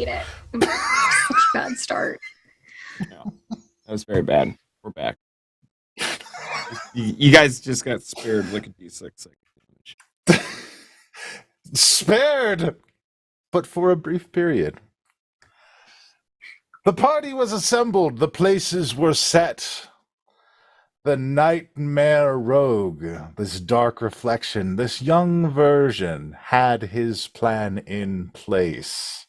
hate it. Such a bad start. Yeah, that was very bad. We're back. You guys just got spared like a D6. Spared, but for a brief period. The party was assembled. The places were set. The nightmare rogue, this dark reflection, this young version had his plan in place.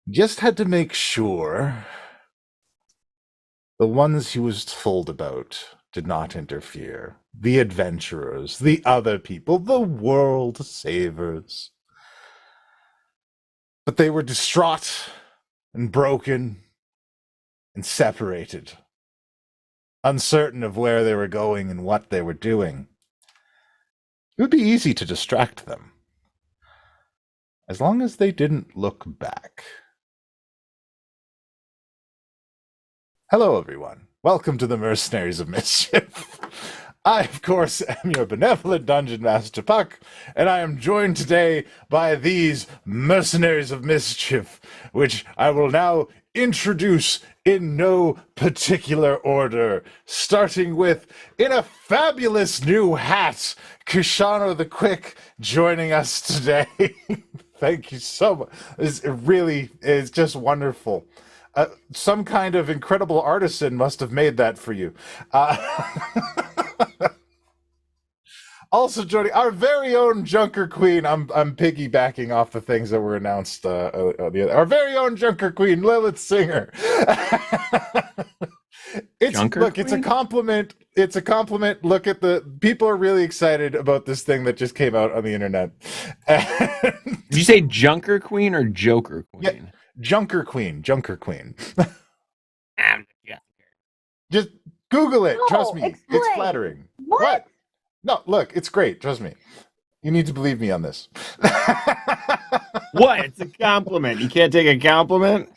Just had to make sure the ones he was told about did not interfere. The adventurers, the other people, the world savers. But they were distraught and broken and separated, uncertain of where they were going and what they were doing. It would be easy to distract them, as long as they didn't look back. Hello, everyone. Welcome to the Mercenaries of Mischief. I, of course, am your benevolent Dungeon Master Puck, and I am joined today by these Mercenaries of Mischief, which I will now introduce in no particular order, starting with, in a fabulous new hat, Koshano the Quick joining us today. Thank you so much. It really is just wonderful. Some kind of incredible artisan must have made that for you. Also joining our very own Junker Queen. I'm piggybacking off the things that were announced. Our very own Junker Queen, Lilith Singer. It's a compliment. It's a compliment. Look at the people are really excited about this thing that just came out on the internet. Did you say Junker Queen or Joker Queen? Yeah, Junker Queen. Just Google it. No, Trust me, explain. it's flattering. What? No, look, it's great. Trust me. You need to believe me on this. What? It's a compliment. You can't take a compliment?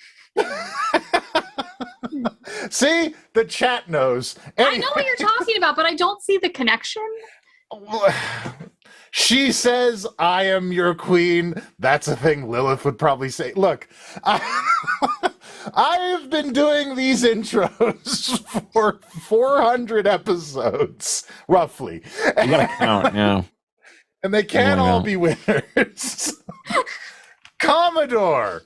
See? The chat knows. I know what you're talking about, but I don't see the connection. She says, I am your queen. That's a thing Lilith would probably say. Look, I've been doing these intros for 400 episodes, roughly. You gotta count, yeah. And they can't all be winners. Commodore,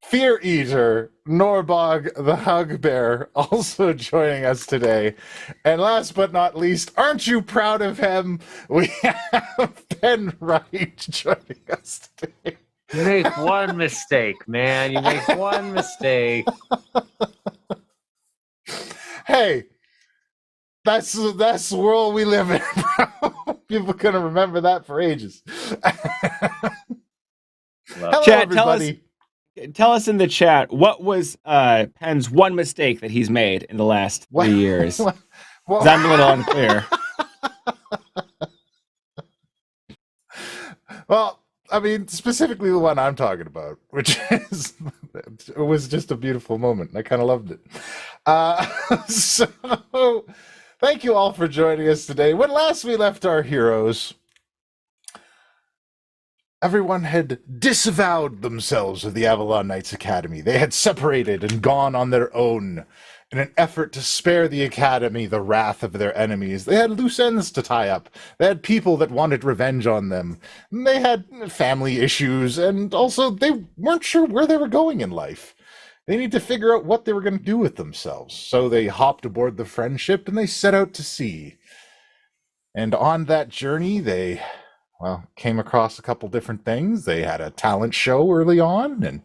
Fear Eater, Norbog the Hugbear, also joining us today. And last but not least, aren't you proud of him? We have Ben Wright joining us today. You make one mistake, man. You make one mistake. Hey, that's the world we live in, bro. People are gonna remember that for ages. Hello, Chat, everybody. Tell us in the chat, what was Penn's one mistake that he's made in the last 3 years? 'Cause I'm a little unclear. Well, I mean, specifically the one I'm talking about, which is, it was just a beautiful moment. I kind of loved it. So, thank you all for joining us today. When last we left our heroes, everyone had disavowed themselves of the Avalon Knights Academy. They had separated and gone on their own in an effort to spare the Academy the wrath of their enemies. They had loose ends to tie up. They had people that wanted revenge on them. They had family issues, and also they weren't sure where they were going in life. They needed to figure out what they were going to do with themselves. So they hopped aboard the Friendship and they set out to sea. And on that journey, they came across a couple different things. They had a talent show early on and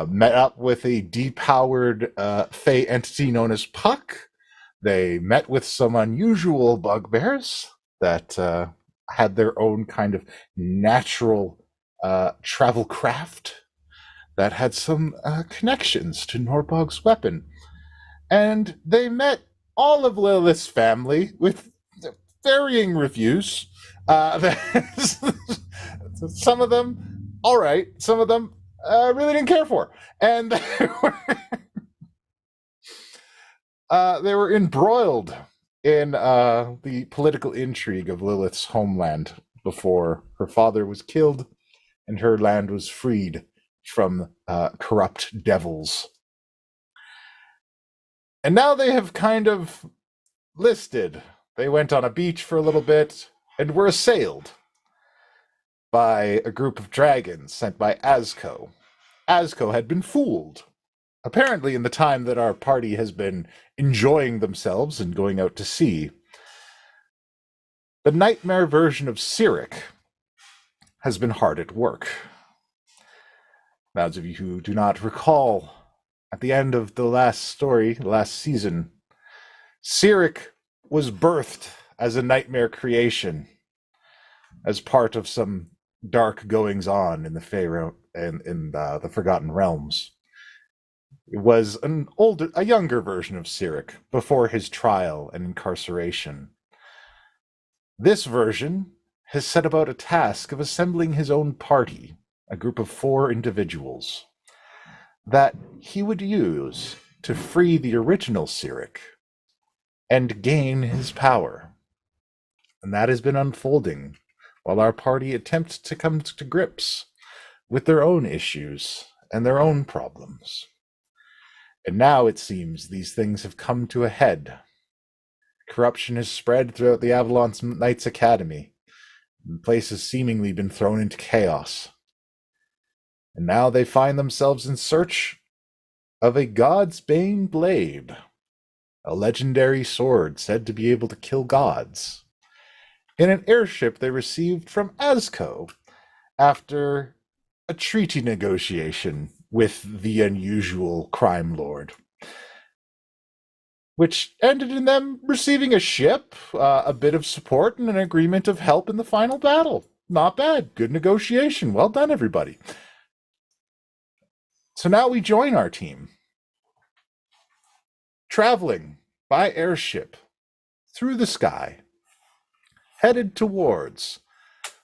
met up with a depowered Fey entity known as Puck. They met with some unusual bugbears that had their own kind of natural travel craft that had some connections to Norbog's weapon. And they met all of Lilith's family with varying reviews. Some of them, all right. Some of them, really didn't care for. And they were embroiled in the political intrigue of Lilith's homeland. before her father was killed and her land was freed from corrupt devils. And now they have kind of listed. They went on a beach for a little bit and were assailed by a group of dragons sent by Azko. Azko had been fooled. Apparently, in the time that our party has been enjoying themselves and going out to sea, the nightmare version of Cyric has been hard at work. Those of you who do not recall, at the end of the last story, last season, Cyric was birthed as a nightmare creation, as part of some dark goings-on in the Pharaoh and in the Forgotten Realms. It was a younger version of Cyric before his trial and incarceration. This version has set about a task of assembling his own party, a group of 4 individuals, that he would use to free the original Cyric and gain his power. And that has been unfolding while our party attempts to come to grips with their own issues and their own problems. And now it seems these things have come to a head. Corruption has spread throughout the Avalon Knights Academy. The place has seemingly been thrown into chaos. And now they find themselves in search of a Godsbane blade, a legendary sword said to be able to kill gods, in an airship they received from Azko after a treaty negotiation with the unusual crime lord, which ended in them receiving a ship, a bit of support, and an agreement of help in the final battle. Not bad. Good negotiation. Well done, everybody. So now we join our team, traveling by airship through the sky, headed towards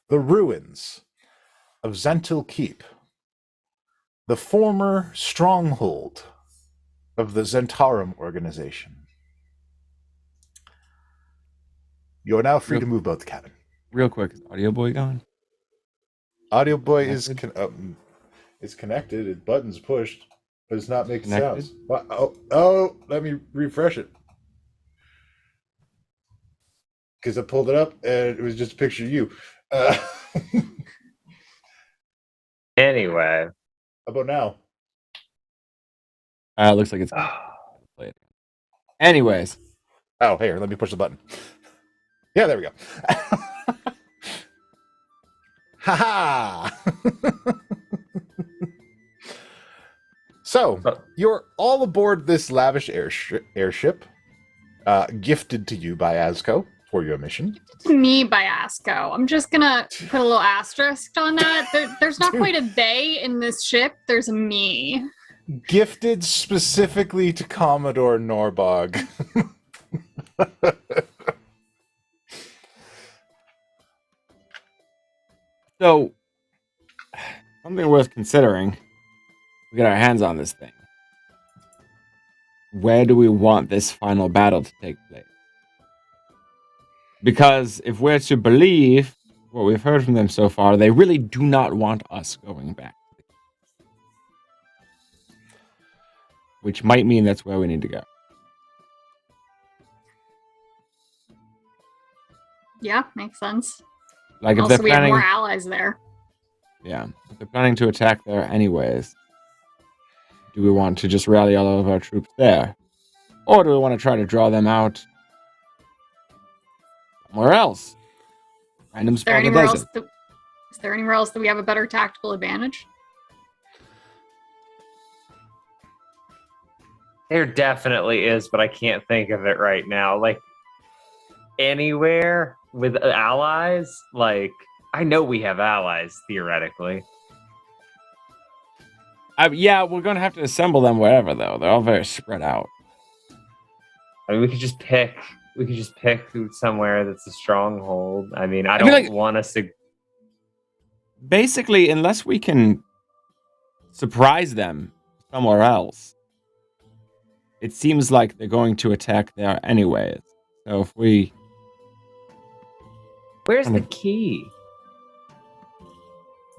the ruins of Zentil Keep, the former stronghold of the Zentarum organization. You are now free to move about the cabin. Real quick, is Audio Boy gone? Audio Boy is connected. Its button's pushed, but it's not making Connected? sounds. Oh, let me refresh it. Because I pulled it up and it was just a picture of you. Anyway. How about now? Looks like it's played. Anyways. Oh, here, let me push the button. Yeah, there we go. Ha-ha! So, you're all aboard this lavish airship, gifted to you by Azko for your mission. To me by Azko. I'm just gonna put a little asterisk on that. There's not quite a they in this ship. There's a me. Gifted specifically to Commodore Norbog. So, something worth considering. We get our hands on this thing. Where do we want this final battle to take place? Because if we're to believe what we've heard from them so far, they really do not want us going back. Which might mean that's where we need to go. Yeah, makes sense. Like if Also, they're we have planning, more allies there. yeah, if they're planning to attack there anyways, do we want to just rally all of our troops there, or do we want to try to draw them out somewhere else? Random Is there spot in the anywhere else desert. that, is there anywhere else that we have a better tactical advantage? There definitely is, but I can't think of it right now. Like, anywhere with allies? Like, I know we have allies, theoretically. Yeah, we're going to have to assemble them wherever, though. They're all very spread out. I mean, we could just pick somewhere that's a stronghold. I mean, I feel don't like- want us to... Basically, unless we can surprise them somewhere else, it seems like they're going to attack there anyways. So if we... Where's the key?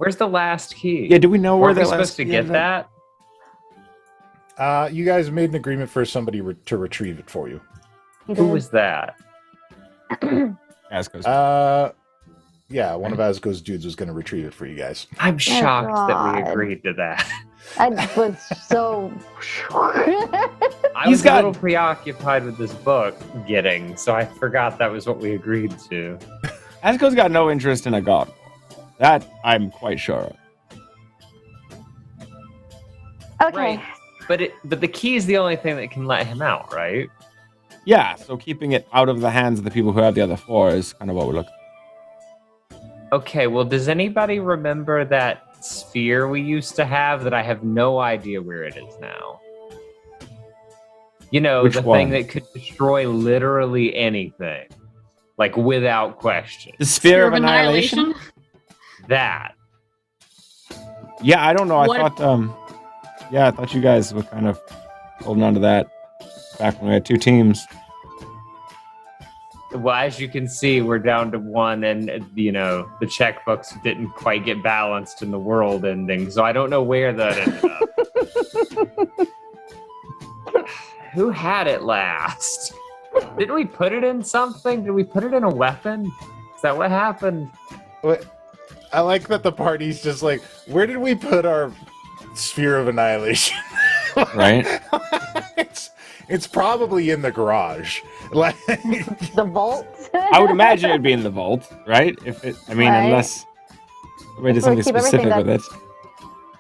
Where's the last key? Yeah, do we know where Weren't the we last supposed to key get ended up? that? You guys made an agreement for somebody to retrieve it for you. Who was that? Asco's. Yeah, one of Asgo's dudes was going to retrieve it for you guys. I'm shocked that we God. agreed to that. I was so. I was a little preoccupied with this book getting, so I forgot that was what we agreed to. Asco's got no interest in a god. That I'm quite sure of. Okay. Right. But the key is the only thing that can let him out, right? Yeah, so keeping it out of the hands of the people who have the other 4 is kind of what we're looking. Okay, well, does anybody remember that sphere we used to have that I have no idea where it is now? You know, Which the one? thing that could destroy literally anything. Like, without question. The Sphere of Annihilation? That. Yeah, I don't know. What- I thought you guys were kind of holding on to that back when we had 2 teams. Well, as you can see, we're down to 1, and, you know, the checkbooks didn't quite get balanced in the world ending, so I don't know where that ended up. Who had it last? Didn't we put it in something? Did we put it in a weapon? Is that what happened? What? I like that the party's just like, where did we put our Sphere of Annihilation? Right? It's probably in the garage. Like, The vault. I would imagine it'd be in the vault, right? If it, I mean, Right. unless we did That's where something we keep everything specific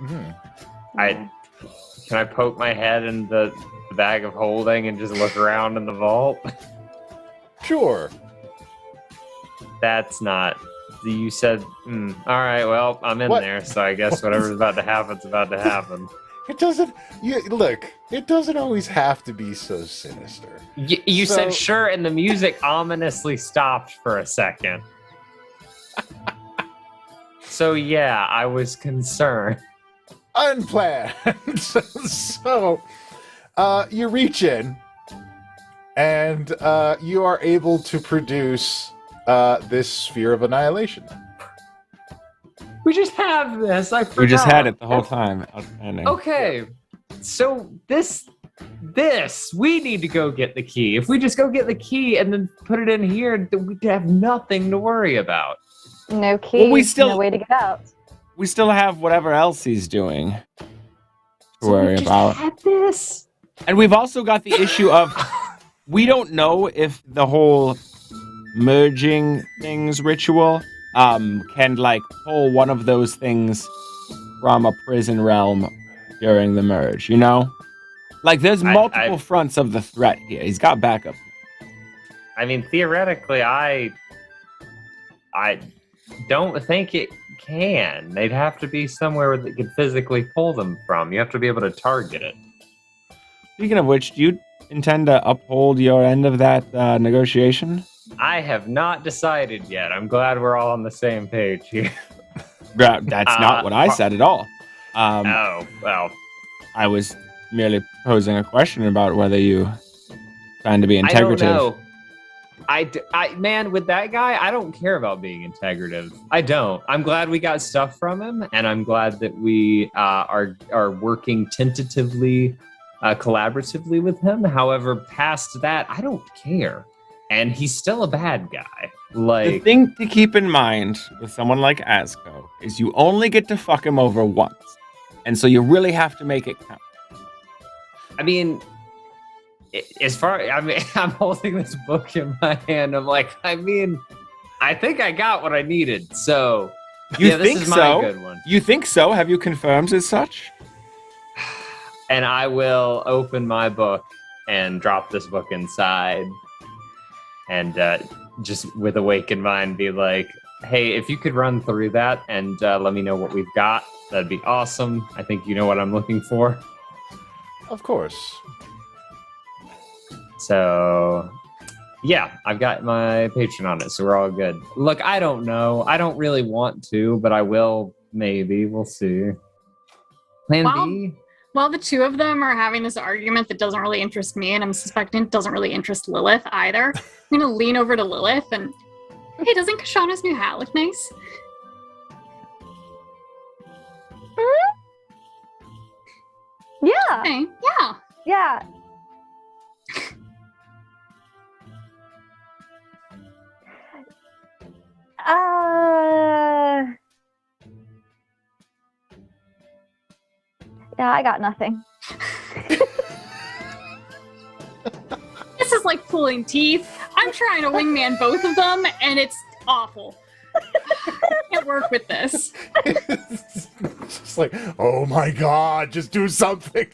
with it. Can I poke my head in the bag of holding and just look around in the vault? sure. That's not. You said, all right, well, I'm in What? there, so I guess whatever's about to happen's about to happen. It doesn't. Look, it doesn't always have to be so sinister. You So- said sure, and the music ominously stopped for a second. So yeah, I was concerned. Unplanned. So, you reach in, and you are able to produce this Sphere of Annihilation. We just have this. I forgot. We just had it the whole time. Outstanding. Okay, so this we need to go get the key. If we just go get the key and then put it in here, then we'd have nothing to worry about. No key. Well, we still- no way to get out. We still have whatever else he's doing to So worry we just about. had this. And we've also got the issue of we don't know if the whole merging things ritual can like pull one of those things from a prison realm during the merge, you know? Like there's multiple fronts of the threat here. He's got backup. I mean, theoretically, I don't think it can. They'd have to be somewhere where they could physically pull them from. You have to be able to target it. Speaking of which, do you intend to uphold your end of that negotiation? I have not decided yet. I'm glad we're all on the same page here. That's not what I said at all. Oh, well. I was merely posing a question about whether you trying to be integrative. I don't know. Man, with that guy, I don't care about being integrative. I don't. I'm glad we got stuff from him, and I'm glad that we are working tentatively, collaboratively with him. However, past that, I don't care. And he's still a bad guy. The Like, thing to keep in mind with someone like Asco is you only get to fuck him over once. And so you really have to make it count. I mean, I'm holding this book in my hand. I'm like, I think I got what I needed. So, You yeah, think this is so? my good one. You think so? Have you confirmed as such? And I will open my book and drop this book inside. And just with awakened mind, be like, hey, if you could run through that and let me know what we've got, that'd be awesome. I think you know what I'm looking for. Of course. So, yeah, I've got my patron on it, so we're all good. Look, I don't know. I don't really want to, but I will maybe. We'll see. Plan B? While the two of them are having this argument that doesn't really interest me, and I'm suspecting it doesn't really interest Lilith either, I'm going to lean over to Lilith and, hey, doesn't Koshano's new hat look nice? Yeah, Okay, yeah. yeah. Yeah, I got nothing. This is like pulling teeth. I'm trying to wingman both of them, and it's awful. I can't work with this. It's just like, oh my god, just do something.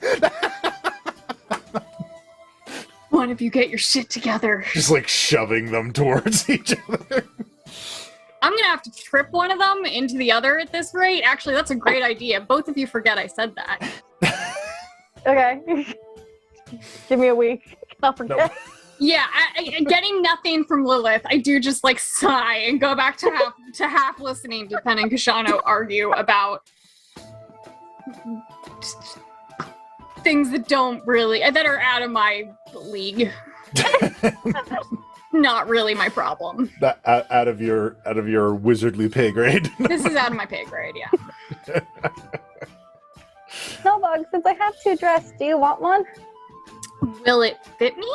One of you get your shit together. Just like shoving them towards each other. I'm gonna have to trip one of them into the other at this rate. Actually, that's a great idea. Both of you forget I said that. Okay. Give me a week. I'll forget. No. Yeah, getting nothing from Lilith, I do just like sigh and go back to half listening to Penn and Koshano argue about things that are out of my league. Not really my problem. That, out of your wizardly pay grade. This is out of my pay grade, yeah. Norbog, since I have 2 dress, do you want one? Will it fit me?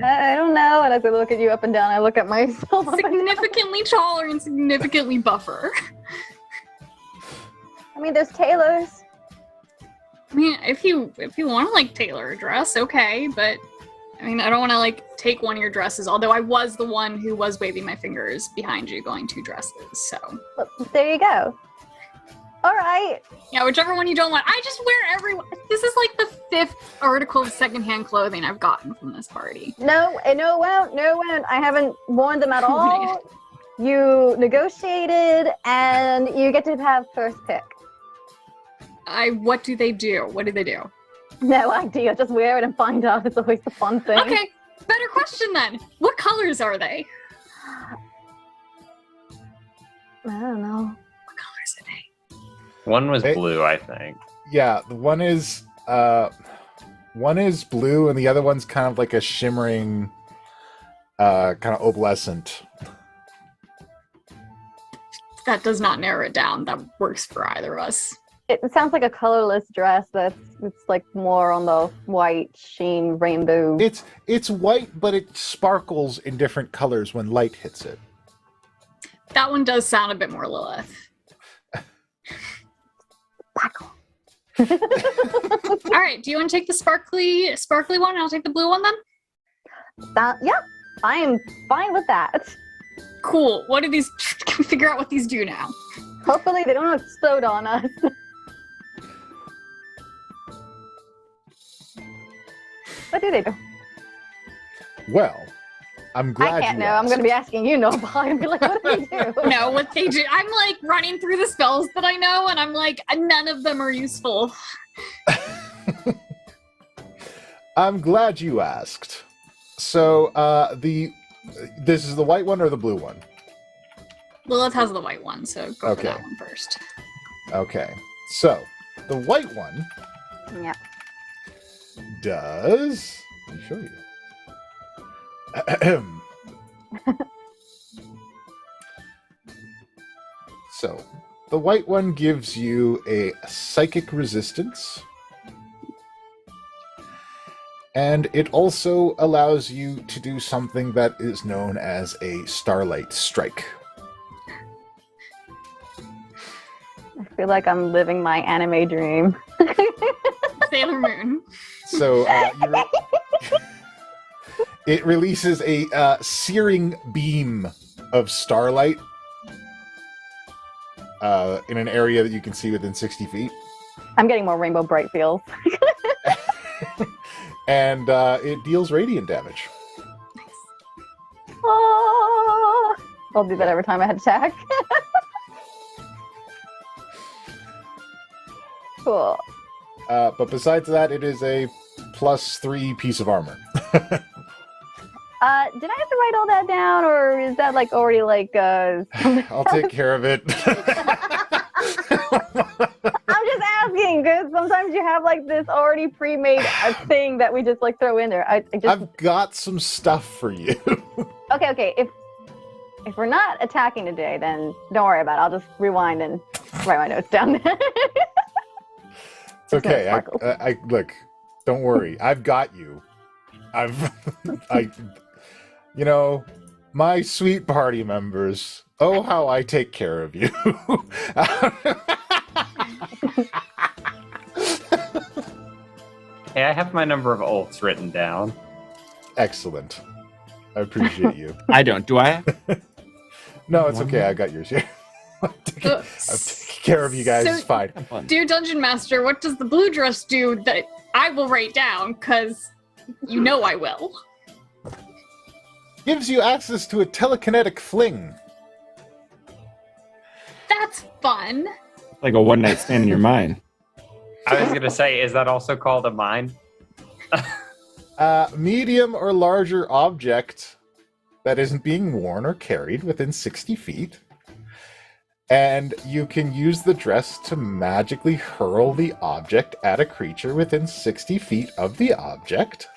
I don't know. And as I look at you up and down, I look at myself. Significantly taller and significantly buffer. I mean, there's tailors. I mean, if you want to like tailor a dress, okay, but I mean, I don't want to like take one of your dresses. Although I was the one who was waving my fingers behind you, going 2 dresses. So Well, there you go. All right. yeah, whichever one you don't want. I just wear everyone. This is like the 5th article of secondhand clothing I've gotten from this party. No, won't. I haven't worn them at all. You negotiated, and you get to have first pick. What do they do? What do they do? No idea. Just wear it and find out. It's always the fun thing. Okay, better question then. What colors are they? I don't know. What colors are they? One was Hey. blue, I think. Yeah, the one is blue and the other one's kind of like a shimmering kind of opalescent. That does not narrow it down. That works for either of us. It sounds like a colorless dress it's like more on the white sheen rainbow. It's white, but it sparkles in different colors when light hits it. That one does sound a bit more Lilith. All right, do you want to take the sparkly one and I'll take the blue one then? Yeah, I am fine with that. Cool. What do these... Can we figure out what these do now? Hopefully they don't explode on us. What do they do? Well, I'm glad I can't you know. I'm asked. going to be asking you, Norbog, and be like, what do they do? No, what they do... I'm like running through the spells that I know and I'm like, none of them are useful. I'm glad you asked. So, this is the white one or the blue one? Lilith has the white one, so go for Okay. that one first. Okay. So, the white one Yeah. does... Let me show you. Ahem. So, the white one gives you a psychic resistance. And it also allows you to do something that is known as a Starlight Strike. I feel like I'm living my anime dream. Sailor Moon. So, it releases a searing beam of starlight in an area that you can see within 60 feet. I'm getting more Rainbow Bright feels. And it deals radiant damage. Oh, I'll do that every time I had attack. Cool. But besides that, it is a +3 piece of armor. Did I have to write all that down, or is that like already like I'll take care of it. I'm just asking because sometimes you have like this already pre-made thing that we just like throw in there. I just I've got some stuff for you. okay. If we're not attacking today, then don't worry about it. I'll just rewind and write my notes down there. It's okay. I look. Don't worry. I've got you. You know, my sweet party members. Oh, how I take care of you. Hey, I have my number of ults written down. Excellent. I appreciate you. I don't. Do I? No, it's okay. I got yours here. I'm taking care of you guys. It's fine. Dear Dungeon Master, what does the blue dress do that I will write down? Because you know I will. Gives you access to a telekinetic fling. That's fun. Like a one-night stand in your mind. I was going to say, is that also called a mine? Medium or larger object that isn't being worn or carried within 60 feet. And you can use the dress to magically hurl the object at a creature within 60 feet of the object.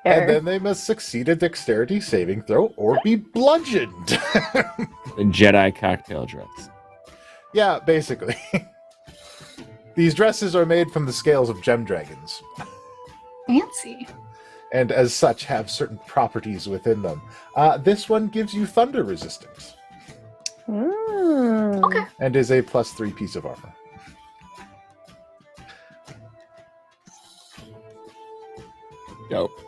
And then they must succeed a dexterity saving throw or be bludgeoned. The Jedi cocktail dress. Yeah, basically. These dresses are made from the scales of gem dragons. Fancy. And as such have certain properties within them. This one gives you thunder resistance. Okay. And is a +3 piece of armor. Dope.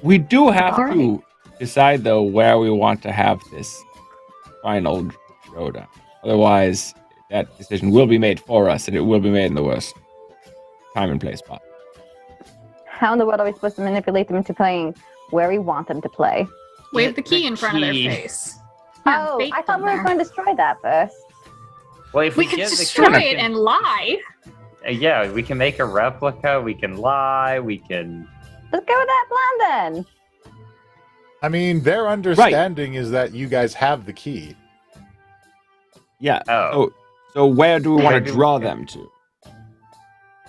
We do have to decide, though, where we want to have this final showdown. Otherwise, that decision will be made for us, and it will be made in the worst time and place spot. How in the world are we supposed to manipulate them into playing where we want them to play? Wave the key in front of their face. Oh, I thought we were going to destroy that first. Well, if We could destroy it and lie. Yeah, we can make a replica, we can lie, we can... Let's go with that plan then. I mean, their understanding is that you guys have the key. Yeah. Oh. So where do we want to draw them to?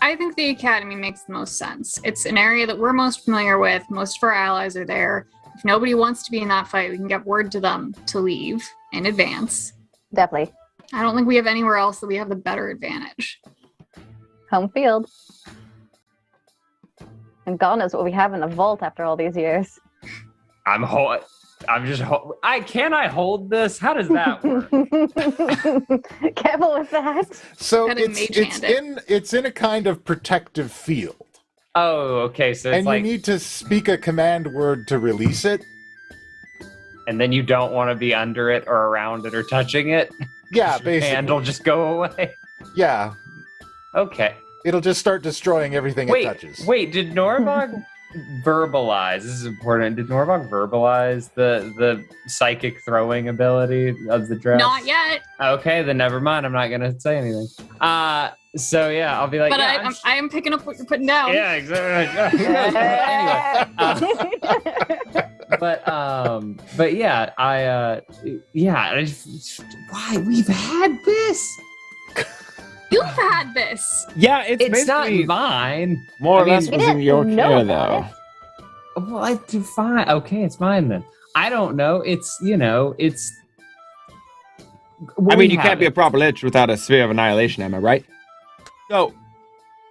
I think the Academy makes the most sense. It's an area that we're most familiar with. Most of our allies are there. If nobody wants to be in that fight, we can get word to them to leave in advance. Definitely. I don't think we have anywhere else that we have the better advantage. Home field. And God knows what we have in the vault after all these years. Can I hold this? How does that work? Careful with that. So Kinda it's in a kind of protective field. Oh, okay, so it's And like... you need to speak a command word to release it. And then you don't want to be under it or around it or touching it? Yeah, Your basically. hand will just go away? Yeah. Okay. It'll just start destroying everything it touches. Wait, did Norbog verbalize? This is important. Did Norbog verbalize the psychic throwing ability of the dress? Not yet. Okay, then never mind. I'm not gonna say anything. So yeah, I'll be like. But yeah, I am picking up what you're putting down. Yeah, exactly. But yeah, I just, why we've had this? You've had this. Yeah, It's not mine. More or less was in your care, though. Well, fine. Okay, it's mine then. I don't know. It's. I mean, you can't be a proper lich without a Sphere of Annihilation, am I right? So,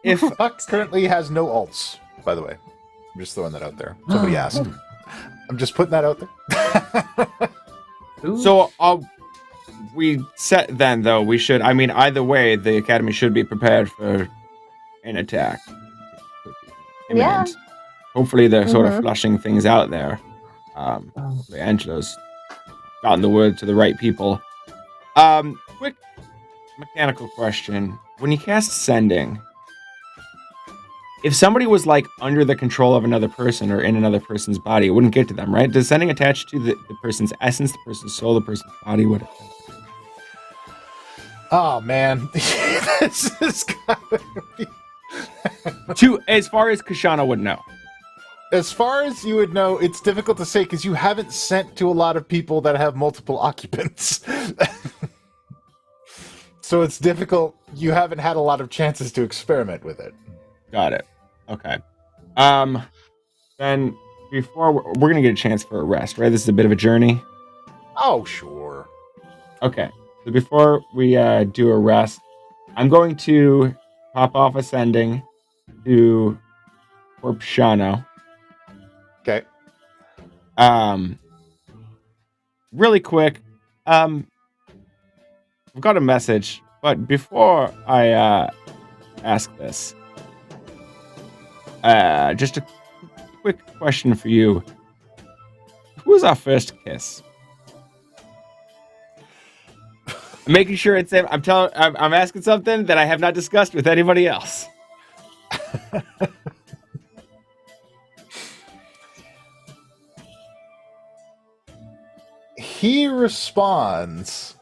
if Buck currently has no alts, by the way. I'm just throwing that out there. Somebody asked. I'm just putting that out there. So, we set then, though, we should, I mean, either way, the Academy should be prepared for an attack. Yeah. Hopefully they're sort of flushing things out there. Angelo's gotten the word to the right people. Quick mechanical question. When you cast Sending, if somebody was, like, under the control of another person or in another person's body, it wouldn't get to them, right? Does Sending attach to the person's essence, the person's soul, the person's body? What? Oh, man. This is gotta be... As far as Koshano would know. As far as you would know, it's difficult to say because you haven't sent to a lot of people that have multiple occupants. So it's difficult. You haven't had a lot of chances to experiment with it. Got it. Okay. Then before we're gonna get a chance for a rest, right? This is a bit of a journey. Oh, sure. Okay. So before we do a rest, I'm going to pop off ascending to Koshano. Okay. Really quick. I've got a message, but before I ask this, just a quick question for you. Who was our first kiss? I'm making sure it's safe. I'm asking something that I have not discussed with anybody else. He responds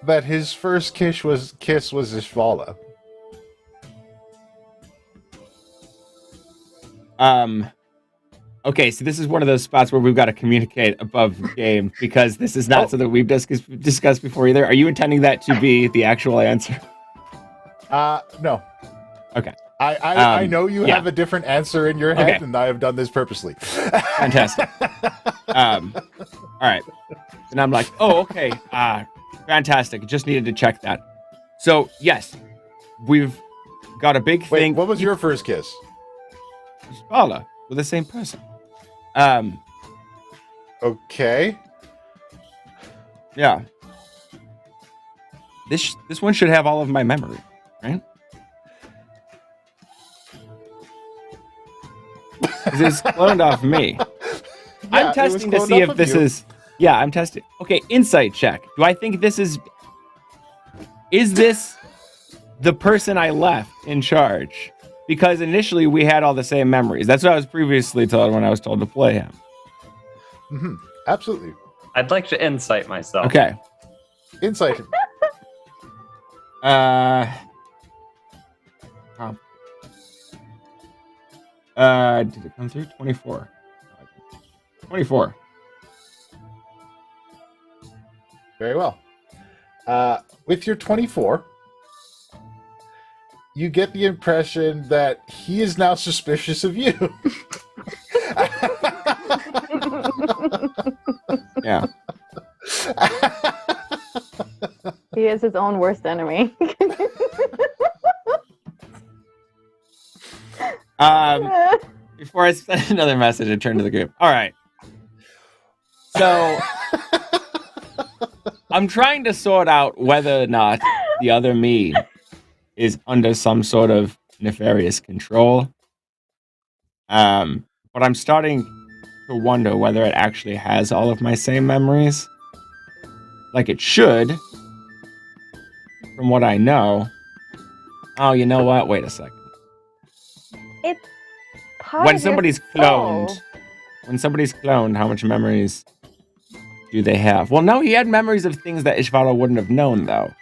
that his first kiss was Ishvala. Okay, so this is one of those spots where we've got to communicate above game because this is not something we've discussed before either. Are you intending that to be the actual answer? No. Okay. I know you have a different answer in your head, and I have done this purposely. Fantastic. All right. And I'm like, oh, okay. Fantastic. Just needed to check that. So, yes, we've got a big thing. What was your first kiss? Paula, with the same person. Okay. Yeah. This one should have all of my memory, right? Because it's cloned off me. I'm testing to see if this is... Yeah, I'm testing. Okay, insight check. Do I think this is... Is this the person I left in charge? Because initially we had all the same memories. That's what I was previously told when I was told to play him. Mm-hmm. Absolutely. I'd like to insight myself. Okay. Insight. Did it come through? 24. 24. Very well. With your 24, you get the impression that he is now suspicious of you. Yeah. He is his own worst enemy. Before I send another message, I turn to the group. All right. So I'm trying to sort out whether or not the other me is under some sort of nefarious control. But I'm starting to wonder whether it actually has all of my same memories. Like it should, from what I know. Oh, you know what? Wait a second. It's part When of your somebody's soul. cloned, how much memories do they have? Well, no, he had memories of things that Ishvala wouldn't have known, though.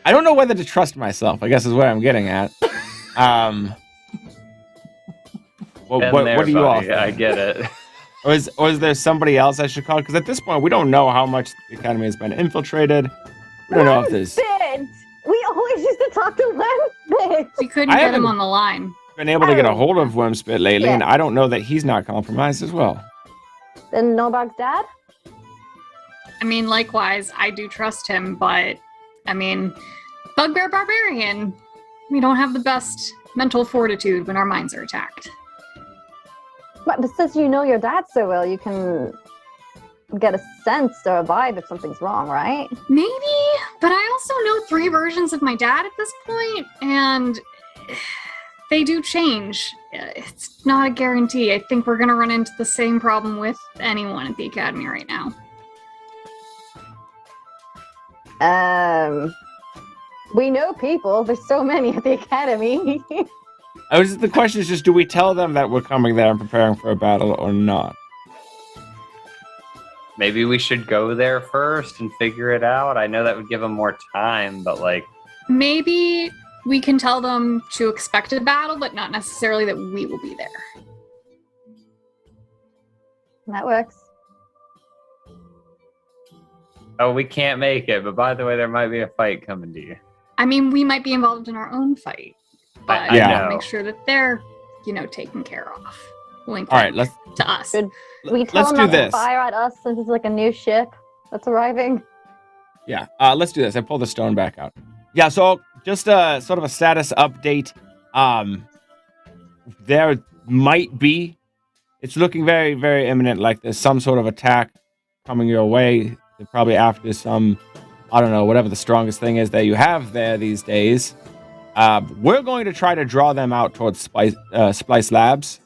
I don't know whether to trust myself, I guess is what I'm getting at. What do you all think? I get it. Or is there somebody else I should call? Because at this point, we don't know how much the academy has been infiltrated. We don't know if there's... Lensbit! We always used to talk to Lensbit! We couldn't get him on the line. Been able to get a hold of Wormspit lately, Yeah. and I don't know that he's not compromised as well. Then Norbog's dad? I mean, likewise, I do trust him, but, I mean, Bugbear Barbarian, we don't have the best mental fortitude when our minds are attacked. But since you know your dad so well, you can get a sense or a vibe if something's wrong, right? Maybe, but I also know 3 versions of my dad at this point, and they do change. It's not a guarantee. I think we're going to run into the same problem with anyone at the academy right now. We know people. There's so many at the academy. The question is just, do we tell them that we're coming there and preparing for a battle or not? Maybe we should go there first and figure it out. I know that would give them more time, but like... Maybe we can tell them to expect a battle, but not necessarily that we will be there. That works. Oh, we can't make it, but by the way, there might be a fight coming to you. I mean, we might be involved in our own fight. but I I want know. to make sure that they're, taken care of. Wink, All right, wink let's to us. Good. We tell let's them do not to this. fire at us since it's like a new ship that's arriving. Yeah, let's do this. I pull the stone back out. Yeah, so just a sort of a status update. There might be. It's looking very, very imminent. Like there's some sort of attack coming your way. They're probably after some, I don't know, whatever the strongest thing is that you have there these days. We're going to try to draw them out towards Splice Labs.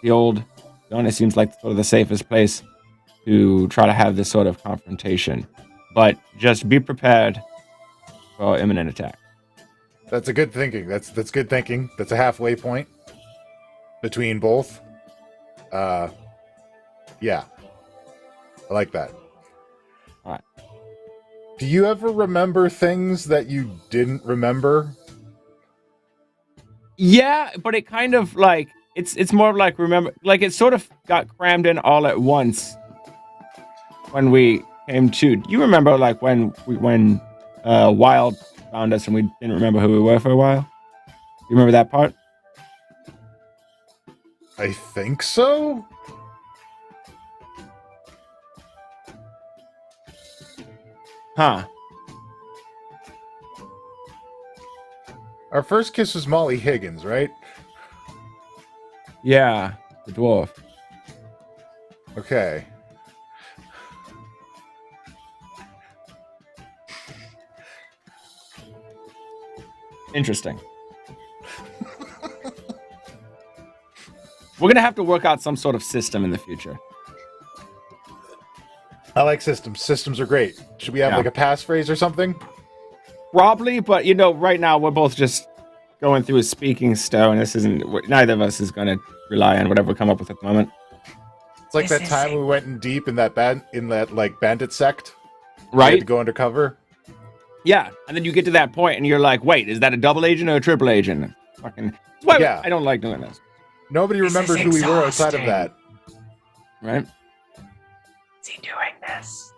The old zone, it seems like sort of the safest place to try to have this sort of confrontation. But just be prepared for imminent attack. That's a good thinking. That's good thinking. That's a halfway point between both. Yeah. I like that. All right. Do you ever remember things that you didn't remember? Yeah, but it kind of like it's more of like remember, like it sort of got crammed in all at once when we came to. Do you remember like when Wild found us and we didn't remember who we were for a while? You remember that part? I think so. Huh. Our first kiss was Molly Higgins, right? Yeah, the dwarf. Okay. Interesting. We're gonna have to work out some sort of system in the future. I like systems. Systems are great. Should we have like a passphrase or something? Probably, but right now we're both just going through a speaking stone. This isn't. Neither of us is going to rely on whatever we come up with at the moment. It's like that time we went in deep in that like bandit sect, We Right? had to go undercover. Yeah, and then you get to that point and you're like, wait, is that a double agent or a triple agent? Fucking. That's why Yeah. I don't like doing this. Nobody This remembers is who we were outside of exhausting. that. Right? Is he doing this?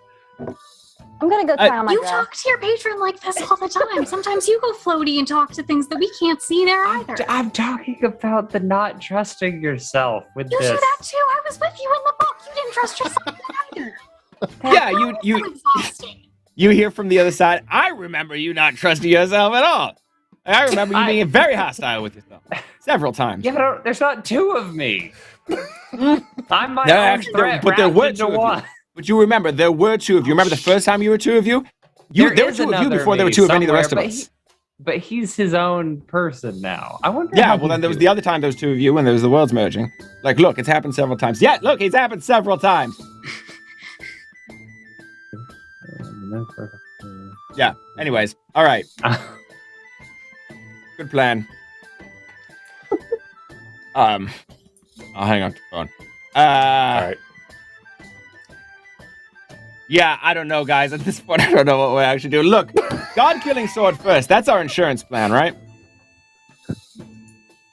I'm gonna go try on my You dress. talk to your patron like this all the time. Sometimes you go floaty and talk to things that we can't see there either. I'm talking about the not trusting yourself with You this. do that too. I was with you in the book. You didn't trust yourself either. Yeah, you So exhausting. you hear from the other side, I remember you not trusting yourself at all. I remember you being very hostile with yourself. Several times. Yeah, but there's not two of me. I'm my No, own actually, threat but there wrapped were into two of you. one. But you remember, there were two of you. Remember the first time you were two of you? There were is two of you another before there were me two of any of the somewhere, rest of but us. But he's his own person now. I wonder. Yeah, how well, he then there was do the other time there was two of you when there was the worlds merging. Like, look, it's happened several times. Yeah, look, it's happened several times. Yeah, anyways. All right. Good plan. I'll hang up the phone. All right. Yeah, I don't know, guys. At this point, I don't know what we actually do. Look, God-killing sword first. That's our insurance plan, right?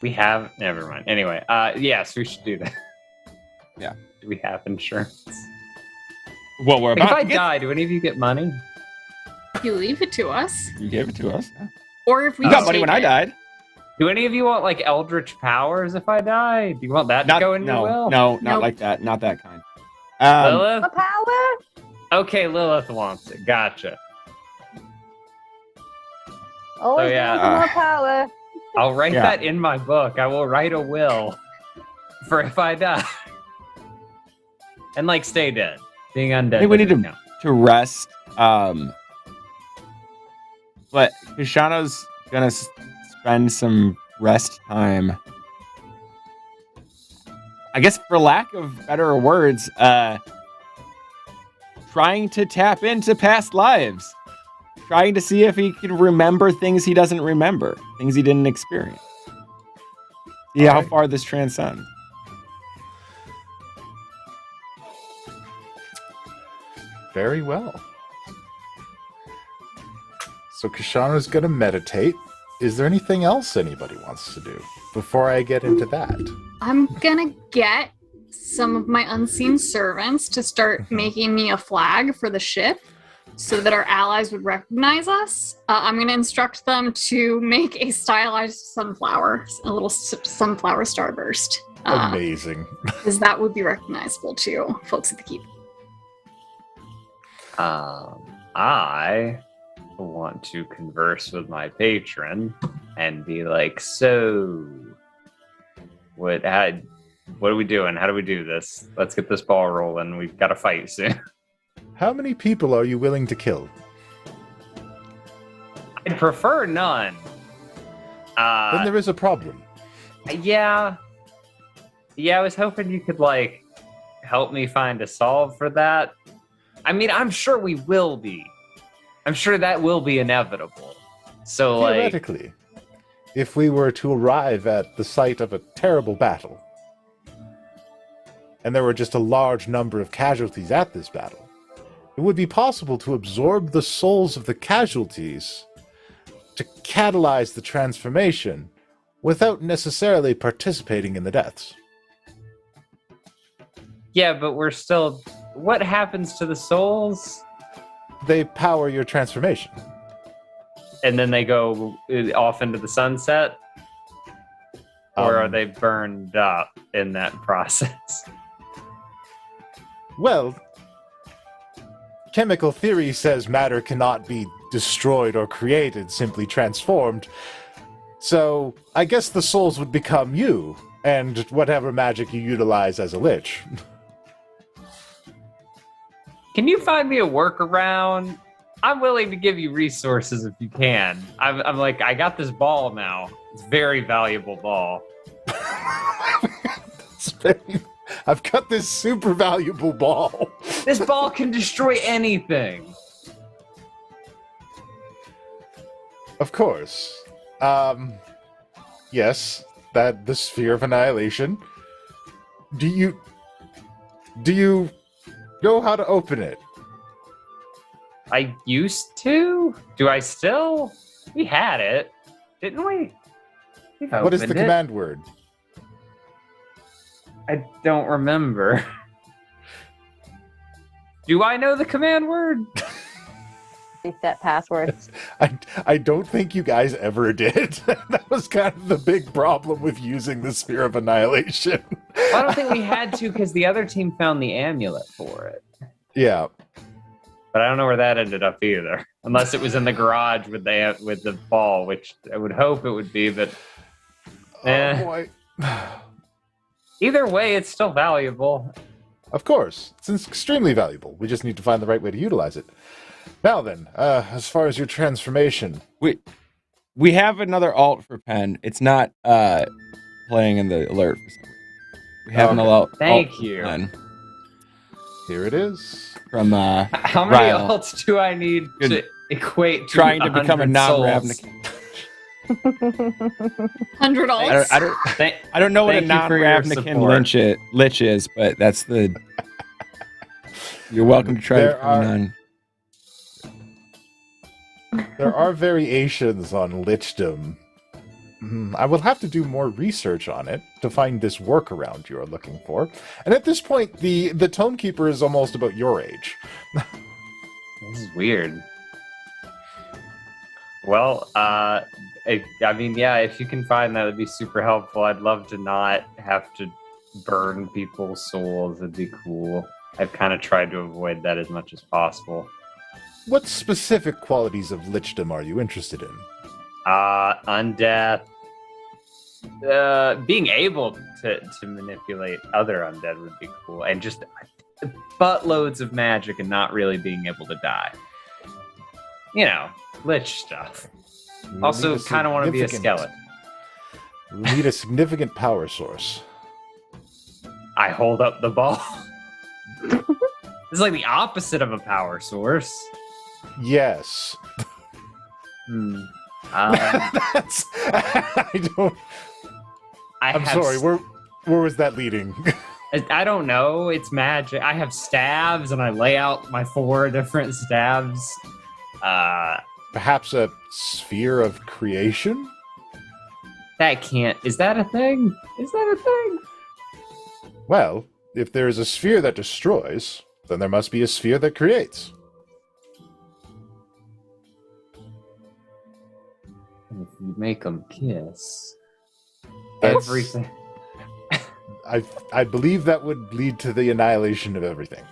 We have. Never mind. Anyway, yes, we should do that. Yeah. Do we have insurance? Well, we're Like, if about I to get... die, do any of you get money? You leave it to us. You gave it to us. Yeah. Or if we You got just money take when I it. died. Do any of you want like eldritch powers if I die? Do you want that to go in your will? No, not Nope. like that. Not that kind. Lilith? The power? Okay, Lilith wants it. Gotcha. Always yeah. looking for more power. I'll write Yeah. that in my book. I will write a will for if I die. And like stay dead. Being undead. I think we need doesn't to- count. to rest. But Koshano's gonna spend some rest time. I guess, for lack of better words, trying to tap into past lives, trying to see if he can remember things he doesn't remember, things he didn't experience. See how Alright. far this transcends. Very well. So Koshano's gonna meditate. Is there anything else anybody wants to do before I get into that? I'm gonna get some of my unseen servants to start making me a flag for the ship. so that our allies would recognize us. I'm going to instruct them to make a stylized sunflower, a little sunflower starburst. Amazing. Because that would be recognizable to folks at the keep. I want to converse with my patron and be like, so, what are we doing? How do we do this? Let's get this ball rolling. We've got to fight soon. How many people are you willing to kill? I'd prefer none. Then there is a problem. Yeah, I was hoping you could, like, help me find a solve for that. I mean, I'm sure we will be. I'm sure that will be inevitable. So, theoretically, if we were to arrive at the site of a terrible battle, and there were just a large number of casualties at this battle, it would be possible to absorb the souls of the casualties to catalyze the transformation without necessarily participating in the deaths. yeah, but we're still... What happens to the souls? They power your transformation. And then they go off into the sunset? Or are they burned up in that process? Well, chemical theory says matter cannot be destroyed or created, simply transformed. So, I guess the souls would become you, and whatever magic you utilize as a lich. Can you find me a workaround? I'm willing to give you resources if you can. I'm like, I got this ball now. It's a very valuable ball. I've got this super valuable ball. This ball can destroy anything. Of course. Yes, that the Sphere of Annihilation. Do you know how to open it? I used to? Do I still? We had it, didn't we? What is the command word? I don't remember. Do I know the command word? Reset passwords. I don't think you guys ever did. That was kind of the big problem with using the Sphere of Annihilation. I don't think we had to because the other team found the amulet for it. Yeah. But I don't know where that ended up either. Unless it was in the garage with the ball, which I would hope it would be, but... Oh, boy. Either way, it's still valuable. Of course. It's extremely valuable. We just need to find the right way to utilize it. Now then, as far as your transformation... We have another alt for Penn. It's not playing in the alert for some reason. We have an alt. Thank you. Penn Here it is. from How many Ryle. alts do I need to equate to Trying to become a 100 non-Ravnica. souls? 100 alts. I don't know what a Thank you for your non-Ravnican support. lich is, but that's the... You're welcome to try to become a non. There are variations on lichdom. I will have to do more research on it to find this workaround you are looking for. And at this point, the Tonekeeper is almost about your age. This is weird. Well, I mean, yeah, if you can find that, would be super helpful. I'd love to not have to burn people's souls. It'd be cool. I've kind of tried to avoid that as much as possible. What specific qualities of lichdom are you interested in? Undeath. Being able to manipulate other undead would be cool. And just buttloads of magic and not really being able to die. You know, lich stuff. Also, kind of want to be a skeleton. We need a significant power source. I hold up the ball. This is like the opposite of a power source. Yes. That's... I'm sorry, where was that leading? I don't know. It's magic. I have stabs, and I lay out my 4 different stabs. Perhaps a sphere of creation? That can't... Is that a thing? Is that a thing? Well, if there is a sphere that destroys, then there must be a sphere that creates. make them kiss. That's- Everything. I believe that would lead to the annihilation of everything.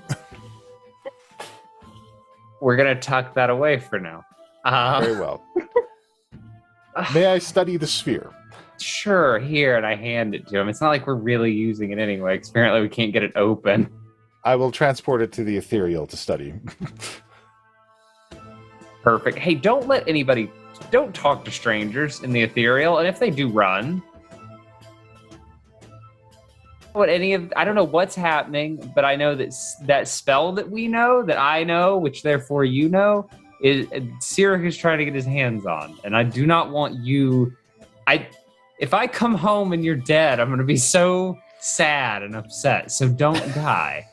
We're gonna tuck that away for now. Very well. May I study the sphere? Sure, here, and I hand it to him. It's not like we're really using it anyway, 'cause apparently we can't get it open. I will transport it to the ethereal to study. Perfect. Hey, don't talk to strangers in the ethereal, and if they do run, I don't know what's happening, but I know that spell that we know, that I know, which therefore you know, is Sirik is trying to get his hands on, and I do not want you. If I come home and you're dead, I'm going to be so sad and upset. So don't die,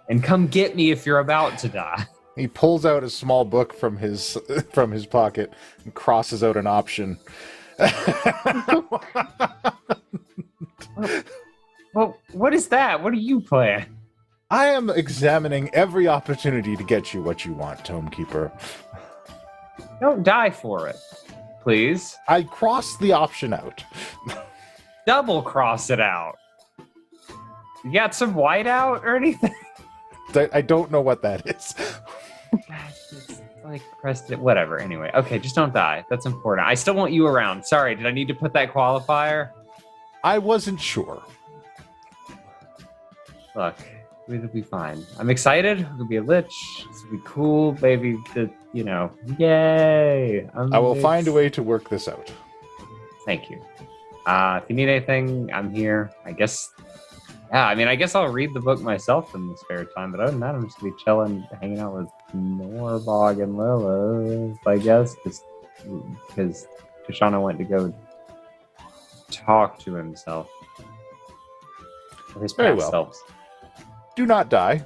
and come get me if you're about to die. He pulls out a small book from his pocket and crosses out an option. Well, what is that? What are you playing? I am examining every opportunity to get you what you want, Tomekeeper. Don't die for it, please. I crossed the option out. Double cross it out. You got some white out or anything? I don't know what that is. It's like pressed it. Whatever. Anyway, okay, just don't die. That's important. I still want you around. Sorry, did I need to put that qualifier? I wasn't sure. Look, it'll be fine. I'm excited. It'll be a lich. This will be cool, baby. Yay! I will find a way to work this out. Thank you. If you need anything, I'm here. I guess. Yeah, I guess I'll read the book myself in the spare time. But other than that, I'm just gonna be chilling, hanging out with Norbog and Lilith. I guess because Koshano went to go talk to himself. His Very past well. selves. Do not die.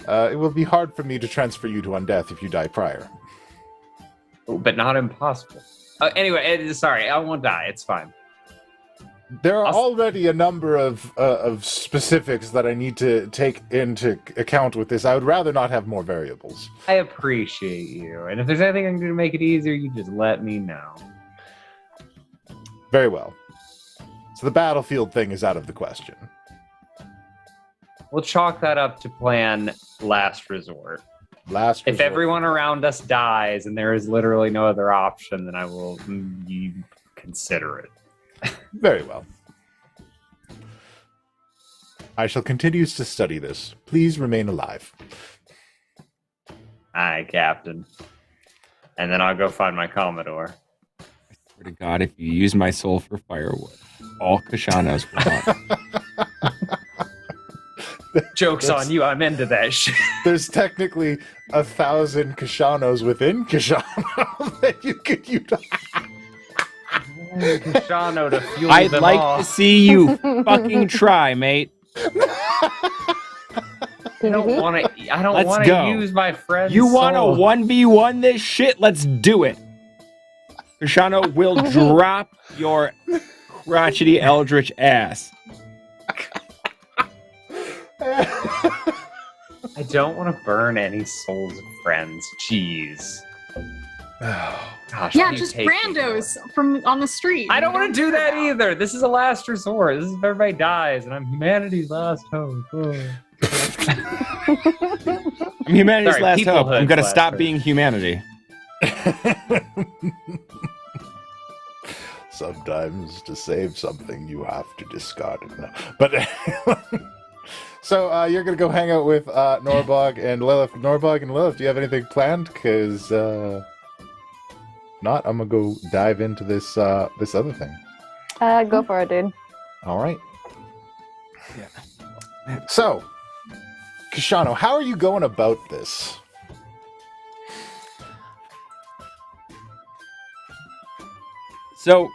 It will be hard for me to transfer you to undeath if you die prior. But not impossible. Anyway, sorry, I won't die. It's fine. There are already a number of specifics that I need to take into account with this. I would rather not have more variables. I appreciate you. And if there's anything I can do to make it easier, you just let me know. Very well. So the battlefield thing is out of the question. We'll chalk that up to plan last resort. If If everyone around us dies and there is literally no other option, then I will consider it. Very well. I shall continue to study this. Please remain alive. Aye, Captain. And then I'll go find my Commodore. Swear to God, if you use my soul for firewood, all Koshanos will Joke's on you, I'm into that shit. There's technically 1,000 Koshanos within Koshano that you could utilize. Koshano to fuel I'd them like all. to see you fucking try, mate. I don't want Let's to go. use my friend's You want to soul. 1v1 this shit? Let's do it. Koshano will drop your crotchety eldritch ass. I don't want to burn any souls of friends. Jeez. Gosh, Yeah, how do you just take randos people? from on the street. I don't want to do care that about. either. This is a last resort. This is if everybody dies, and I'm humanity's last hope. Oh. I'm humanity's Sorry, last hope. I'm peoplehood's gonna last stop hope. being humanity. Sometimes to save something, you have to discard it. No. But so you're gonna go hang out with Norbog and Lilith. Norbog and Lilith, do you have anything planned? Because not, I'm gonna go dive into this this other thing. Go for it, dude. All right. So, Koshano, how are you going about this? So,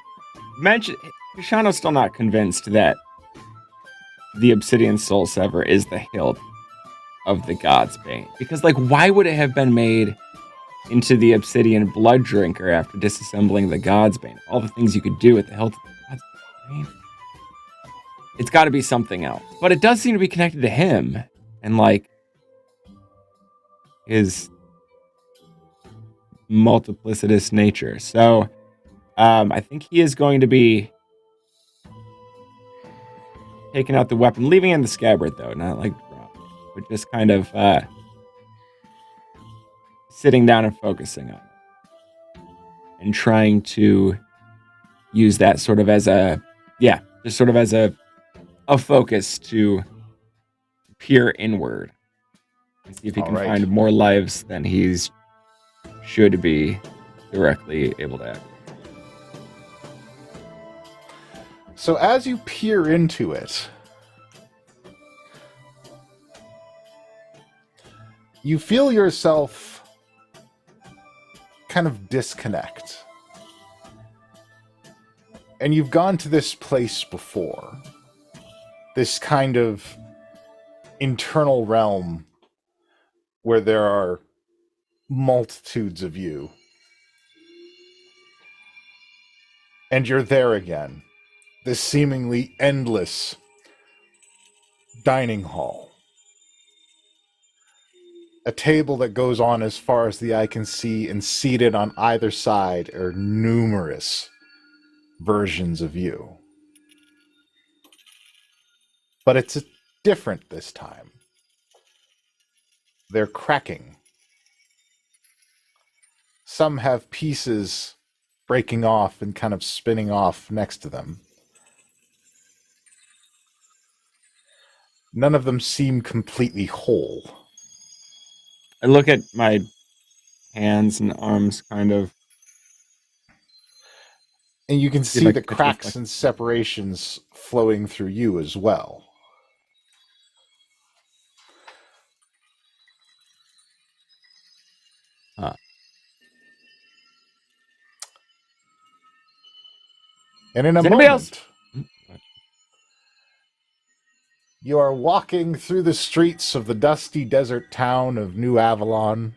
Koshano's still not convinced that the Obsidian Soul Sever is the hilt of the Godsbane. Because, why would it have been made into the Obsidian Blood Drinker after disassembling the Godsbane? All the things you could do with the hilt of the Godsbane. It's got to be something else. But it does seem to be connected to him. And, his multiplicitous nature. So, I think he is going to be taking out the weapon, leaving it in the scabbard, though, not like dropping it, but just kind of sitting down and focusing on it. And trying to use that sort of as a focus to peer inward and see if he can find more lives than he's should be directly able to act. So as you peer into it, you feel yourself kind of disconnect. And you've gone to this place before. This kind of internal realm where there are multitudes of you. And you're there again. This seemingly endless dining hall. A table that goes on as far as the eye can see, and seated on either side are numerous versions of you. But it's different this time. They're cracking. Some have pieces breaking off and kind of spinning off next to them. None of them seem completely whole. I look at my hands and arms kind of. And you can see the cracks and separations flowing through you as well. Huh. And in a moment, you are walking through the streets of the dusty desert town of New Avalon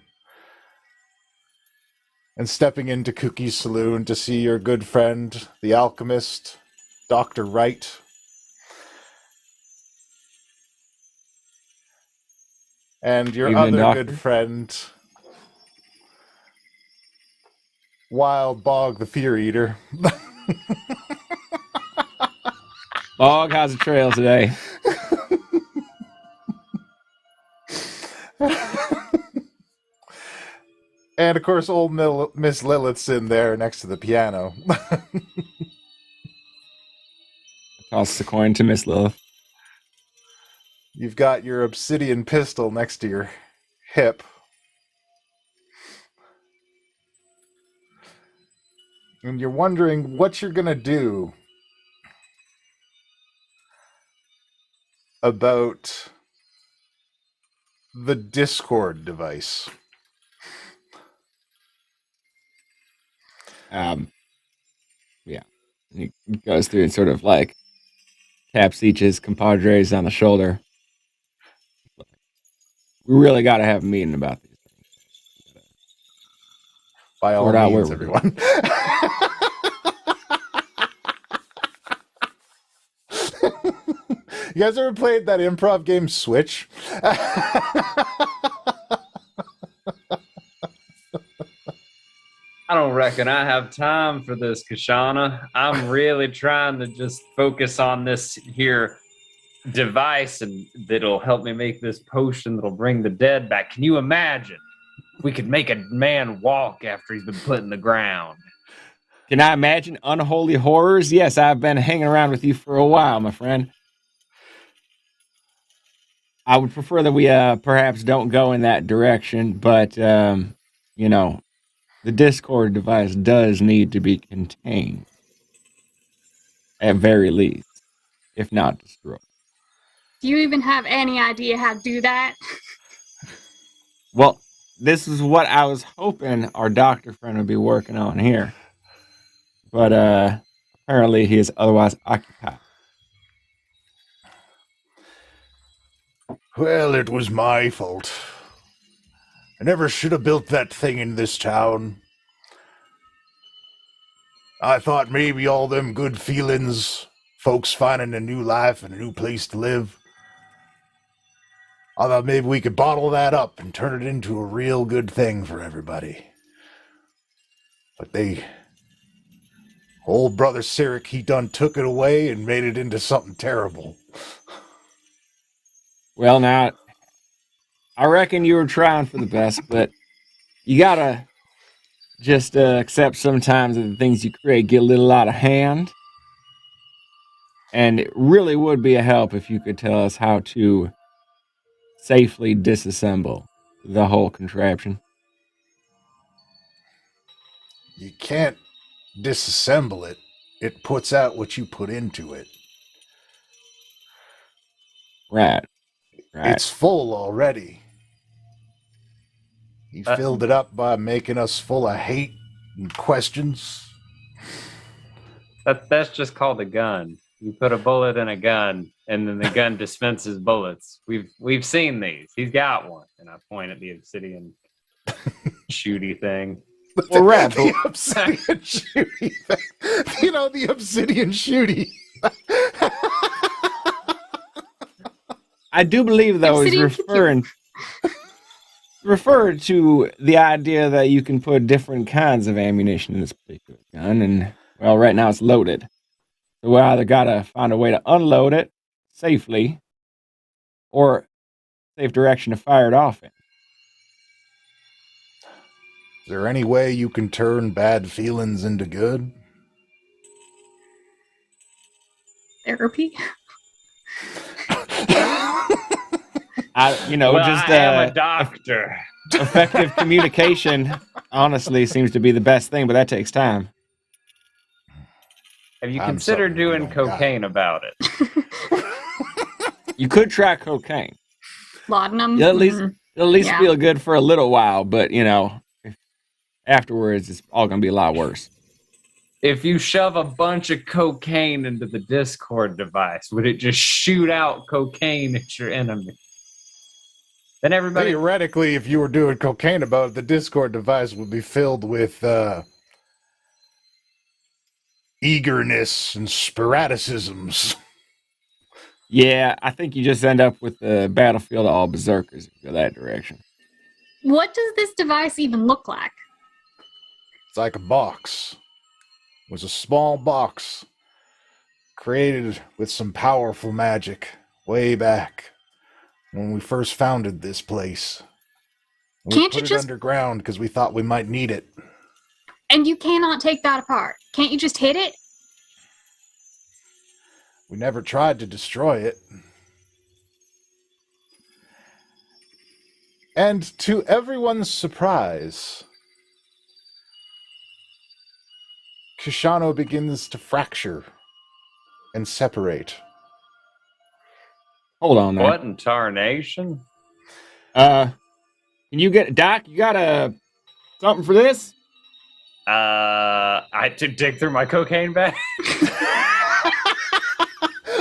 and stepping into Cookie's saloon to see your good friend, the alchemist, Dr. Wright. And your other good friend, Wild Bog the Fear Eater. Bog has a trail today. And of course, old Miss Lilith's in there next to the piano. Toss the coin to Miss Lilith. You've got your obsidian pistol next to your hip. And you're wondering what you're going to do about the Discord device. Yeah. He goes through and sort of like taps each of his compadres on the shoulder. We really got to have a meeting about these things. By all means, everyone. You guys ever played that improv game Switch? I don't reckon I have time for this, Koshana. I'm really trying to just focus on this here device and that'll help me make this potion that'll bring the dead back. Can you imagine? We could make a man walk after he's been put in the ground. Can I imagine unholy horrors? Yes, I've been hanging around with you for a while, my friend. I would prefer that we perhaps don't go in that direction, but, you know, the Discord device does need to be contained. At very least, if not destroyed. Do you even have any idea how to do that? Well, this is what I was hoping our doctor friend would be working on here. But apparently he is otherwise occupied. Well, it was my fault. I never should have built that thing in this town. I thought maybe all them good feelings, folks finding a new life and a new place to live, I thought maybe we could bottle that up and turn it into a real good thing for everybody. But they Old brother Cyric, he done took it away and made it into something terrible. Well, now, I reckon you were trying for the best, but you gotta just accept sometimes that the things you create get a little out of hand. And it really would be a help if you could tell us how to safely disassemble the whole contraption. You can't disassemble it. It puts out what you put into it. Right. It's full already. He filled it up by making us full of hate and questions. That's just called a gun. You put a bullet in a gun, and then the gun dispenses bullets. We've seen these. He's got one, and I point at the obsidian shooty thing. Well, right, the obsidian shooty thing. You know, the obsidian shooty. I do believe, though, is referred to the idea that you can put different kinds of ammunition in this particular gun, and, well, right now it's loaded. So we either gotta find a way to unload it safely, or safe direction to fire it off in. Is there any way you can turn bad feelings into good? Therapy? I am a doctor. Effective communication, honestly, seems to be the best thing, but that takes time. Have you considered doing cocaine about it? You could try cocaine. Laudanum? It'll at least feel good for a little while, but, afterwards, it's all going to be a lot worse. If you shove a bunch of cocaine into the Discord device, would it just shoot out cocaine at your enemy? Then everybody... Theoretically, if you were doing cocaine about it, the Discord device would be filled with eagerness and sporadicisms. Yeah, I think you just end up with the battlefield of all berserkers if you go that direction. What does this device even look like? It's like a box. It was a small box created with some powerful magic way back when we first founded this place. We put it underground because we thought we might need it. And you cannot take that apart. Can't you just hit it? We never tried to destroy it. And to everyone's surprise, Koshano begins to fracture and separate. Hold on there. What in tarnation? Can you get... Doc, you got something for this? I had to dig through my cocaine bag.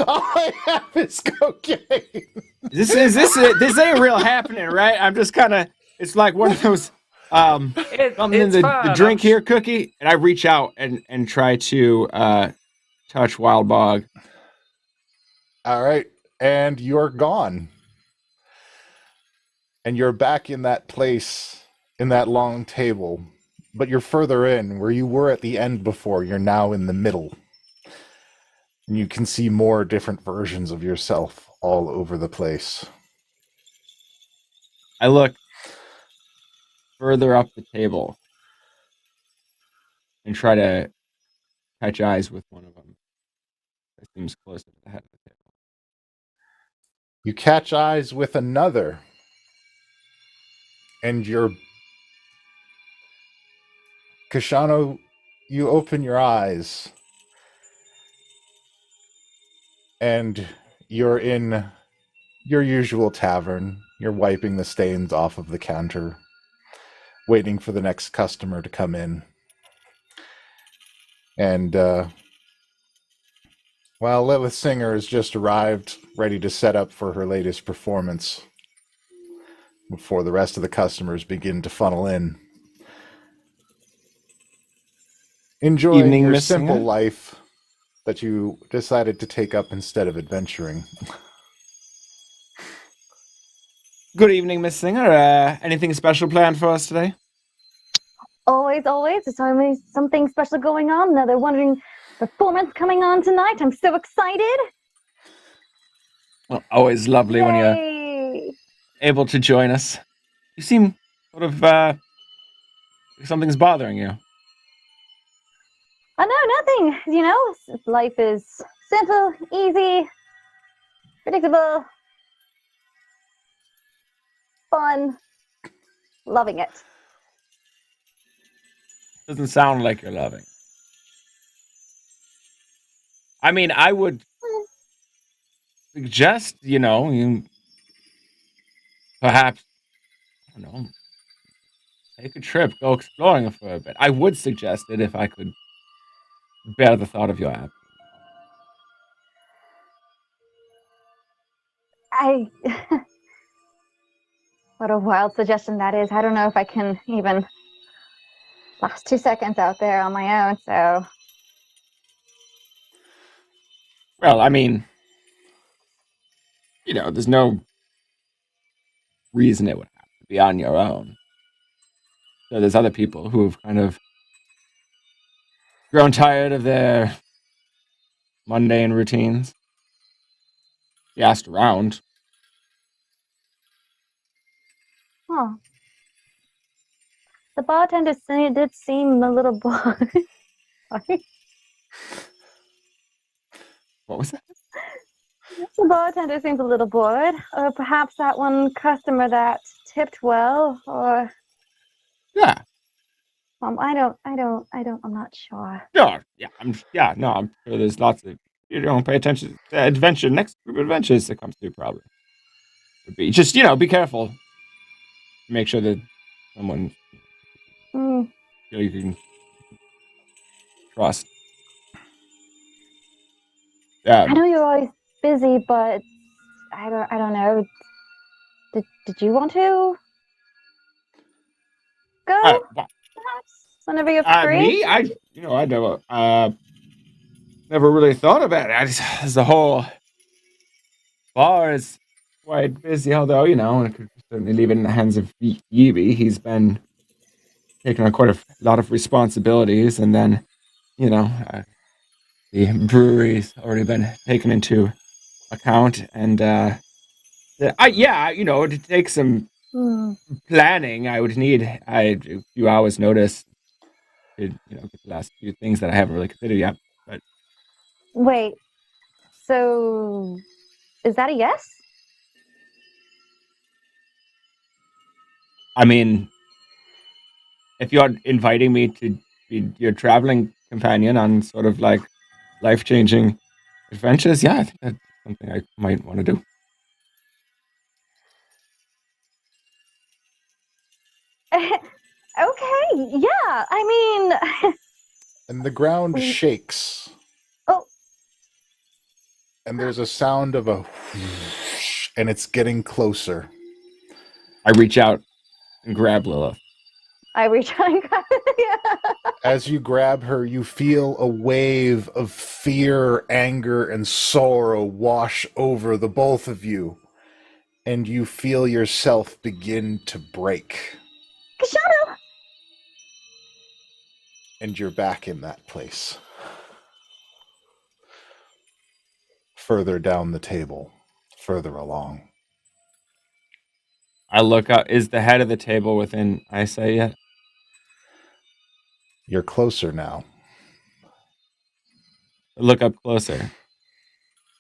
All I have is cocaine. This ain't real happening, right? I'm just kind of... It's like one of those... the drink here cookie, and I reach out and try to touch Wild Bog. All right, and you're gone. And you're back in that place, in that long table. But you're further in, where you were at the end before. You're now in the middle. And you can see more different versions of yourself all over the place. I look further up the table and try to catch eyes with one of them. That seems closer to the head of the table. You catch eyes with another. And you're... Koshano, you open your eyes. And you're in your usual tavern. You're wiping the stains off of the counter, waiting for the next customer to come in. And, Lilith Singer has just arrived, ready to set up for her latest performance before the rest of the customers begin to funnel in. Enjoying Evening, your Miss simple Singer. life that you decided to take up instead of adventuring. Good evening, Miss Singer. Anything special planned for us today? Always. There's always something special going on. Now they're wondering performance coming on tonight. I'm so excited. Well, always lovely when you're Yay. able to join us. You seem sort of like something's bothering you. Oh, no, nothing. You know, life is simple, easy, predictable, fun, loving it. Doesn't sound like you're loving. I mean, I would suggest, you perhaps, I don't know, take a trip, go exploring for a bit. I would suggest it if I could bear the thought of your app. What a wild suggestion that is. I don't know if I can even last 2 seconds out there on my own, so. Well, I mean, there's no reason it would have to be on your own. So there's other people who've kind of grown tired of their mundane routines. You asked around. Oh. The bartender did seem a little bored. Sorry. What was that? The bartender seems a little bored. Or perhaps that one customer that tipped well, or Yeah. I'm not sure. No, I'm sure there's lots of, you don't pay attention to next group of adventures that comes through probably. Would be just, be careful. Make sure that someone you can trust. I know you're always busy, but I don't know. Did you want to go? Perhaps whenever you're free. Me? I never really thought about it. As the whole bar is quite busy, although I could certainly leave it in the hands of Yibi. He's been taking on quite a lot of responsibilities, and then the brewery's already been taken into account, and it'd take some planning. I would need a few hours notice to get the last few things that I haven't really considered yet. But wait, so is that a yes? I mean, if you're inviting me to be your traveling companion on sort of like life-changing adventures, yeah, I think that's something I might want to do. Okay, yeah, I mean... And the ground shakes. Oh. And there's a sound of a whoosh, and it's getting closer. I reach out and grab Lilith. I reach out and grab her. As you grab her, you feel a wave of fear, anger, and sorrow wash over the both of you. And you feel yourself begin to break. Koshano! And you're back in that place. Further down the table. Further along. I look up. Is the head of the table within eyesight yet? You're closer now. I look up closer.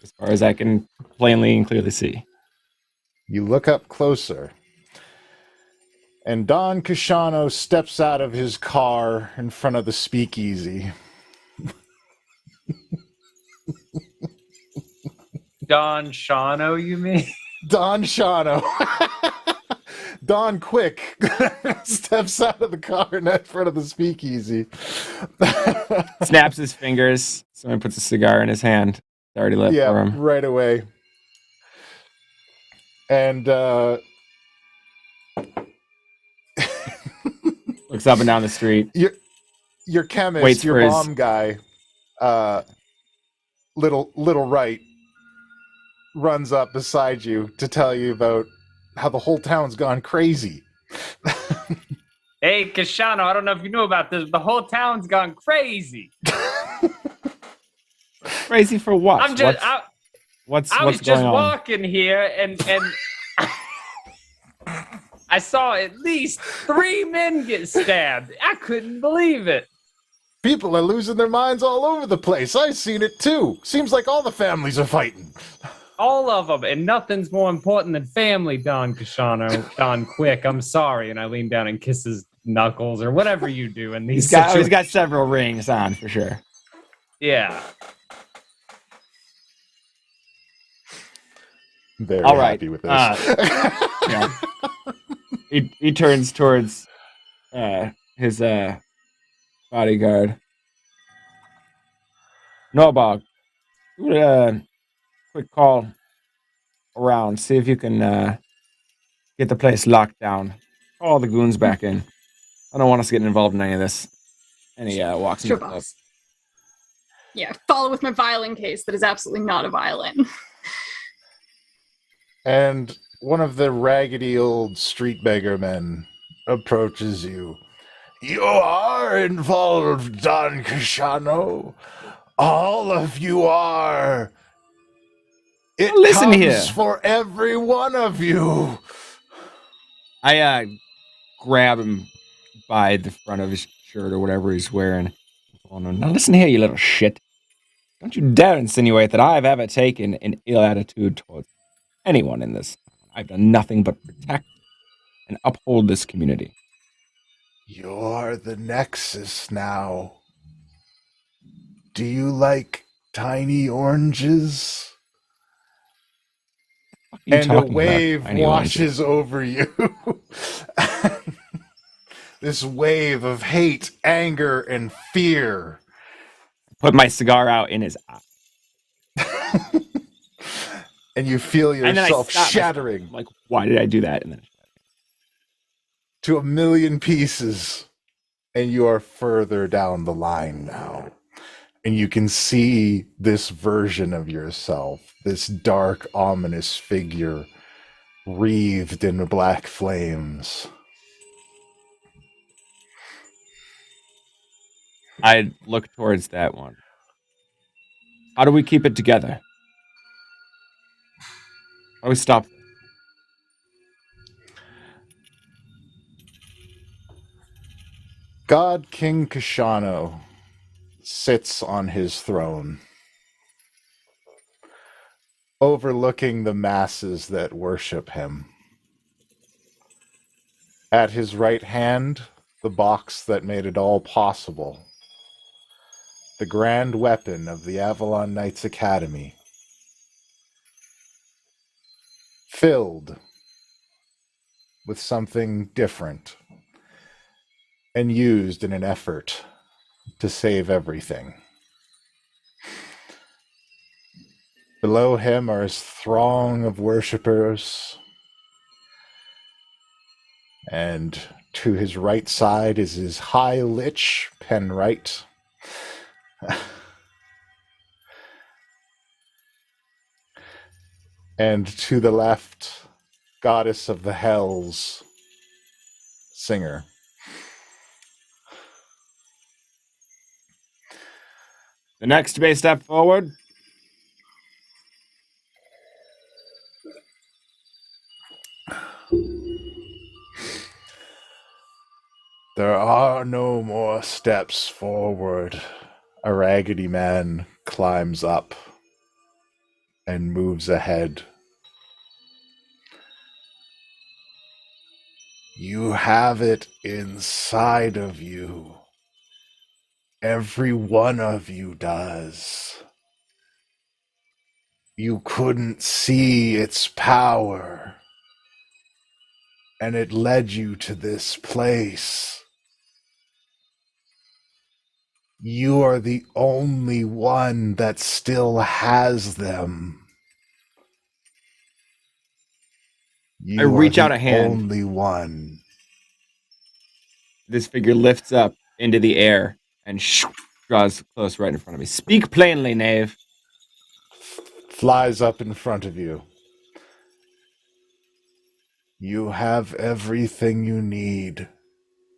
As far as I can plainly and clearly see. You look up closer. And Don Koshano steps out of his car in front of the speakeasy. Don Shano, you mean? Don Shano. Don Quick steps out of the car in front of the speakeasy. Snaps his fingers. Someone puts a cigar in his hand. It's already lit for him. Right away. And looks up and down the street. Your chemist, waits your for bomb guy, little right, runs up beside you to tell you about how the whole town's gone crazy. Hey, Koshano, I don't know if you know about this, but the whole town's gone crazy. Crazy for what? I'm just. What's I was going just on? walking here and I saw at least 3 men get stabbed. I couldn't believe it. People are losing their minds all over the place. I've seen it too. Seems like all the families are fighting. All of them, and nothing's more important than family, Don Koshano. Don Quick, I'm sorry. And I lean down and kiss his knuckles or whatever you do in these situations. He's got several rings on for sure. Yeah. Very All right. happy with this. Yeah. He turns towards his bodyguard. Norbog, quick call around. See if you can get the place locked down. Call all the goons back in. I don't want us getting involved in any of this. And he walks Sure, into the club. boss. Yeah, follow with my violin case that is absolutely not a violin. And one of the raggedy old street beggar men approaches you. You are involved, Don Koshano. All of you are. It Listen comes here. for every one of you. I grab him by the front of his shirt or whatever he's wearing. Oh, no. Now listen here, you little shit. Don't you dare insinuate that I've ever taken an ill attitude towards anyone in this. I've done nothing but protect and uphold this community. You're the Nexus now. Do you like tiny oranges? What are you And a talking wave about, tiny washes over you. This wave of hate, anger, and fear. Put my cigar out in his eye. And you feel And then I yourself stop shattering myself. I'm like, why did I do that? And then to a million pieces. And you are further down the line now. And you can see this version of yourself, this dark, ominous figure wreathed in black flames. I look towards that one. How do we keep it together? How do we stop this? God King Koshano sits on his throne, overlooking the masses that worship him. At his right hand, the box that made it all possible. The grand weapon of the Avalon Knights Academy. Filled with something different and used in an effort to save everything. Below him are his throng of worshippers, and to his right side is his high lich, Penright. And to the left, Goddess of the Hells, Singer. The next may step forward. There are no more steps forward. A raggedy man climbs up and moves ahead. You have it inside of you. Every one of you does. You couldn't see its power, and it led you to this place. You are the only one that still has them. I reach out a hand. Only one. This figure lifts up into the air and draws close right in front of me. Speak plainly, knave. Flies up in front of you. You have everything you need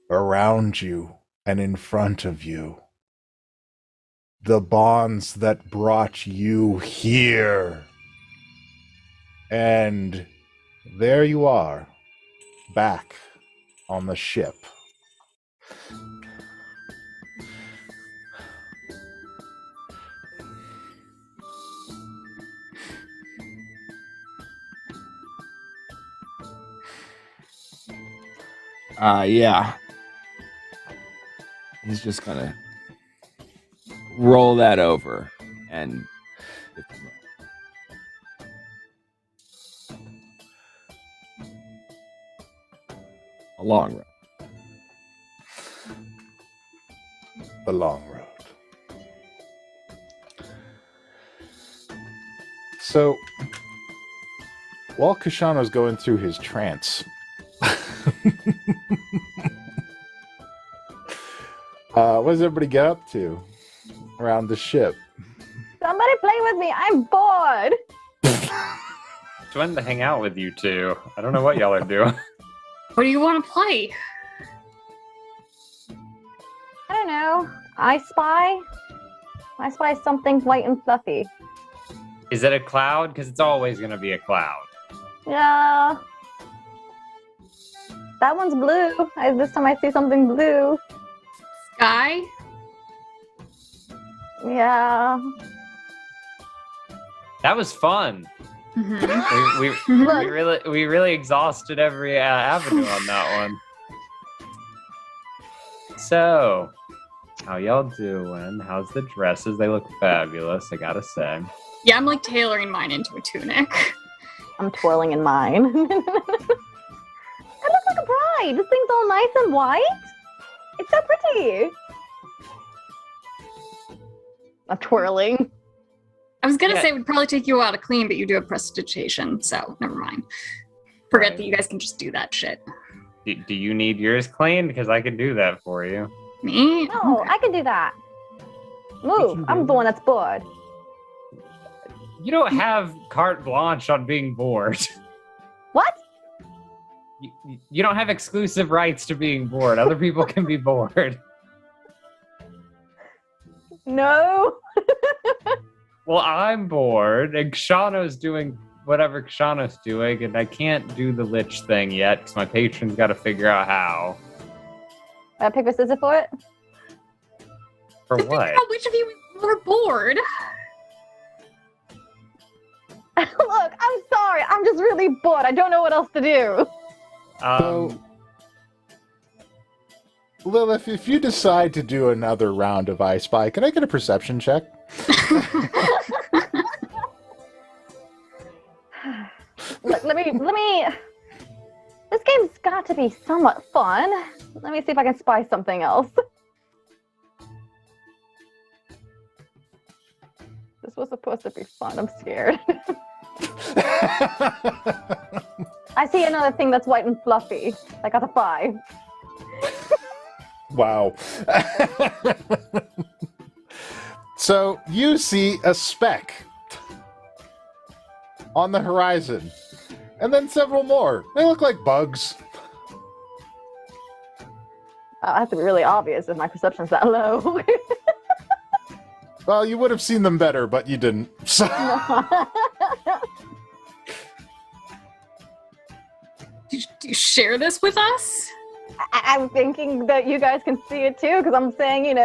around you and in front of you. the bonds that brought you here. And there you are, back on the ship. Yeah. He's just gonna roll that over and a long road. The long road. So, while Koshano's going through his trance, what does everybody get up to around the ship? Somebody play with me. I'm bored. Just wanted to hang out with you two. I don't know what y'all are doing. What do you want to play? I don't know. I spy something white and fluffy. Is it a cloud? Because it's always going to be a cloud. Yeah. That one's blue. This time I see something blue. Sky? Yeah. That was fun. Mm-hmm. We really exhausted every avenue on that one. So, how y'all doing? How's the dresses? They look fabulous, I gotta say. Yeah, I'm like tailoring mine into a tunic. I'm twirling in mine. It looks like a bride. This thing's all nice and white. It's so pretty. I'm twirling. I was gonna say it would probably take you a while to clean, but you do have prestidigitation, so never mind. Forget that you guys can just do that shit. Do you need yours cleaned? Because I can do that for you. Me? No, Okay. I can do that. Move. I'm the one that's bored. You don't have carte blanche on being bored. What? You don't have exclusive rights to being bored. Other people can be bored. No. Well, I'm bored, and Koshano's doing whatever Koshano's doing, and I can't do the lich thing yet because my patron's got to figure out how. Paper, scissors for it? For Figure what? out which of you is more bored. Look, I'm sorry. I'm just really bored. I don't know what else to do. So, Lilith, if you decide to do another round of I Spy, can I get a perception check? Look, let me. This game's got to be somewhat fun. Let me see if I can spy something else. This was supposed to be fun. I'm scared. I see another thing that's white and fluffy. I got a 5. Wow. So you see a speck on the horizon, and then several more. They look like bugs. I have to be really obvious if my perception's that low. Well, you would have seen them better, but you didn't. So. Do you share this with us? I'm thinking that you guys can see it too, because I'm saying,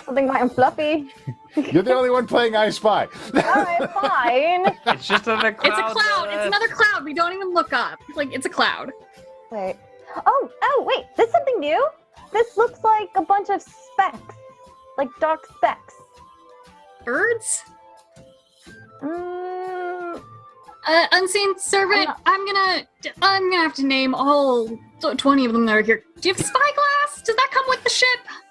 something white and fluffy. You're the only one playing I Spy. Alright, fine. It's just another cloud. It's a cloud. It's another cloud. We don't even look up. Like, it's a cloud. Wait. Oh, wait. This is something new? This looks like a bunch of specks. Like dark specks. Birds? Mm, Unseen servant, I'm gonna have to name all 20 of them that are here. Do you have spyglass? Does that come with the ship?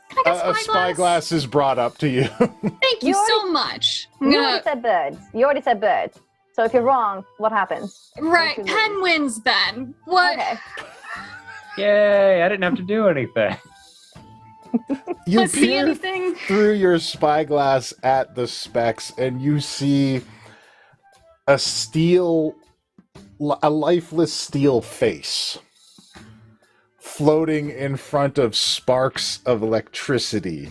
Can I get A spyglass is brought up to you. Thank you so much. You already said birds. So if you're wrong, what happens? Right, Penn wins then. What? Okay. Yay, I didn't have to do anything. You Let's see peer anything. through your spyglass at the specks, and you see a lifeless steel face floating in front of sparks of electricity.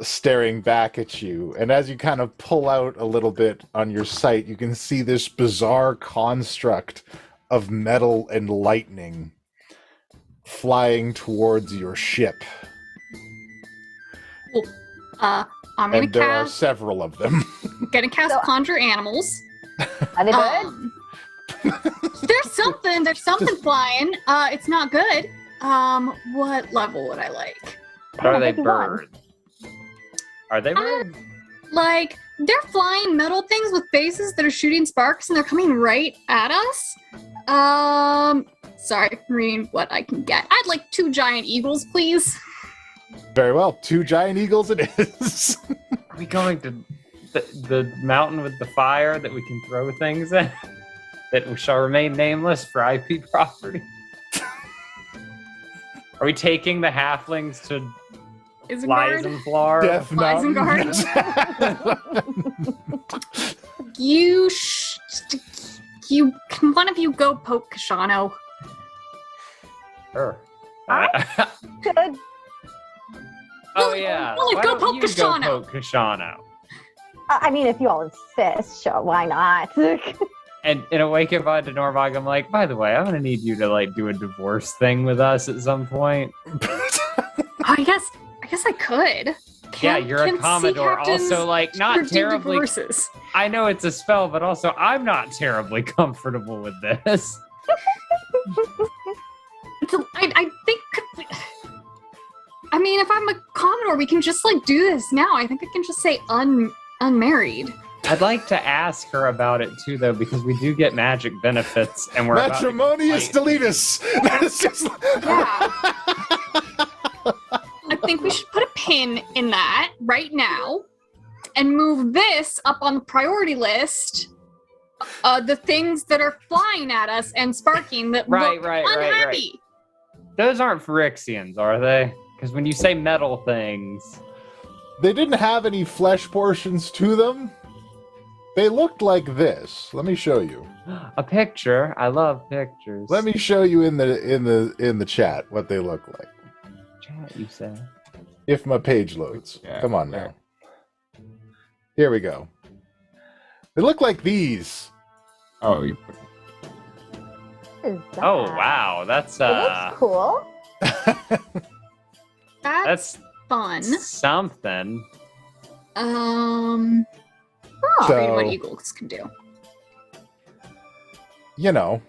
staring back at you. And as you kind of pull out a little bit on your sight, you can see this bizarre construct of metal and lightning flying towards your ship. Cool. I'm gonna And there are cast. several of them. Gonna cast So- Conjure Animals. Are they good? There's something flying. It's not good. What level would I like? Are they 51. birds? Are they birds? Like, they're flying metal things with faces that are shooting sparks and they're coming right at us. Sorry, I'm reading what I can get. I'd like 2 giant eagles, please. Very well. 2 giant eagles it is. Are we going to the mountain with the fire that we can throw things at? That shall remain nameless for IP property? Are we taking the halflings to Isengard, Isengard? Death Mountain. Can one of you go poke Koshano? Sure. Good. Oh yeah. Lilith, Why go don't poke you Koshano. Go poke Koshano. I mean, if you all insist, sure, why not? And in a wake up to Norbog, I'm like, by the way, I'm gonna need you to like do a divorce thing with us at some point. I guess I could. Yeah, you're a can sea Commodore. captains Also, like, not do terribly. divorces? I know it's a spell, but also I'm not terribly comfortable with this. I think. I mean, if I'm a Commodore, we can just like do this now. I think I can just say unmarried. I'd like to ask her about it too, though, because we do get magic benefits, and we're Matrimonious about to fight. deletus. That is just. Yeah. I think we should put a pin in that right now and move this up on the priority list. The things that are flying at us and sparking that Right, look right. unhappy. Those aren't Phyrexians, are they? Because when you say metal things, They didn't have any flesh portions to them. They looked like this. Let me show you. a picture. I love pictures. Let me show you in the chat what they look like. Chat, you said. If my page loads. Yeah, Come on yeah. now. Here we go. They look like these. Oh, you put What is that? Oh wow, that's It looks cool. That's fun. something. Oh. Read what So, eagles can do. you know,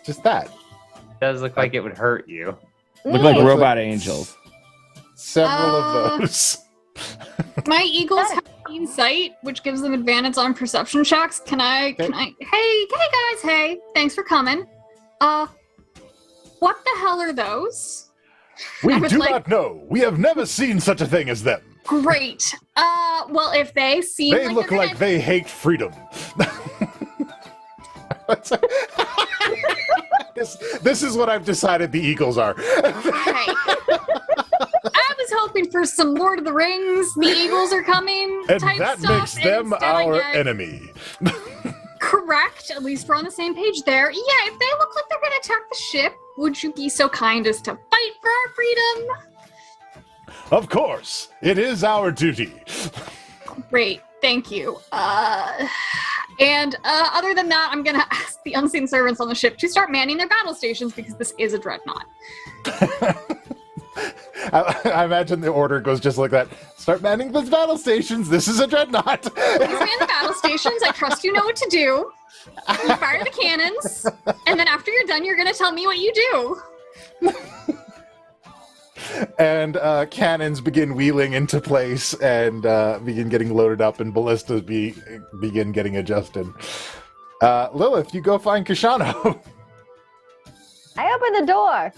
just that. Does look like it would hurt you. look like Neat. robot angels. Several Uh, of those. My eagles have keen sight, which gives them advantage on perception checks. Can I? Hey guys, hey! Thanks for coming. What the hell are those? We I was do like- not know. We have never seen such a thing as them. Great. Well, if they seem They like look they're like gonna- they hate freedom. this is what I've decided the Eagles are. Okay. I was hoping for some Lord of the Rings, the Eagles are coming And type that stuff. makes and them instead I our get- enemy. Correct. At least we're on the same page there. Yeah, if they look like they're going to attack the ship, would you be so kind as to fight for our freedom? Of course, it is our duty. Great. Thank you. And other than that, I'm going to ask the unseen servants on the ship to start manning their battle stations because this is a dreadnought. I imagine the order goes just like that. Start manning those battle stations. This is a dreadnought. Please man the battle stations. I trust you know what to do. You fire the cannons, and then after you're done, you're going to tell me what you do. And cannons begin wheeling into place and begin getting loaded up, and ballistas begin getting adjusted. Lilith, you go find Koshano. I open the door.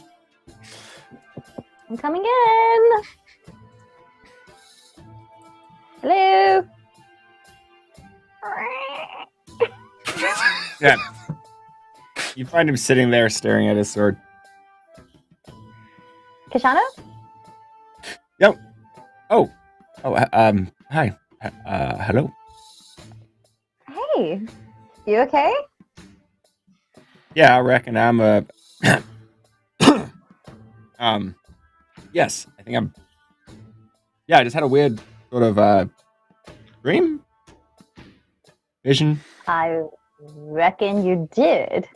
I'm coming in. Hello. Yeah. You find him sitting there staring at his sword. Koshano? Hi. Hello. Hey. You okay? Yeah, I reckon I'm a. Yes, I think I'm. yeah, I just had a weird sort of dream, vision. I reckon you did.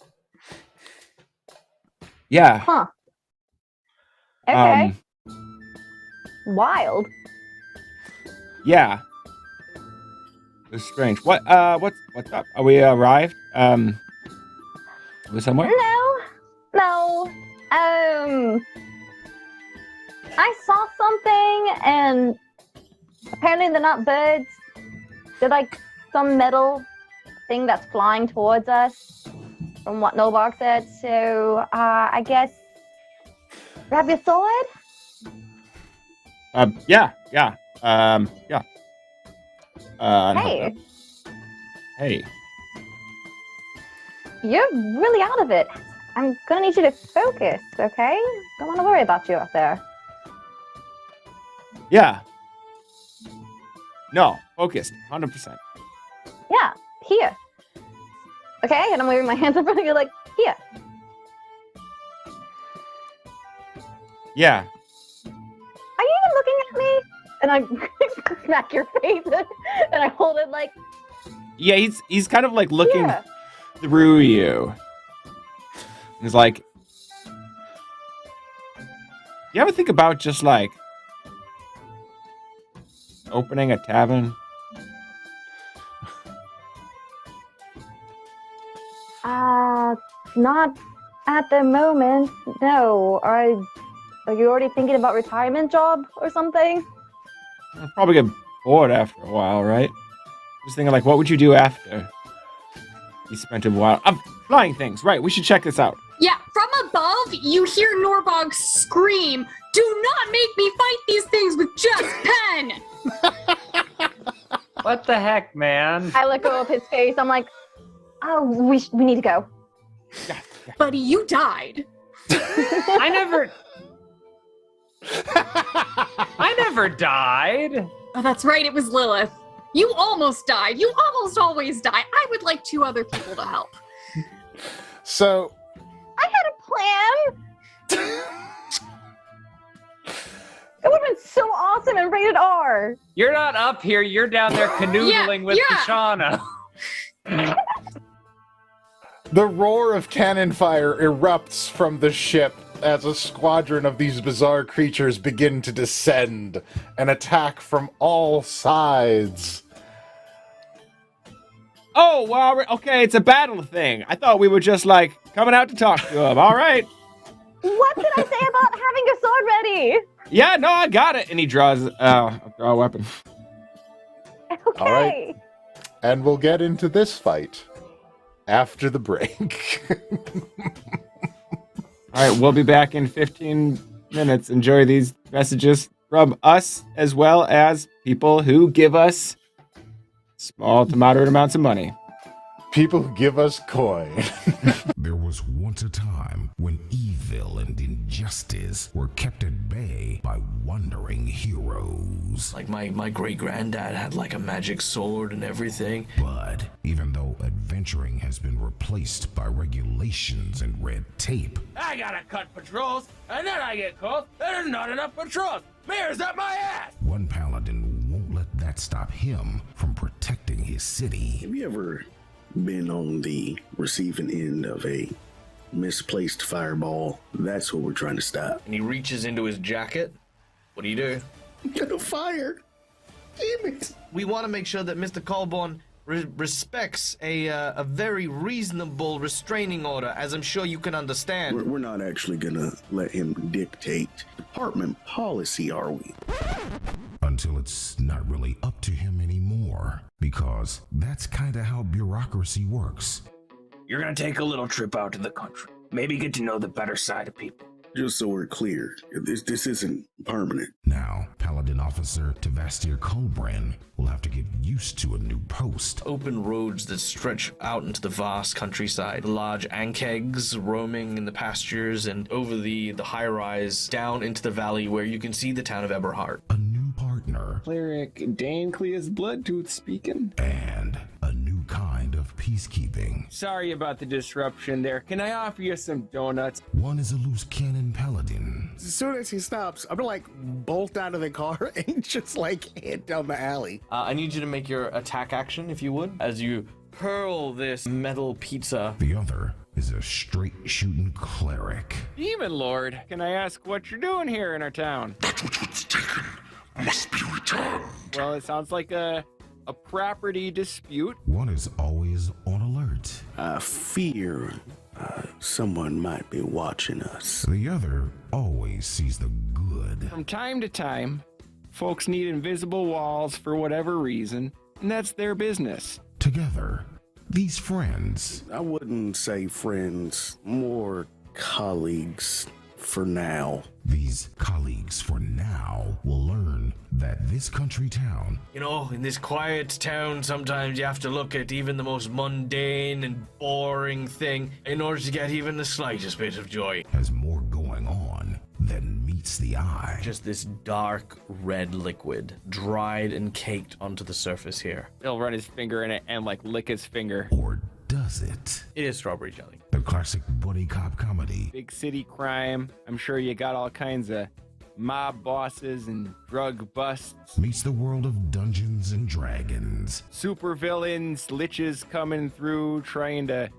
Yeah. Huh. Okay. Wild. Yeah. It was strange. What's up? Are we arrived? Are we somewhere? No. I saw something, and apparently they're not birds. They're like some metal thing that's flying towards us, from what Norbog said. So, I guess grab your sword. Yeah. Hey, Hey. you're really out of it. I'm gonna need you to focus, okay? Don't want to worry about you out there. Yeah. No, focused, 100%. Yeah, here. Okay, and I'm waving my hands in front of you like, here. Yeah. Are you even looking at me? And I smack your face and I hold it like, Yeah, he's kind of like looking yeah. through you. He's like, you ever think about just like opening a tavern? Not at the moment. No. Are you already thinking about retirement job or something? I'll probably get bored after a while, right? Just thinking like, what would you do after you spent a while? Flying things, right? We should check this out. Yeah, from above, you hear Norbog scream, "Do not make me fight these things with just Penn!" What the heck, man? I let go of his face. I'm like, oh, we need to go. Yeah. Buddy, you died. I never died. Oh, that's right, it was Lilith. You almost died. You almost always die. I would like 2 other people to help. So, I had a plan. It would have been so awesome and rated R. You're not up here. You're down there canoodling with Koshano. the roar of cannon fire erupts from the ship as a squadron of these bizarre creatures begin to descend and attack from all sides. Oh, well, okay, it's a battle thing. I thought we were just like coming out to talk to him. All right. What did I say about having a sword ready? Yeah, no, I got it. And he draws a weapon. Okay. All right. And we'll get into this fight after the break. All right, we'll be back in 15 minutes. Enjoy these messages from us as well as people who give us small to moderate amounts of money. People who give us coin. There was once a time when evil and injustice were kept at bay by wandering heroes. Like my great-granddad had like a magic sword and everything. But even though adventuring has been replaced by regulations and red tape, I gotta cut patrols, and then I get called, there's not enough patrols. Mayor's up my ass. one paladin won't let that stop him from protecting his city. Have you ever been on the receiving end of a misplaced fireball? That's what we're trying to stop. And he reaches into his jacket. What do you do? Get a fire. Damn it. We want to make sure that Mr. Colborne respects a very reasonable restraining order, as I'm sure you can understand. We're not actually gonna let him dictate department policy, are we? Until it's not really up to him anymore. Because that's kinda how bureaucracy works. You're gonna take a little trip out to the country. Maybe get to know the better side of people. Just so we're clear, this isn't permanent. Now, Paladin Officer Tavastir Colbran will have to get used to a new post. Open roads that stretch out into the vast countryside. The large ankegs roaming in the pastures and over the high-rise down into the valley where you can see the town of Eberhard. A new partner. Cleric Dancleus Bloodtooth speaking. And a new kind of peacekeeping. Sorry about the disruption there. Can I offer you some donuts? One is a loose cannon paladin. As soon as he stops, I'm gonna like bolt out of the car and just like head down the alley. I need you to make your attack action, if you would, as you hurl this metal pizza. The other is a straight shooting cleric. Demon Lord, can I ask what you're doing here in our town? That which was taken must be returned. Well, it sounds like a property dispute. One is always on alert. I fear someone might be watching us. The other always sees the good. From time to time, folks need invisible walls for whatever reason, and that's their business. Together, these friends. I wouldn't say friends, more colleagues for now. These colleagues for now will learn that this country town, You know, in this quiet town, sometimes you have to look at even the most mundane and boring thing in order to get even the slightest bit of joy. has more going on than meets the eye. Just this dark red liquid, dried and caked onto the surface here. He'll run his finger in it and like lick his finger. Or does it? It is strawberry jelly. The classic buddy cop comedy. Big city crime. I'm sure you got all kinds of mob bosses and drug busts. Meets the world of Dungeons and Dragons. Super villains, liches coming through, trying to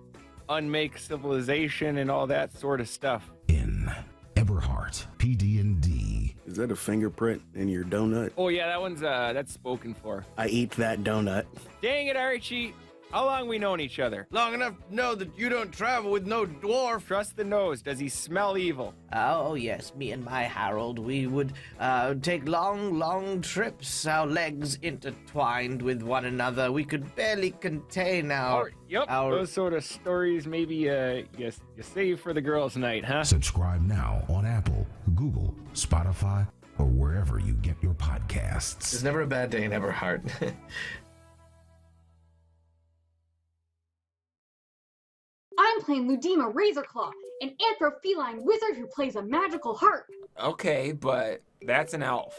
unmake civilization and all that sort of stuff. In Eberhart, PD&D. Is that a fingerprint in your donut? Oh yeah, that one's that's spoken for. I eat that donut. Dang it, Archie. How long we known each other? Long enough to know that you don't travel with no dwarf. Trust the nose. Does he smell evil? Oh, yes, me and my Harold, we would take long trips, our legs intertwined with one another. We could barely contain our... Those sort of stories maybe you save for the girls' night, huh? Subscribe now on Apple, Google, Spotify, or wherever you get your podcasts. There's never a bad day in Eberhart. I'm playing Ludima Razorclaw, an anthropheline wizard who plays a magical harp. Okay, but that's an elf.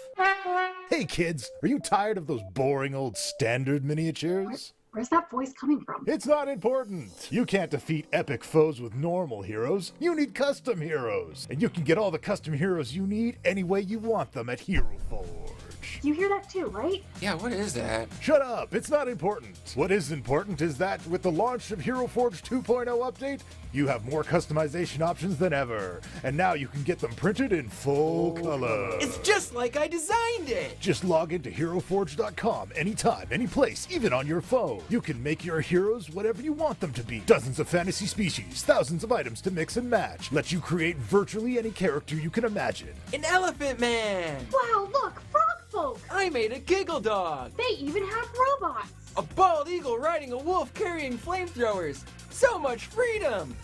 Hey kids, are you tired of those boring old standard miniatures? Where's that voice coming from? It's not important. You can't defeat epic foes with normal heroes. You need custom heroes. And you can get all the custom heroes you need any way you want them at Hero Forge. You hear that too, right? Yeah, what is that? Shut up, it's not important. What is important is that with the launch of Hero Forge 2.0 update, you have more customization options than ever. And now you can get them printed in full color. It's just like I designed it! Just log into HeroForge.com anytime, any place, even on your phone. You can make your heroes whatever you want them to be. Dozens of fantasy species, thousands of items to mix and match. Let you create virtually any character you can imagine. An elephant man! Wow, look, frog folk! I made a giggle dog! They even have robots! A bald eagle riding a wolf carrying flamethrowers! So much freedom!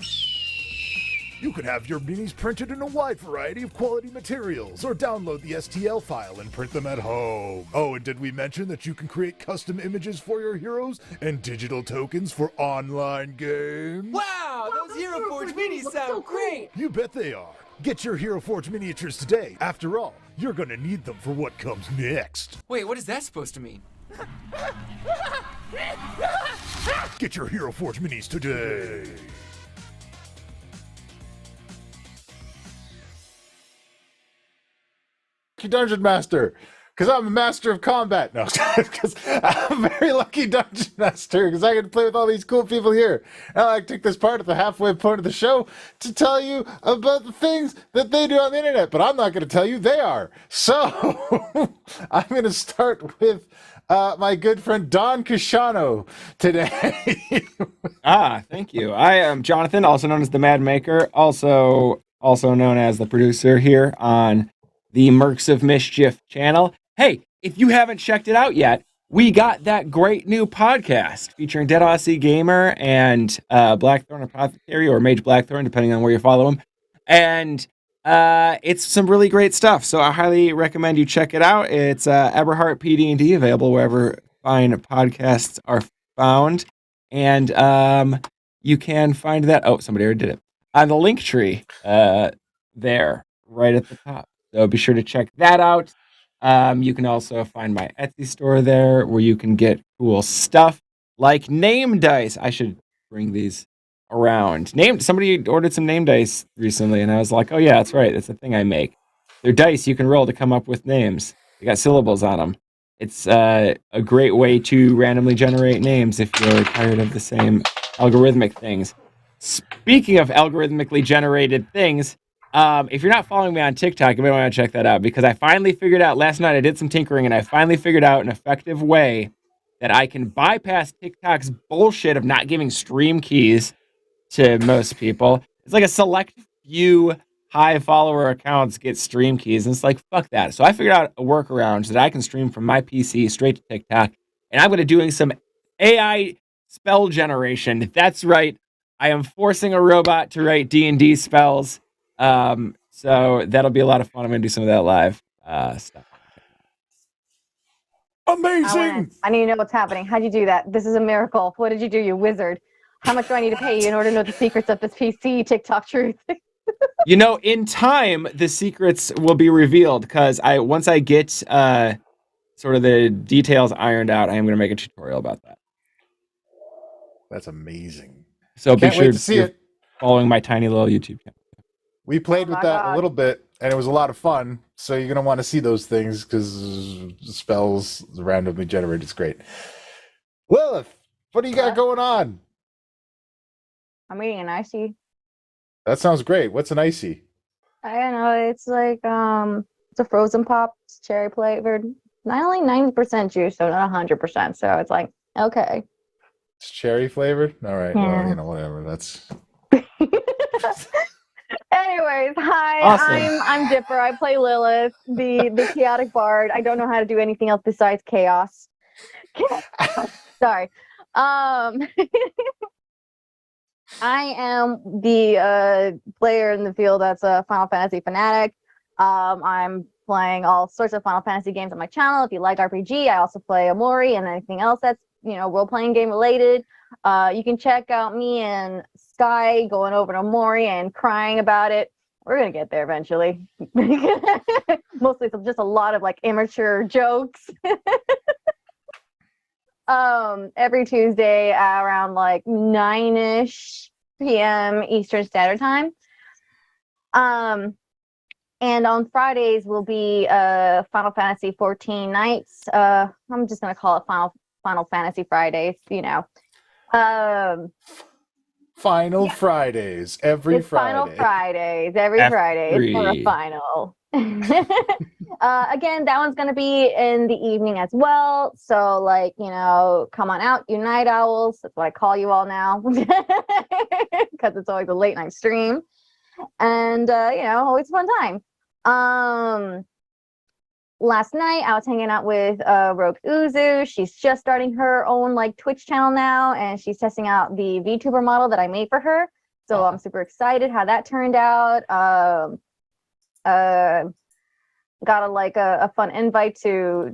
You can have your minis printed in a wide variety of quality materials, or download the STL file and print them at home. Oh, and did we mention that you can create custom images for your heroes and digital tokens for online games? Wow, those Hero Forge minis sound great! You bet they are. Get your Hero Forge miniatures today. After all, you're gonna need them for what comes next. Wait, what is that supposed to mean? Get your Hero Forge minis today. Dungeon Master, because I'm a master of combat. No, because I'm a very lucky dungeon master because I get to play with all these cool people here. And I take this part at the halfway point of the show to tell you about the things that they do on the internet, but I'm not going to tell you, they are. So I'm going to start with my good friend Don Koshano today. Thank you. I am Jonathan, also known as the Mad Maker, also known as the producer here on the Mercs of Mischief channel. Hey, if you haven't checked it out yet, we got that great new podcast featuring Dead Aussie Gamer and Blackthorn Apothecary, or Mage Blackthorn, depending on where you follow him. And it's some really great stuff, so I highly recommend you check it out. It's Eberhart PD&D, available wherever fine podcasts are found. And you can find that, somebody already did it, on the link tree there, right at the top. So be sure to check that out. You can also find my Etsy store there where you can get cool stuff like name dice. I should bring these around. Somebody ordered some name dice recently, and I was like, oh yeah, that's right. That's the thing I make. They're dice you can roll to come up with names. They got syllables on them. It's a great way to randomly generate names if you're tired of the same algorithmic things. Speaking of algorithmically generated things, if you're not following me on TikTok, you may want to check that out, because I finally figured out last night, I did some tinkering, and I finally figured out an effective way that I can bypass TikTok's bullshit of not giving stream keys to most people. It's like a select few high follower accounts get stream keys, and it's like, fuck that. So I figured out a workaround so that I can stream from my PC straight to TikTok, and I'm going to doing some AI spell generation. That's right. I am forcing a robot to write D&D spells. So that'll be a lot of fun. I'm going to do some of that live stuff. Amazing! I need to know what's happening. How'd you do that? This is a miracle. What did you do, you wizard? How much do I need to pay you in order to know the secrets of this PC TikTok truth? You know, in time, the secrets will be revealed, because once I get sort of the details ironed out, I am going to make a tutorial about that. That's amazing. So Can't be sure wait to see it. Following my tiny little YouTube channel. We played with that a little bit, and it was a lot of fun. So you're going to want to see those things, because spells randomly generated is great. Lilith, what do you got going on? I'm eating an icy. That sounds great. What's an icy? I don't know. It's like it's a frozen pop. It's cherry flavored. Not only 90% juice, so not 100%. So it's like, okay. It's cherry flavored. All right. Yeah. Well, whatever. That's. Anyways, hi. Awesome. I'm Dipper. I play Lilith, the chaotic bard. I don't know how to do anything else besides chaos. Sorry. I am the player in the field that's a Final Fantasy fanatic. I'm playing all sorts of Final Fantasy games on my channel. If you like RPG, I also play Amori and anything else that's, role-playing game related. You can check out me and Sky going over to Amori and crying about it. We're going to get there eventually. Mostly it's just a lot of like immature jokes. Every Tuesday around like 9-ish p.m. Eastern Standard Time. And on Fridays will be Final Fantasy 14 nights. I'm just gonna call it Final Fantasy Fridays, Final Fridays every it's Friday. Final Fridays every Friday. It's for a final. Again, that one's gonna be in the evening as well. So, come on out, you night owls. That's what I call you all now, because it's always a late night stream, and always a fun time. Last night I was hanging out with Rogue Uzu. She's just starting her own Twitch channel now, and she's testing out the VTuber model that I made for her. So I'm super excited how that turned out. Got a fun invite to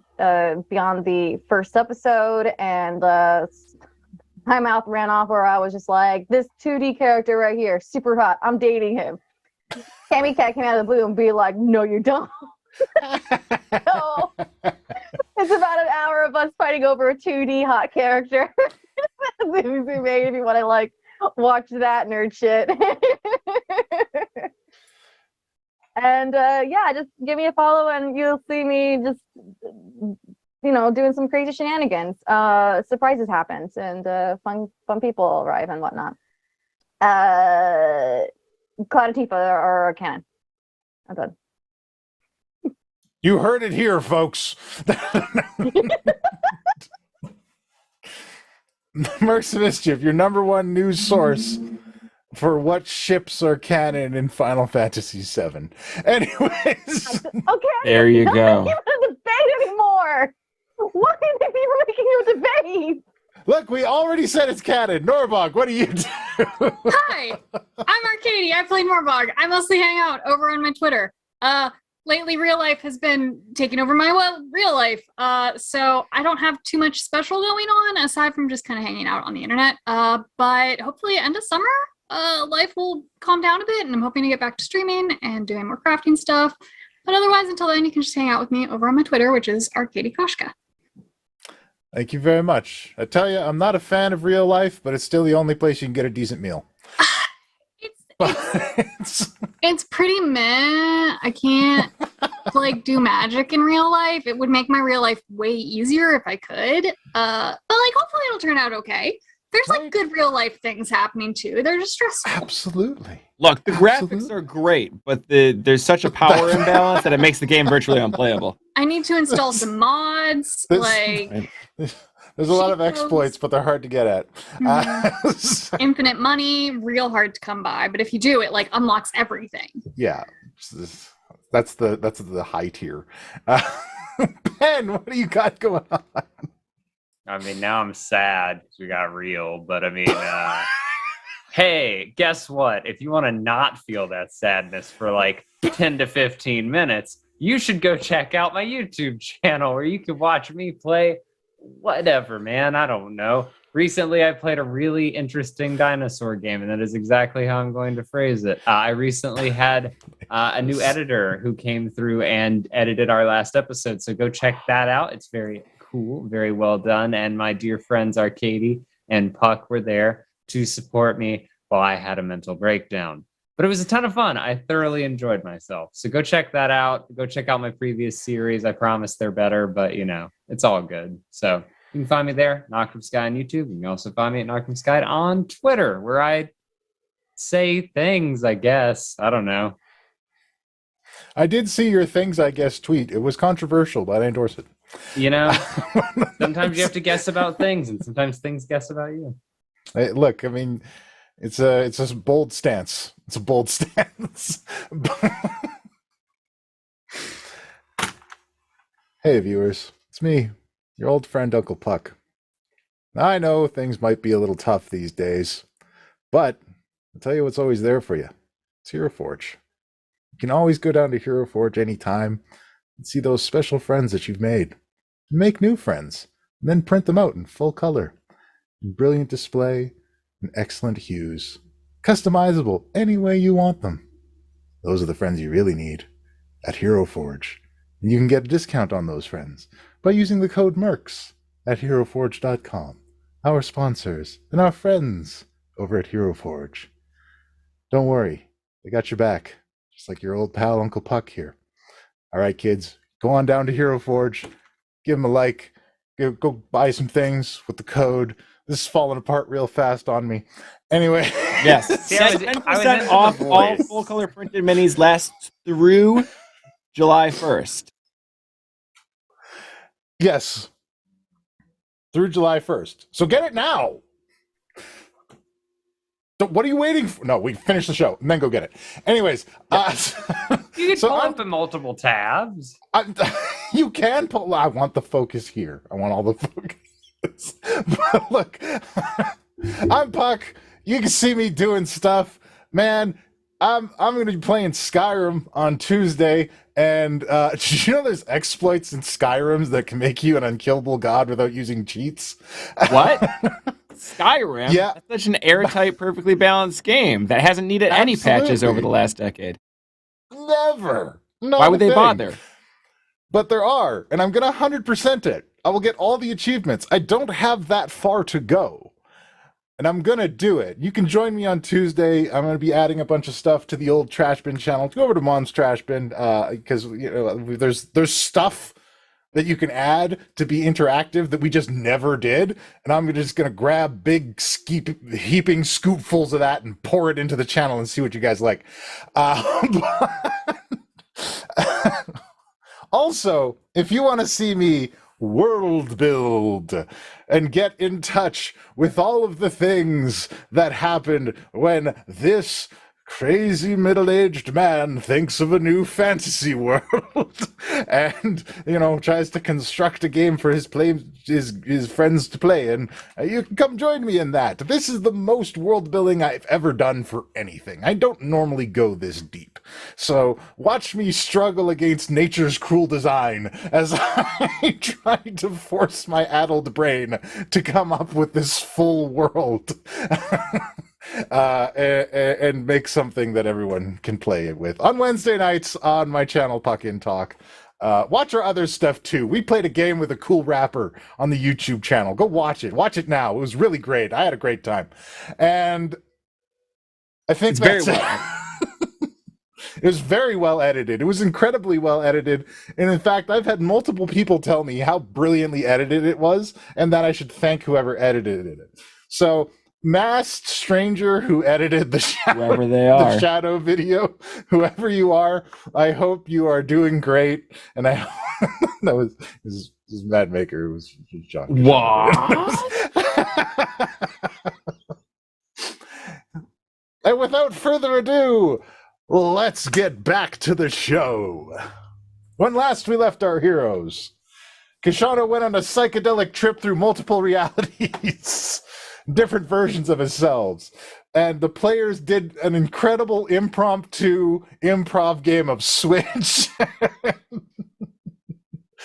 be on the first episode, and my mouth ran off where I was just like, this 2D character right here, super hot, I'm dating him. Cammy Cat came out of the blue and be like, no you don't. So, it's about an hour of us fighting over a 2D hot character. If you want to watch that nerd shit. And just give me a follow and you'll see me just doing some crazy shenanigans. Surprises happens and fun people arrive and whatnot. Cloud and Tifa are canon. I'm done. You heard it here, folks. Mercs of Mischief, your number one news source for what ships are canon in Final Fantasy VII. Anyways. Okay. There you go. Not even a debate anymore. Why are people making a debate? Look, we already said it's canon. Norbog, what do you do? Hi, I'm Arcady. I play Norbog. I mostly hang out over on my Twitter. Lately, real life has been taking over my real life, so I don't have too much special going on aside from just kind of hanging out on the internet. But hopefully, end of summer, life will calm down a bit, and I'm hoping to get back to streaming and doing more crafting stuff. But otherwise, until then, you can just hang out with me over on my Twitter, which is Arcady Koshka. Thank you very much. I tell you, I'm not a fan of real life, but it's still the only place you can get a decent meal. It's pretty meh. I can't like do magic in real life. It would make my real life way easier if I could. But like hopefully it'll turn out okay. There's like good real life things happening too. They're just stressful. Absolutely. Look, the graphics are great, but there's such a power imbalance that it makes the game virtually unplayable. I need to install some mods. There's a lot of exploits, but they're hard to get at. Infinite money, real hard to come by. But if you do, it like unlocks everything. Yeah, that's the high tier. Ben, what do you got going on? I mean, now I'm sad because we got real, but I mean, hey, guess what? If you want to not feel that sadness for like 10 to 15 minutes, you should go check out my YouTube channel where you can watch me play whatever, man. I don't know. Recently, I played a really interesting dinosaur game, and that is exactly how I'm going to phrase it. I recently had a new editor who came through and edited our last episode, so go check that out. It's very cool, very well done, and my dear friends Arcady and Puck were there to support me while I had a mental breakdown. But it was a ton of fun. I thoroughly enjoyed myself. So go check that out. Go check out my previous series. I promise they're better, but you know, it's all good. So you can find me there, Knocked Sky on YouTube. You can also find me at Knocked Sky on Twitter, where I say things, I guess. I don't know. I did see your things, I guess, tweet. It was controversial, but I endorse it. You know, sometimes you have to guess about things, and sometimes things guess about you. Hey, look, I mean, it's a bold stance. It's a bold stance. Hey, viewers, it's me, your old friend Uncle Puck. I know things might be a little tough these days, but I'll tell you what's always there for you. It's Hero Forge. You can always go down to Hero Forge anytime and see those special friends that you've made. Make new friends, and then print them out in full color, in brilliant display, and excellent hues. Customizable any way you want them. Those are the friends you really need at Hero Forge. And you can get a discount on those friends by using the code MERCS at HeroForge.com. Our sponsors and our friends over at Hero Forge. Don't worry, they got your back, just like your old pal Uncle Puck here. All right, kids, go on down to Hero Forge, give them a like, go buy some things with the code. This is falling apart real fast on me. Anyway. Yes. 10% off all full color printed minis lasts through July 1st. Yes. Through July 1st. So get it now. So what are you waiting for? No, we finish the show and then go get it. Anyways. Yeah. You can pull up in multiple tabs. You can pull. I want the focus here. I want all the focus. But look, I'm Puck. You can see me doing stuff. Man, I'm going to be playing Skyrim on Tuesday. And did you know there's exploits in Skyrim that can make you an unkillable god without using cheats? What? Skyrim? Yeah. That's such an airtight, perfectly balanced game that hasn't needed any patches over the last decade. Never. Why would they bother? But there are, and I'm going to 100% it. I will get all the achievements. I don't have that far to go. And I'm going to do it. You can join me on Tuesday. I'm going to be adding a bunch of stuff to the old Trash Bin channel. Go over to Mom's Trash Bin because you know there's stuff that you can add to be interactive that we just never did. And I'm just going to grab big heaping scoopfuls of that and pour it into the channel and see what you guys like. Also, if you want to see me world build and get in touch with all of the things that happened when this crazy middle-aged man thinks of a new fantasy world and, you know, tries to construct a game for his friends to play, and you can come join me in that. This is the most world building I've ever done for anything. I don't normally go this deep. So watch me struggle against nature's cruel design as I try to force my addled brain to come up with this full world. And make something that everyone can play it with on Wednesday nights on my channel Puck in Talk. Watch our other stuff too. We played a game with a cool rapper on the YouTube channel. Go watch it. Watch it now. It was really great. I had a great time. And I think It's that's very well. It was very well edited. It was incredibly well edited. And in fact, I've had multiple people tell me how brilliantly edited it was and that I should thank whoever edited it. So, masked stranger who edited the Whoever they are. the shadow video, whoever you are, I hope you are doing great. And I that was this Mad Maker. It was John. What? And without further ado, let's get back to the show. When last we left our heroes, Koshano went on a psychedelic trip through multiple realities, different versions of themselves, and the players did an incredible impromptu improv game of Switch.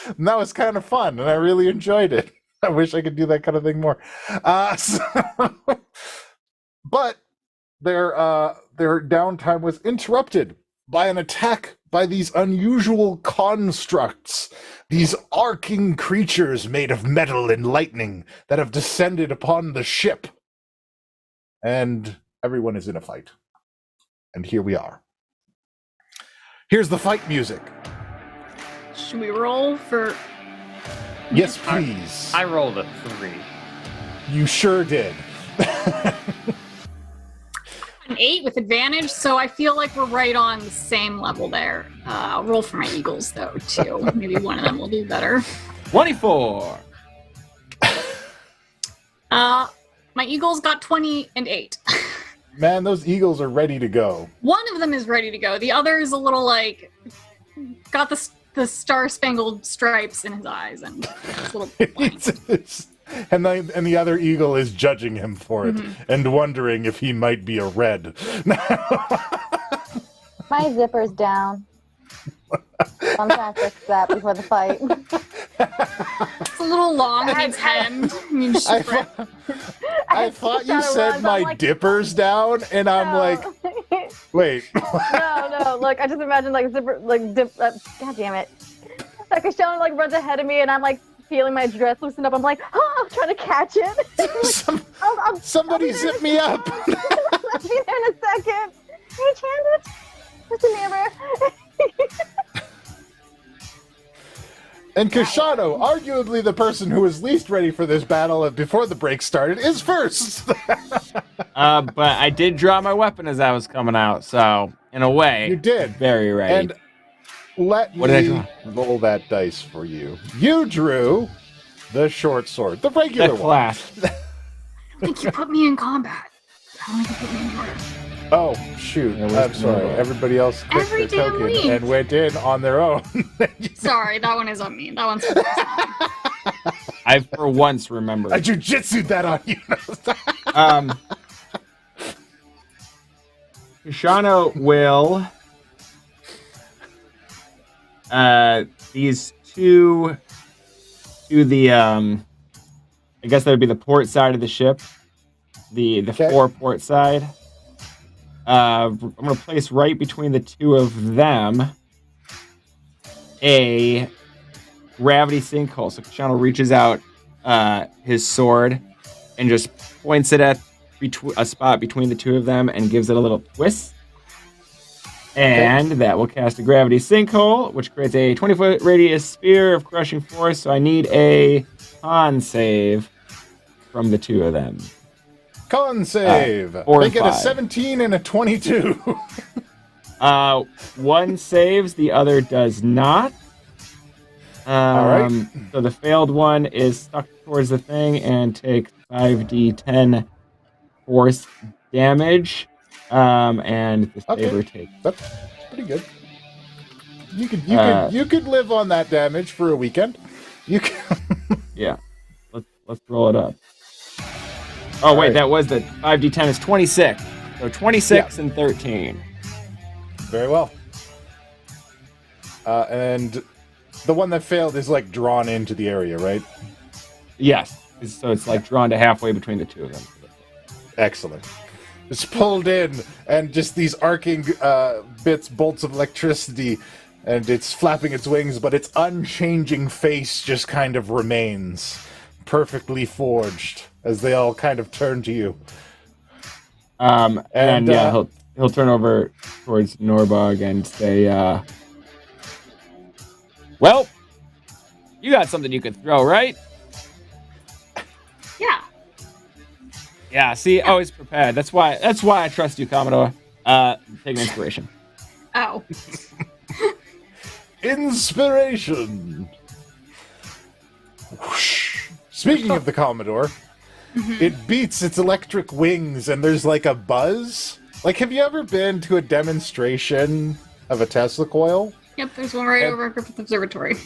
And that was kind of fun, and I really enjoyed it. I wish I could do that kind of thing more. But their downtime was interrupted by an attack by these unusual constructs, these arcing creatures made of metal and lightning that have descended upon the ship. And everyone is in a fight. And here we are. Here's the fight music. Should we roll for... Yes, please. I rolled a 3. You sure did. An 8 with advantage, so I feel like we're right on the same level there. I'll roll for my Eagles, though, too. Maybe one of them will do better. 24. My Eagles got 20 and 8. Man, those Eagles are ready to go. One of them is ready to go. The other is a little, like, got the star-spangled stripes in his eyes, and it's a little blank. And the other eagle is judging him for it and wondering if he might be a red. My zipper's down. So I'm trying to fix that before the fight. It's a little long, it needs hemmed. I thought you said my dipper's down, and I'm like, wait. No, look, I just imagine like zipper, like dip. God damn it! Like Koshano like runs ahead of me, and I'm like feeling my dress loosen up. I'm like, oh, I'm trying to catch it. Somebody zip me up. I'll be there in a second. Hey, Chandler, what's your neighbor? And Koshano, arguably the person who was least ready for this battle before the break started, is first. But I did draw my weapon as I was coming out, so in a way, you did. Very right. And let me roll that dice for you. You drew the short sword, the regular one. I think you put me in combat. I don't think you put me in order. Oh, shoot. I'm sorry. Everybody else clicked their token and went in on their own. Sorry, that one is on me. That one's I for once remembered. I jujitsu'd that on you. Koshano will these two to the I guess that would be the port side of the ship. The fore port side. I'm going to place right between the two of them a gravity sinkhole. So Koshano reaches out his sword and just points it at a spot between the two of them and gives it a little twist. And that will cast a gravity sinkhole, which creates a 20-foot radius sphere of crushing force. So I need a con save from the two of them. Con save. They get a 17 and a 22. One saves, the other does not. All right. So the failed one is stuck towards the thing and takes 5d10 force damage. And the saver takes. That's pretty good. You could live on that damage for a weekend. You can. Yeah. Let's roll it up. Oh, wait, that was the 5d10 is 26. So 26 and 13. Very well. And the one that failed is like drawn into the area, right? Yes. So it's like drawn to halfway between the two of them. Excellent. It's pulled in, and just these arcing bolts of electricity and it's flapping its wings, but its unchanging face just kind of remains, perfectly forged, as they all kind of turn to you. And he'll turn over towards Norbog and say, well, you got something you could throw, right? Yeah. Yeah, see, always prepared. That's why I trust you, Commodore. Take an inspiration. Oh. Inspiration! Whoosh. Speaking of the Commodore, it beats its electric wings and there's like a buzz. Like, have you ever been to a demonstration of a Tesla coil? Yep, there's one right over at Griffith Observatory.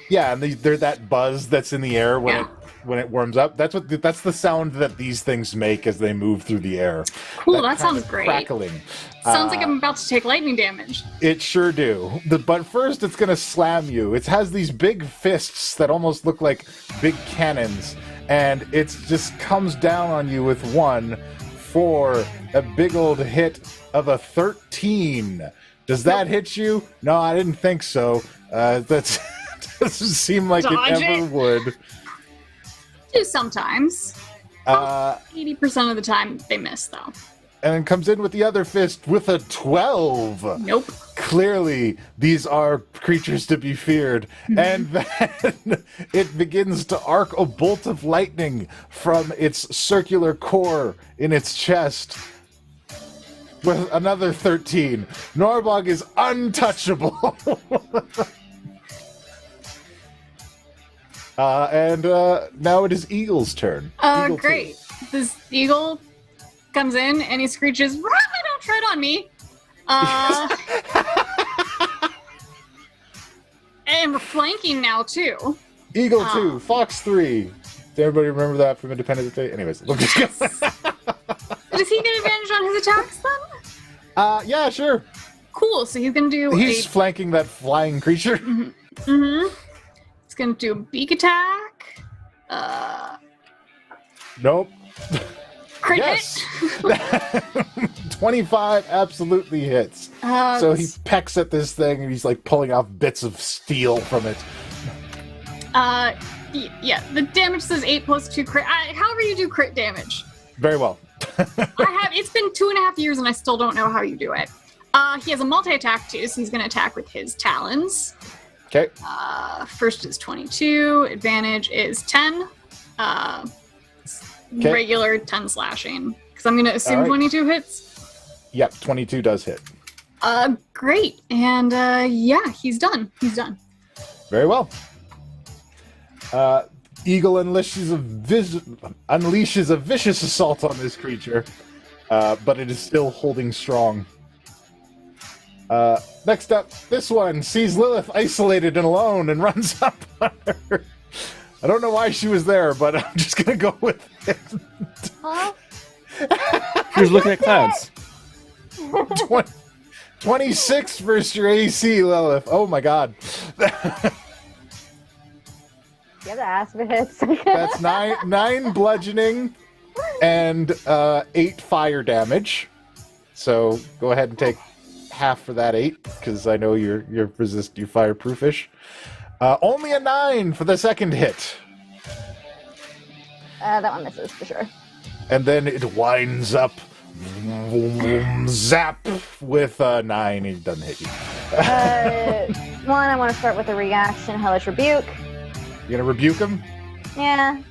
Yeah, and they're that buzz that's in the air when it warms up. That's the sound that these things make as they move through the air. Cool, that sounds great. Crackling. Sounds like I'm about to take lightning damage. It sure do. But first, it's going to slam you. It has these big fists that almost look like big cannons, and it just comes down on you with one for a big old hit of a 13. Does that hit you? No, I didn't think so. That doesn't seem like it ever would. Do sometimes. 80% of the time, they miss, though. And then comes in with the other fist with a 12. Nope. Clearly, these are creatures to be feared. And then it begins to arc a bolt of lightning from its circular core in its chest. With another 13. Norbog is untouchable. And now it is Eagle's turn. Eagle Great. This eagle comes in and he screeches, "Don't tread on me!" And we're flanking now, too. Eagle 2, Fox 3. Does everybody remember that from Independence Day? Anyways, look. Does he get advantage on his attacks, then? Yeah, sure. Cool, so he's gonna do He's flanking that flying creature. He's gonna do a beak attack. Nope. Crit yes. 25 absolutely hits. So he pecks at this thing and he's like pulling off bits of steel from it. Yeah, the damage says 8 plus 2 crit. However you do crit damage. Very well. It's been 2.5 years and I still don't know how you do it. He has a multi-attack too, so he's gonna attack with his talons. Okay. First is 22, advantage is 10. Regular 10 slashing. Because I'm going to assume 22 hits. Yep, 22 does hit. Great. And yeah, he's done. He's done. Very well. Eagle unleashes a vicious assault on this creature, but it is still holding strong. Next up, this one sees Lilith isolated and alone and runs up on her. I don't know why she was there, but I'm just going to go with it. Huh? She was looking at clouds. 26 versus your AC, Lilith. Oh my god. Yeah, the ass of it hits. That's 9 bludgeoning and 8 fire damage. So go ahead and take half for that 8, because I know you're fireproofish. Only a 9 for the second hit. That one misses for sure. And then it winds up, zap, with a 9. It doesn't hit you. One, I want to start with a reaction, Hellish Rebuke. You gonna rebuke him? Yeah.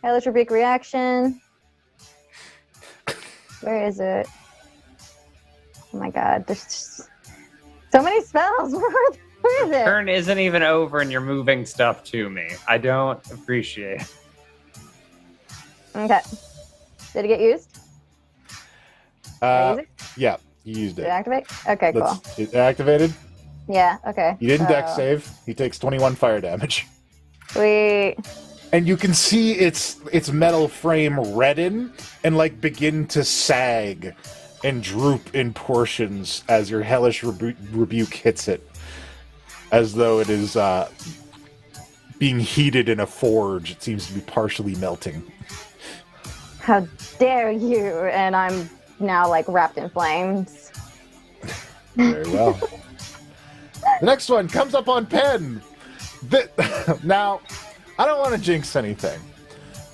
Hellish Rebuke reaction. Where is it? Oh my god, there's just so many spells. Where is it? Turn isn't even over and you're moving stuff to me. I don't appreciate it. Okay. Did it get used? Yeah, you used Did it. it activate? Okay, cool. It activated. Yeah, okay. You didn't dex save. He takes 21 fire damage. Sweet. And you can see its metal frame redden and like begin to sag and droop in portions as your hellish rebuke hits it, as though it is being heated in a forge. It seems to be partially melting. How dare you? And I'm now like wrapped in flames. Very well. The next one comes up on Penn. Now, I don't want to jinx anything,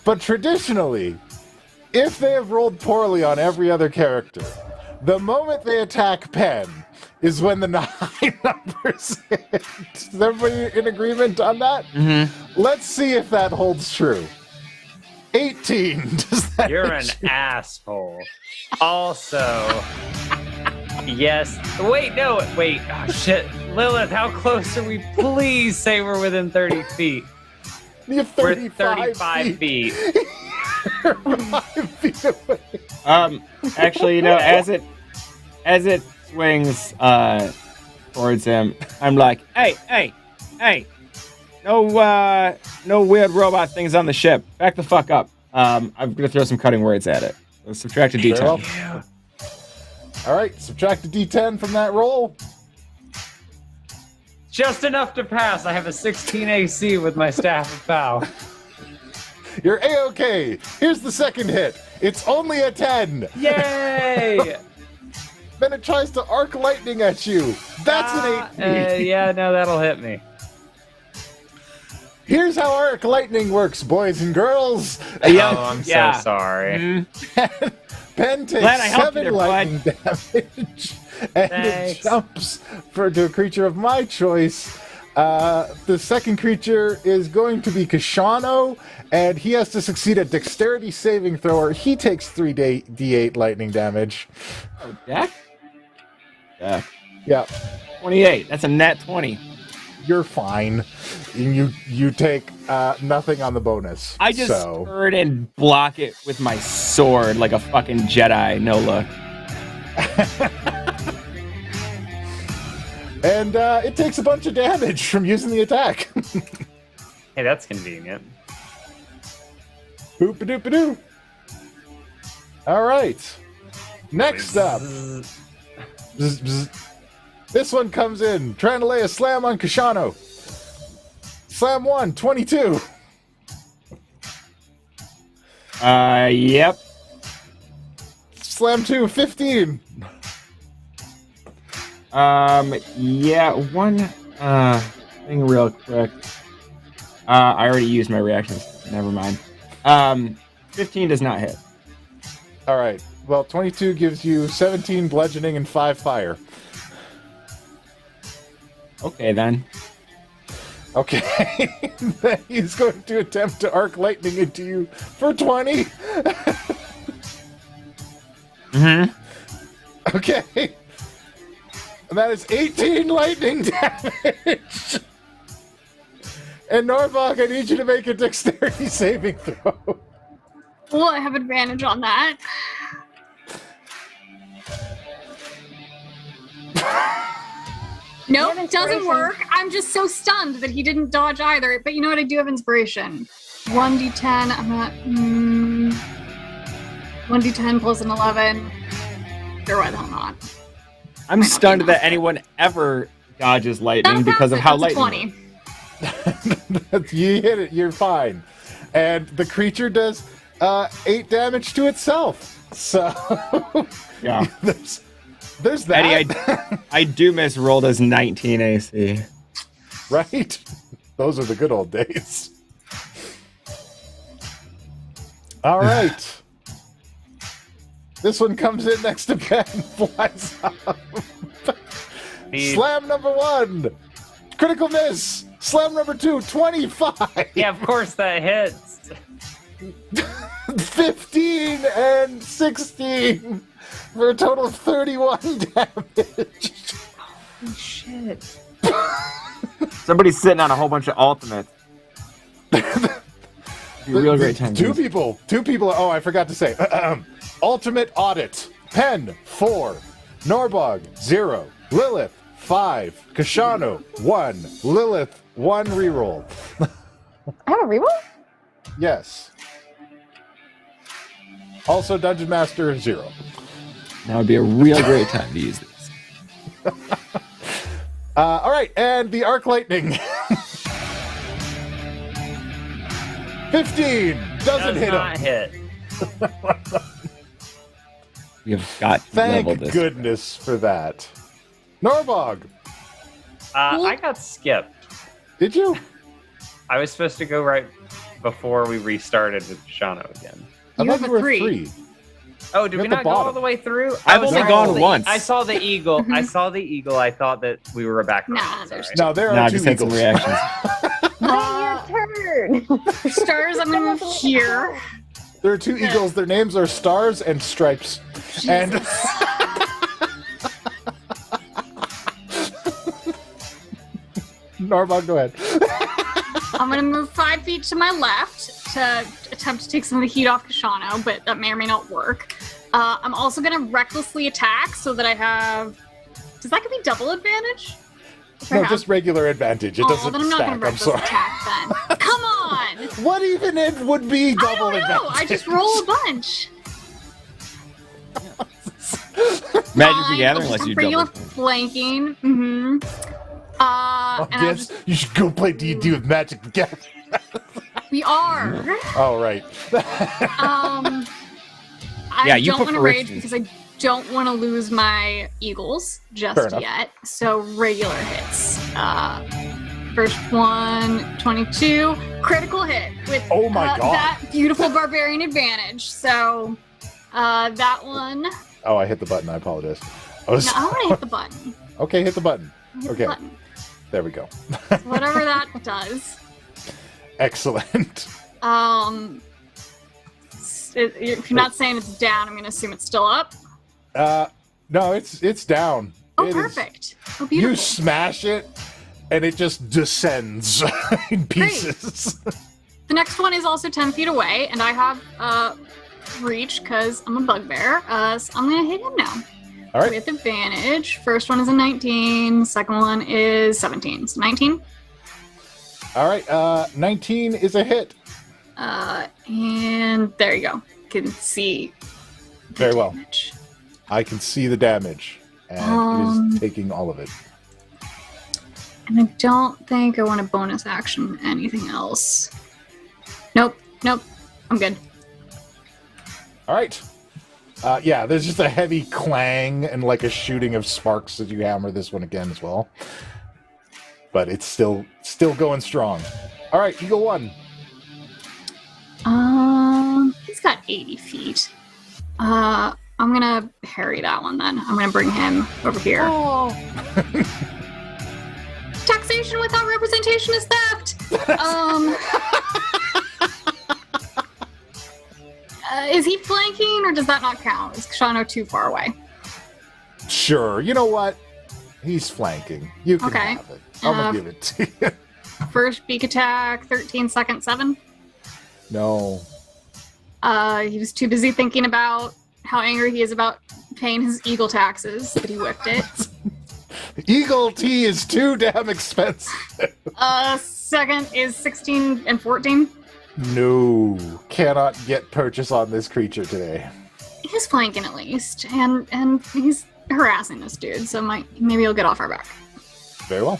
but traditionally, if they have rolled poorly on every other character, the moment they attack Penn is when the 9 numbers hit. Is everybody in agreement on that? Mm-hmm. Let's see if that holds true. 18. Does that You're an asshole. Also, yes. Wait, no. Wait. Oh, shit. Lilith, how close are we? Please say we're within 30 feet. You're 35 we're 35 feet. You're 5 feet away. Actually, as it swings towards him, I'm like, hey. No weird robot things on the ship. Back the fuck up. I'm gonna throw some cutting words at it. Let's subtract a D10. Yeah. All right, subtract a D10 from that roll. Just enough to pass. I have a 16 AC with my staff of pow. You're A-okay. Here's the second hit. It's only a 10. Yay! Then it tries to arc lightning at you. That's an 8. Yeah, no, that'll hit me. Here's how arc lightning works, boys and girls. I'm so sorry. Penn takes 7 lightning damage, and it jumps to a creature of my choice. The second creature is going to be Koshano, and he has to succeed a dexterity saving throw. He takes 3d8 lightning damage. Oh, Deck? Yeah. Yeah. 28. That's a nat 20. You're fine. You take nothing on the bonus. I just turn and block it with my sword like a fucking Jedi. No look. And it takes a bunch of damage from using the attack. Hey, that's convenient. Boop-a-doop-a-doo. All right. Next up. Bzz, bzz. This one comes in, trying to lay a slam on Koshano. Slam 1, 22. Yep. Slam 2, 15. Yeah, one thing real quick. I already used my reactions. Never mind. 15 does not hit. All right. Well, 22 gives you 17 bludgeoning and 5 fire. Okay, then. Okay. Then he's going to attempt to arc lightning into you for 20. Mm-hmm. Okay. And that is 18 lightning damage. And Norbog, I need you to make a dexterity saving throw. Well, I have advantage on that. Nope, doesn't work. I'm just so stunned that he didn't dodge either. But you know what? I do have inspiration. 1d10. I'm not. 1d10 plus an 11. Sure, why the hell not? I'm stunned that anyone ever dodges lightning because of how lightning. 20. You hit it. You're fine. And the creature does 8 damage to itself. So yeah. There's that. Eddie, I do miss rolled as 19 AC. Right? Those are the good old days. All right. This one comes in next to Ben. Flies up. Slam number 1. Critical miss. Slam number 2. 25. Yeah, of course that hits. 15 and 16. For a total of 31 damage. Holy shit. Somebody's sitting on a whole bunch of ultimates. Be a real great time. Two people. Oh, I forgot to say. Ultimate audit. Penn, 4. Norbog, 0. Lilith, 5. Koshano, 1. Lilith, 1 reroll. I have a reroll? Yes. Also, Dungeon Master, 0. That would be a real great time to use this. All right, and the arc lightning. 15 doesn't hit him. Hit. We have got to level Thank this. goodness for that. Norbog. I got skipped. Did you? I was supposed to go right before we restarted with Koshano again. I You thought have you a were 3. Oh, did You're we at the not go all bottom. the way through? I've Oh, only sorry. gone once. I saw the eagle. I saw the eagle. I thought that we were back. Nah, there's No, there No, are I two just had some eagles. reactions. Your turn. For stars, I'm gonna move here. There are two eagles. Their names are Stars and Stripes. And Norbog, go ahead. I'm gonna move 5 feet to my left to attempt to take some of the heat off Koshano, but that may or may not work. I'm also gonna recklessly attack so that I have. Does that give me double advantage? No, just regular advantage. It doesn't then I'm not stack. gonna I'm reckless sorry. attack then. Come on! What even it would be double I don't know. advantage? I just roll a bunch. Magic the Gathering lets you regular double. flanking. Mm-hmm. I And I'm guess just, you should go play D&D with Magic the Gathering. we are. Oh, right. I Yeah, you don't put want to rage Phyrexians. because I don't want to lose my eagles Fair just enough. yet. So regular hits. First one, 22. Critical hit with Oh my God. that beautiful barbarian advantage. So that one. Oh, I hit the button. I apologize. I was... No, I want to hit the button. Okay, hit the button. Hit Okay. the button. There we go. Whatever that does. Excellent. If you're not saying it's down, I'm going to assume it's still up. No, it's down. Oh, It is- perfect. Oh, beautiful. You smash it, and it just descends in pieces. The next one is also 10 feet away, and I have reach because I'm a bugbear. So I'm going to hit him now. All right. With advantage. First one is a 19. Second one is 17. So 19. All right. 19 is a hit. And there you go. Can see. Very well. Damage. I can see the damage, and it is taking all of it. And I don't think I want a bonus action anything else. Nope. I'm good. All right. Yeah, there's just a heavy clang and like a shooting of sparks as you hammer this one again as well. But it's still going strong. All right, Eagle 1. He's got 80 feet. I'm gonna parry that one then. I'm gonna bring him over here. Taxation without representation is theft. Is he flanking or does that not count? Is Koshano too far away? Sure. You know what? He's flanking. You can Okay. have it. I'm gonna give it to you. First beak attack, 13, second 7. No. He was too busy thinking about how angry he is about paying his eagle taxes that he whipped it. Eagle tea is too damn expensive. Second is 16 and 14. No. Cannot get purchase on this creature today. He's flanking at least, and he's harassing this dude, so maybe he'll get off our back. Very well.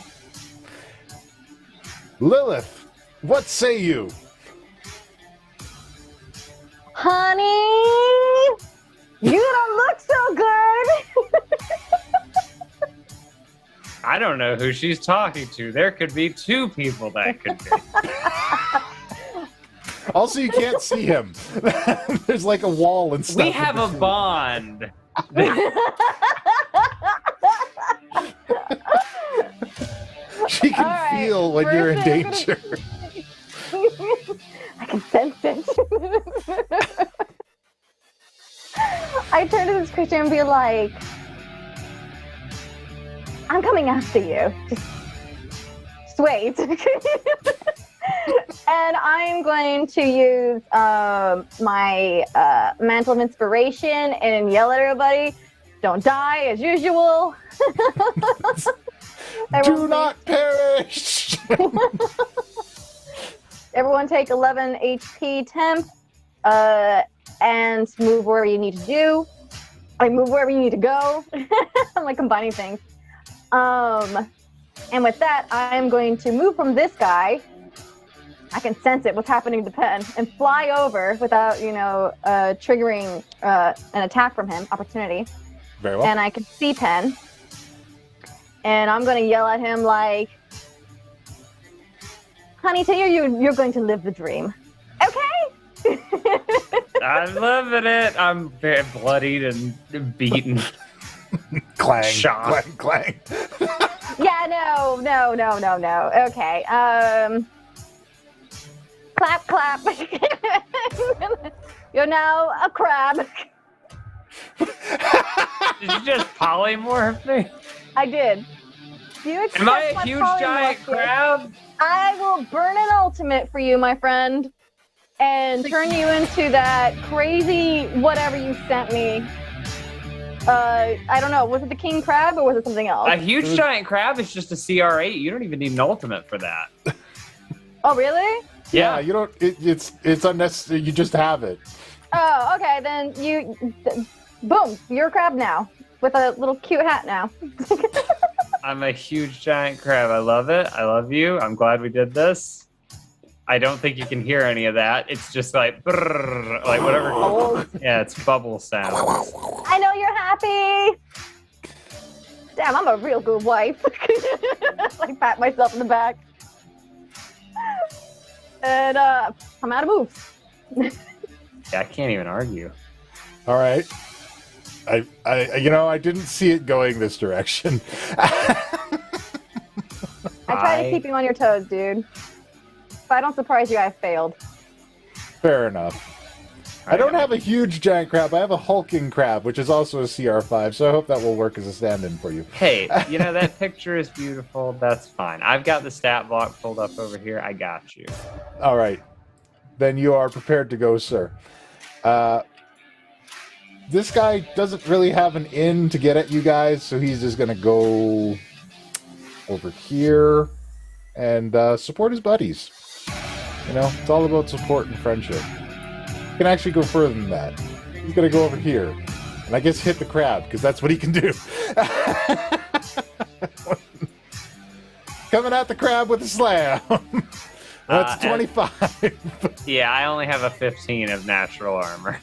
Lilith, what say you? Honey, you don't look so good. I don't know who she's talking to. There could be 2 people that could be. Also, you can't see him. There's like a wall and stuff. We have a bond. She can All right, feel when you're in first I'm danger. I can sense it. I turn to this creature and be like, I'm coming after you. Just wait. And I'm going to use my Mantle of Inspiration and yell at everybody, don't die as usual. Do not perish! Everyone take 11 HP temp and move wherever you need to do. Move wherever you need to go. I'm like combining things. And with that, I'm going to move from this guy. I can sense it, what's happening to Penn, and fly over without, triggering an attack from him, opportunity. Very well. And I can see Penn. and I'm gonna yell at him like, "Honey, tell you're going to live the dream, okay?" I'm loving it. I'm very bloodied and beaten. Clang, Shot. clang, clang. Yeah, no. Okay. Clap, clap. You're now a crab. Did you just polymorph me? I did. Do you accept Am I a my huge polymorph giant gift? crab? I will burn an ultimate for you, my friend, and turn you into that crazy whatever you sent me. I don't know. Was it the king crab or was it something else? A huge giant crab is just a CR8. You don't even need an ultimate for that. Oh, really? Yeah, you don't. It's unnecessary. You just have it. Oh, okay. Then boom, you're a crab now with a little cute hat now. I'm a huge giant crab. I love it. I love you. I'm glad we did this. I don't think you can hear any of that. It's just like, brrr, like whatever. Yeah, it's bubble sound. I know you're happy. Damn, I'm a real good wife. Like pat myself in the back. And I'm out of moves. Yeah, I can't even argue. All right. I didn't see it going this direction. I try to keep you on your toes, dude. If I don't surprise you, I failed. Fair enough. I don't have a huge giant crab. I have a hulking crab, which is also a CR5, so I hope that will work as a stand-in for you. Hey, that picture is beautiful. That's fine. I've got the stat block pulled up over here. I got you. All right. Then you are prepared to go, sir. This guy doesn't really have an in to get at you guys, so he's just going to go over here and support his buddies. It's all about support and friendship. He can actually go further than that. He's going to go over here. And I guess hit the crab, because that's what he can do. Coming at the crab with a slam. That's 25. Yeah, I only have a 15 of natural armor.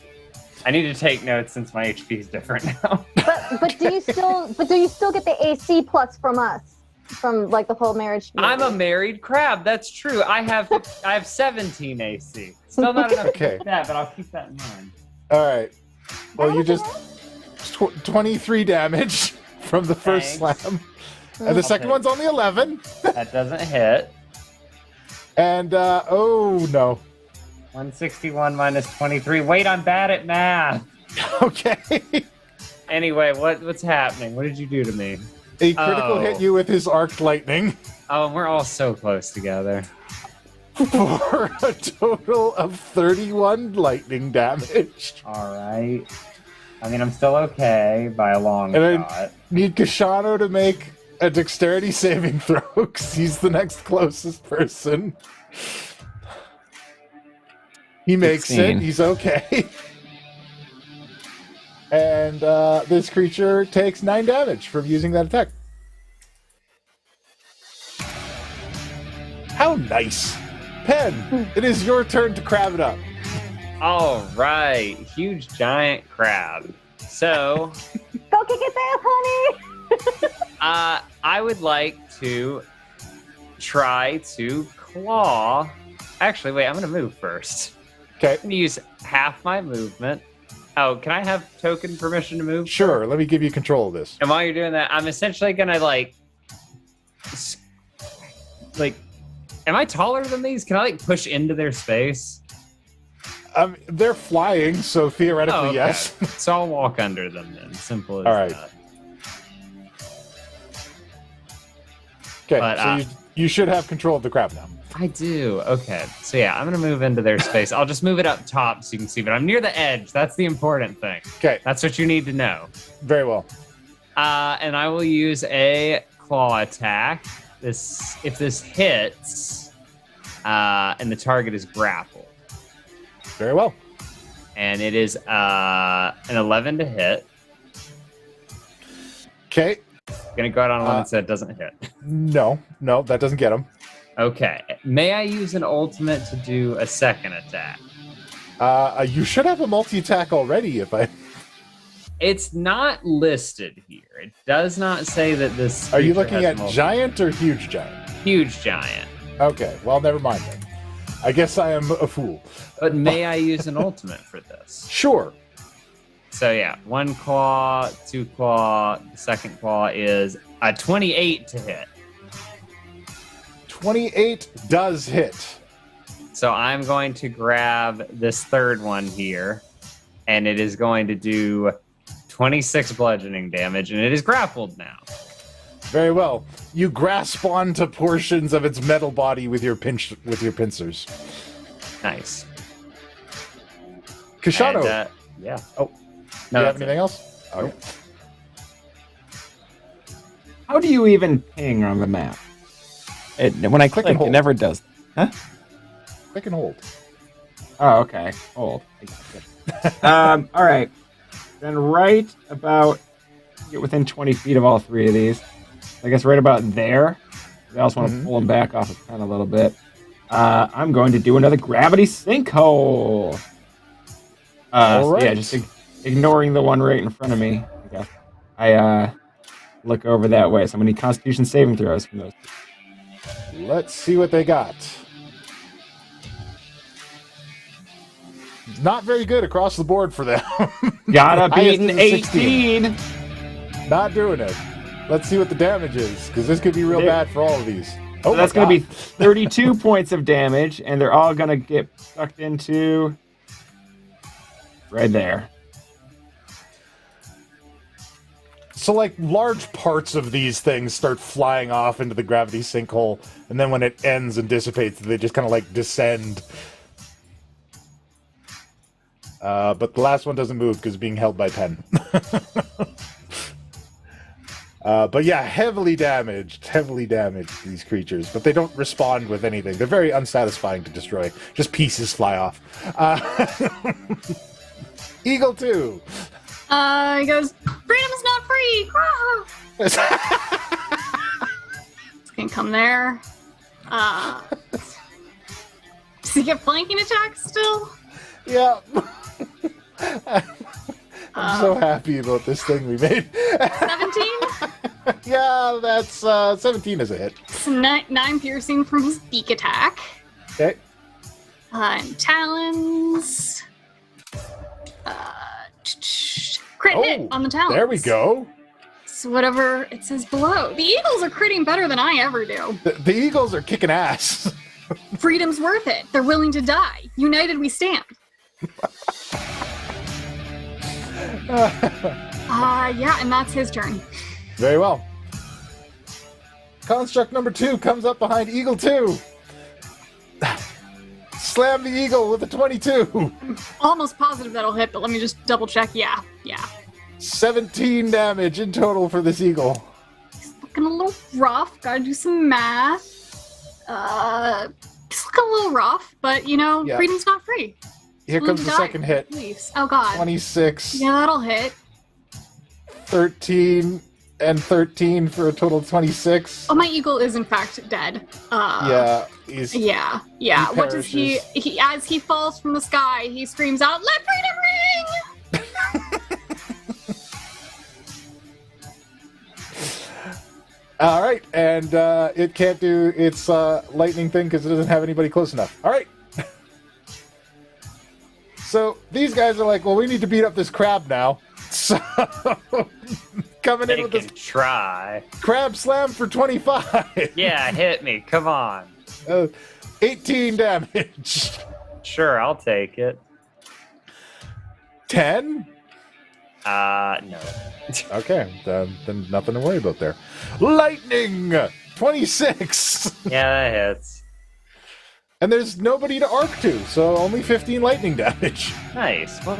I need to take notes since my HP is different now. But do you still get the AC plus from us? From like the whole marriage. I'm a married crab. That's true. I have 17 AC. Still not enough to keep that, but I'll keep that in mind. All right. Well, you just 23 damage from the first slam, and the second one's only 11. That doesn't hit. And oh no. 161 minus 23. Wait, I'm bad at math. Okay. Anyway, what's happening? What did you do to me? A critical hit you with his arced lightning. Oh, and we're all so close together. For a total of 31 lightning damage. All right. I mean, I'm still okay by a long shot. I need Koshano to make a dexterity saving throw, because he's the next closest person. He makes 16. it. He's okay. And this creature takes 9 damage from using that attack. How nice. Penn, it is your turn to crab it up. All right. Huge giant crab. So... Go kick its ass, honey! I would like to try to claw... Actually, wait, I'm going to move first. Okay. I'm going to use half my movement. Oh, can I have token permission to move? Sure, let me give you control of this. And while you're doing that, I'm essentially gonna like, am I taller than these? Can I like push into their space? They're flying, so theoretically, yes. So I'll walk under them then. Simple as all right. that. Okay, But, so you should have control of the crab now. I do. Okay. So yeah, I'm gonna move into their space. I'll just move it up top so you can see, but I'm near the edge. That's the important thing. Okay. That's what you need to know. Very well. And I will use a claw attack. If this hits, and the target is grappled. Very well. And it is an 11 to hit. Okay. I'm gonna go out on one that said doesn't hit. No, that doesn't get him. Okay. May I use an ultimate to do a second attack? You should have a multi-attack already, if I... It's not listed here. It does not say that this. Are you creature looking has at multiple- giant or huge giant? Huge giant. Okay, well, never mind then. I guess I am a fool. But may I use an ultimate for this? Sure. So yeah, 1 claw, 2 claw. The second claw is a 28 to hit. 28 does hit. So I'm going to grab this third one here, and it is going to do 26 bludgeoning damage, and it is grappled now. Very well. You grasp onto portions of its metal body with your pincers. Nice. Koshano. And, yeah. Oh. Do you have anything else? Okay. Nope. How do you even ping on the map? When I click, and it hold. never does. Huh? Click and hold. Oh, okay. Hold. All right. Then right about get within 20 feet of all three of these. I guess right about there. I also want to pull them back off the pen a little bit. I'm going to do another gravity sinkhole. All right. So yeah, just ignoring the one right in front of me. I guess I look over that way. So I'm going to need Constitution saving throws from those. Let's see what they got. Not very good across the board for them. Gotta beat Highest an is a 16. 18. Not doing it. Let's see what the damage is, because this could be real bad for all of these. So that's going to be 32 points of damage, and they're all going to get sucked into right there. So, like, large parts of these things start flying off into the gravity sinkhole, and then when it ends and dissipates, they just kind of, like, descend. But the last one doesn't move because it's being held by Penn. But yeah, heavily damaged, these creatures. But they don't respond with anything. They're very unsatisfying to destroy. Just pieces fly off. Eagle 2. He goes, freedom's not free! Ah! It's gonna come there. Does he get flanking attacks still? Yeah. I'm so happy about this thing we made. 17? Yeah, that's 17 is a hit. It's 9 piercing from his beak attack. Okay. And talons. Crit hit on the talons. There we go. So whatever it says below. The Eagles are critting better than I ever do. The Eagles are kicking ass. Freedom's worth it. They're willing to die. United we stand. Yeah, and that's his turn. Very well. Construct number 2 comes up behind Eagle 2. Slam the Eagle with a 22. I'm almost positive that'll hit, but let me just double check. Yeah. 17 damage in total for this Eagle. He's looking a little rough. Gotta do some math. He's looking a little rough, but yeah. Freedom's not free. Here comes the second hit. Please. Oh god. 26. Yeah, that'll hit. 13 and 13 for a total of 26. Oh, my eagle is in fact dead. Yeah. Yeah. What does he as he falls from the sky, he screams out, "Let freedom ring!" All right, and it can't do its lightning thing because it doesn't have anybody close enough. All right. So these guys are like, well, we need to beat up this crab now. So coming in with this try crab slam for 25. Yeah, hit me. Come on. 18 damage. Sure, I'll take it. 10? No. Okay, then nothing to worry about there. Lightning! 26! Yeah, that hits. And there's nobody to arc to, so only 15 lightning damage. Nice. Well,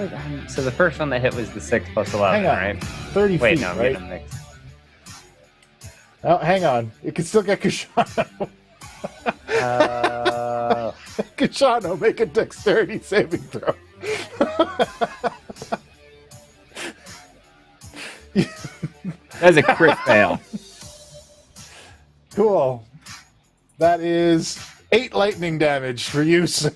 so the first one that hit was the 6 plus 11, hang on. right? 30 Wait, feet, no, I'm right? getting mixed. Oh, hang on. It can still get Koshano. Koshano, make a dexterity saving throw. That's a crit fail. Cool. That is 8 lightning damage for you, sir.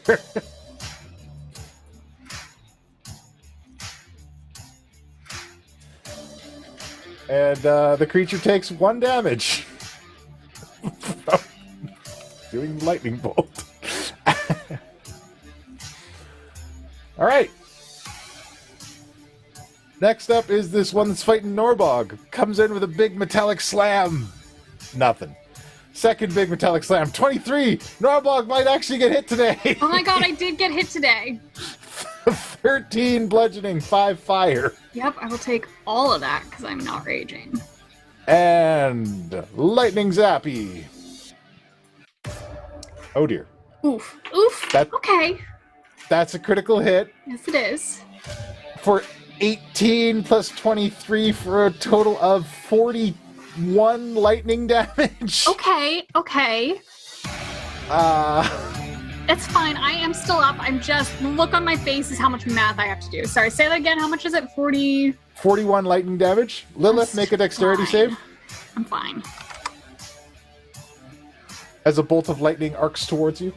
And the creature takes 1 damage. Doing lightning bolt. All right. Next up is this one that's fighting Norbog. Comes in with a big metallic slam. Nothing. Second big metallic slam. 23. Norbog might actually get hit today. Oh my god, I did get hit today. 13 bludgeoning, 5 fire. Yep, I will take all of that because I'm not raging. And lightning zappy. Oh dear. Oof. Oof. Okay. That's a critical hit. Yes, it is. For 18 plus 23 for a total of 41 lightning damage. Okay. It's fine. I am still up. I'm just, the look on my face is how much math I have to do. Sorry, say that again. How much is it? 41 lightning damage. Lilith, make a dexterity save. I'm fine. As a bolt of lightning arcs towards you.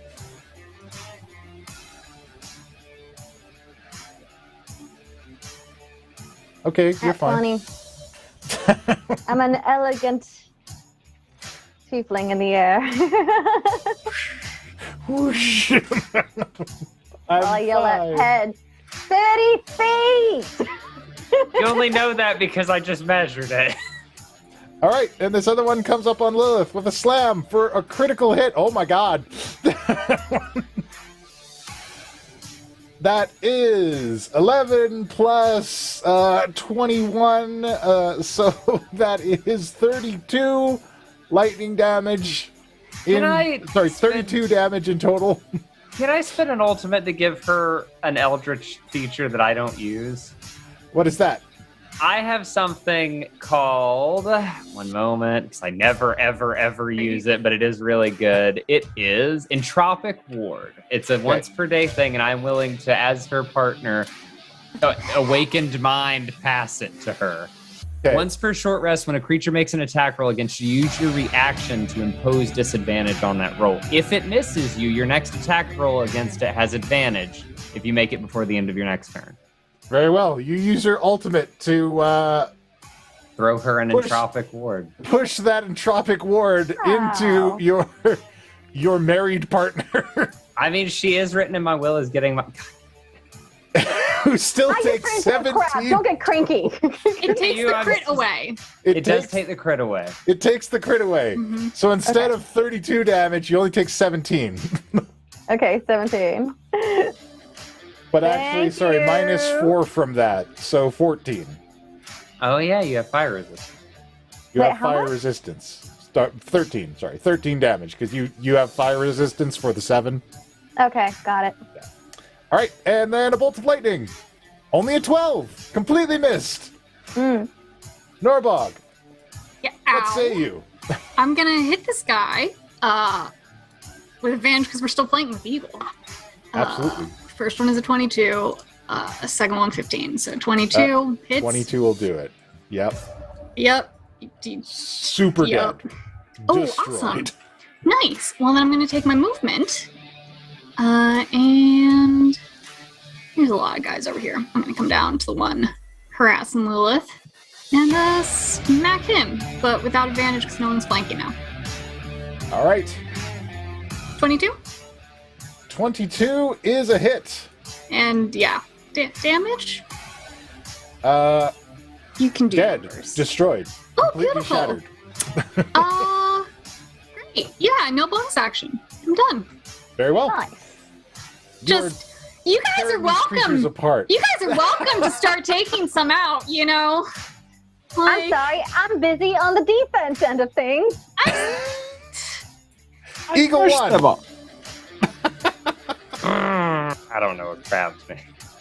Okay, you're fine. Funny. I'm an elegant tiefling in the air. Whoosh. I yell at head. 30 feet! You only know that because I just measured it. All right, and this other one comes up on Lilith with a slam for a critical hit. Oh my god. That is 11 plus 21, so that is 32 lightning damage. 32 damage in total. Can I spin an ultimate to give her an eldritch feature that I don't use? What is that? I have something called, one moment, because I never, ever use it, but it is really good. It is Entropic Ward. It's a once per day thing, and I'm willing to, as her partner, awakened mind, pass it to her. Okay. Once per short rest, when a creature makes an attack roll against you, use your reaction to impose disadvantage on that roll. If it misses you, your next attack roll against it has advantage if you make it before the end of your next turn. Very well. You use your ultimate to throw her an entropic ward. Push that entropic ward into your married partner. I mean, she is written in my will as getting my... Who still takes 17. Don't get cranky. It takes the crit away. It does take the crit away. It takes the crit away. Mm-hmm. So instead of 32 damage, you only take 17. Okay, 17. But actually, sorry, minus 4 from that, so 14. Oh yeah, you have fire resistance. You have fire resistance. 13 damage, because you have fire resistance for the 7. Okay, got it. Yeah. All right, and then a bolt of lightning. Only a 12. Completely missed. Norbog. Yeah, what say you? I'm going to hit this guy with advantage because we're still playing with Eagle. Absolutely. First one is a 22. Second one, 15. So 22 hits. 22 will do it. Yep. Super dead. Oh, destroyed. Awesome. Nice. Well, then I'm going to take my movement. And there's a lot of guys over here. I'm going to come down to the one harassing Lilith and smack him, but without advantage because no one's flanking now. All right. 22? 22 is a hit. And yeah, damage? You can do dead, numbers. Destroyed, oh, completely beautiful. Shattered. Great. Yeah, no bonus action. I'm done. Very well. Nice. Just, you guys are welcome. Apart. You guys are welcome to start taking some out, you know? I'm sorry, I'm busy on the defense end of things. Eagle one. I don't know what crabs mean.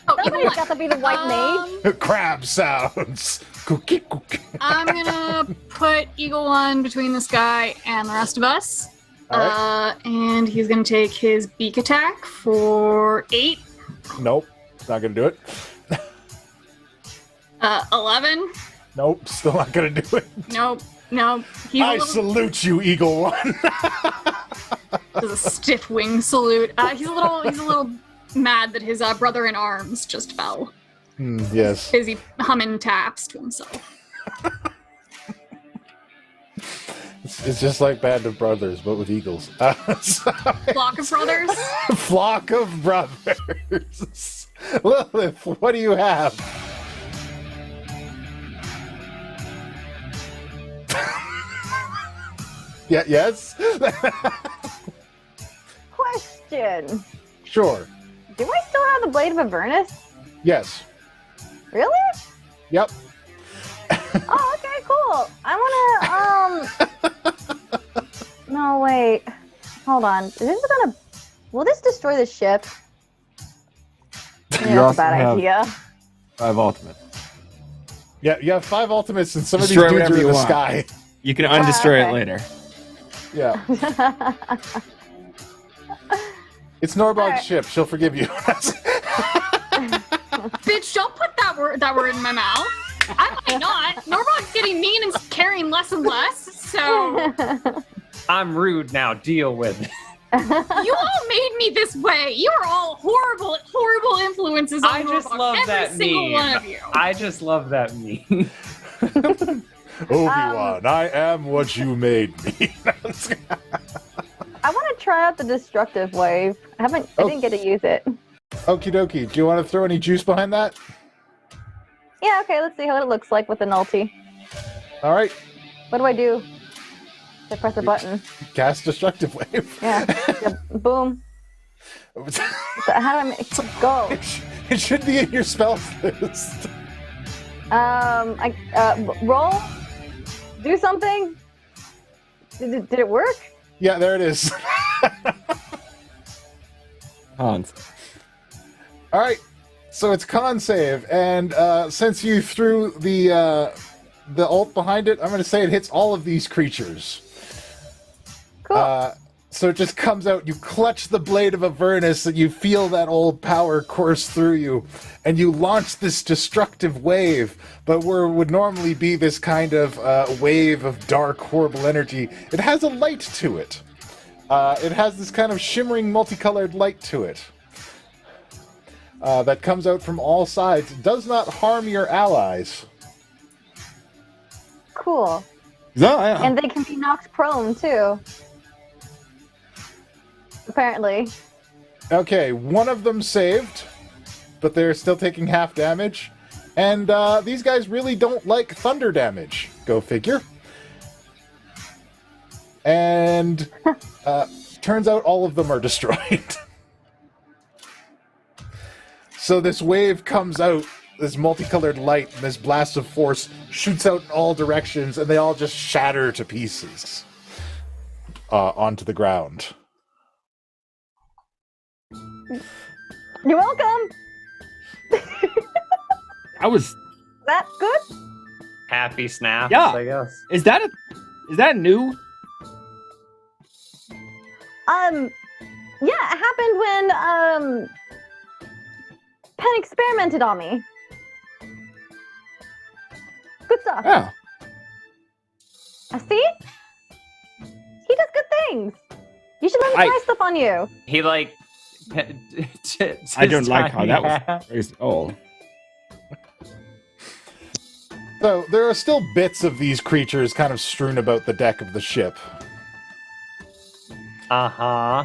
Oh, somebody's got to be the white maid. Crab sounds. Cookie, cookie. I'm gonna put Eagle One between this guy and the rest of us. Right. And he's gonna take his beak attack for 8. Nope, not gonna do it. 11. Nope, still not gonna do it. Nope. I salute you, Eagle One. Does a stiff wing salute. He's a little mad that his brother in arms just fell. Yes. Busy humming taps to himself. It's just like Band of Brothers, but with eagles. Flock of brothers? Flock of brothers. Lilith, what do you have? Yeah, yes? Question. Sure. Do I still have the Blade of Avernus? Yes. Really? Yep. Oh, okay, cool. I wanna, No, wait. Hold on. Is this gonna... Will this destroy the ship? Yeah, that's a bad idea. 5 ultimates. Yeah, you have 5 ultimates, and some Destroy of these dudes whatever are in you the want. sky. You can undestroy okay. it later. Yeah. It's Norbog's Alright. ship. She'll forgive you. Bitch, don't put that word in my mouth. I might not. Norbog's getting mean and carrying less and less, so... I'm rude now. Deal with it. You all made me this way. You are all horrible, horrible influences on I just Norbog. love Every that single meme. one of you. I just love that meme. Obi-Wan, I am what you made me. I want to try out the destructive wave. I didn't get to use it. Okie dokie. Do you want to throw any juice behind that? Yeah, okay, let's see how it looks like with an ulti. All right. What do I do? I press a button. Cast destructive wave. Yeah. Boom. How do I make go? It should be in your spells list. Roll? Do something? Did it work? Yeah, there it is. Hans. All right. So it's con save, and since you threw the ult behind it, I'm going to say it hits all of these creatures. Cool. So it just comes out, you clutch the Blade of Avernus, and you feel that old power course through you, and you launch this destructive wave, but where would normally be this kind of wave of dark, horrible energy, it has a light to it. It has this kind of shimmering, multicolored light to it that comes out from all sides. It does not harm your allies. Cool. Yeah. And they can be knocked prone, too. Apparently. Okay, one of them saved, but they're still taking half damage. And these guys really don't like thunder damage. Go figure. And turns out all of them are destroyed. So this wave comes out, this multicolored light, and this blast of force shoots out in all directions, and they all just shatter to pieces onto the ground. You're welcome. Was that good? Happy snaps, Yeah. I guess. Is that new? Yeah, it happened when Penn experimented on me. Good stuff. Oh. See? He does good things. You should let him try stuff on you. He like. I don't like how that was raised. Oh. So there are still bits of these creatures kind of strewn about the deck of the ship. Uh-huh.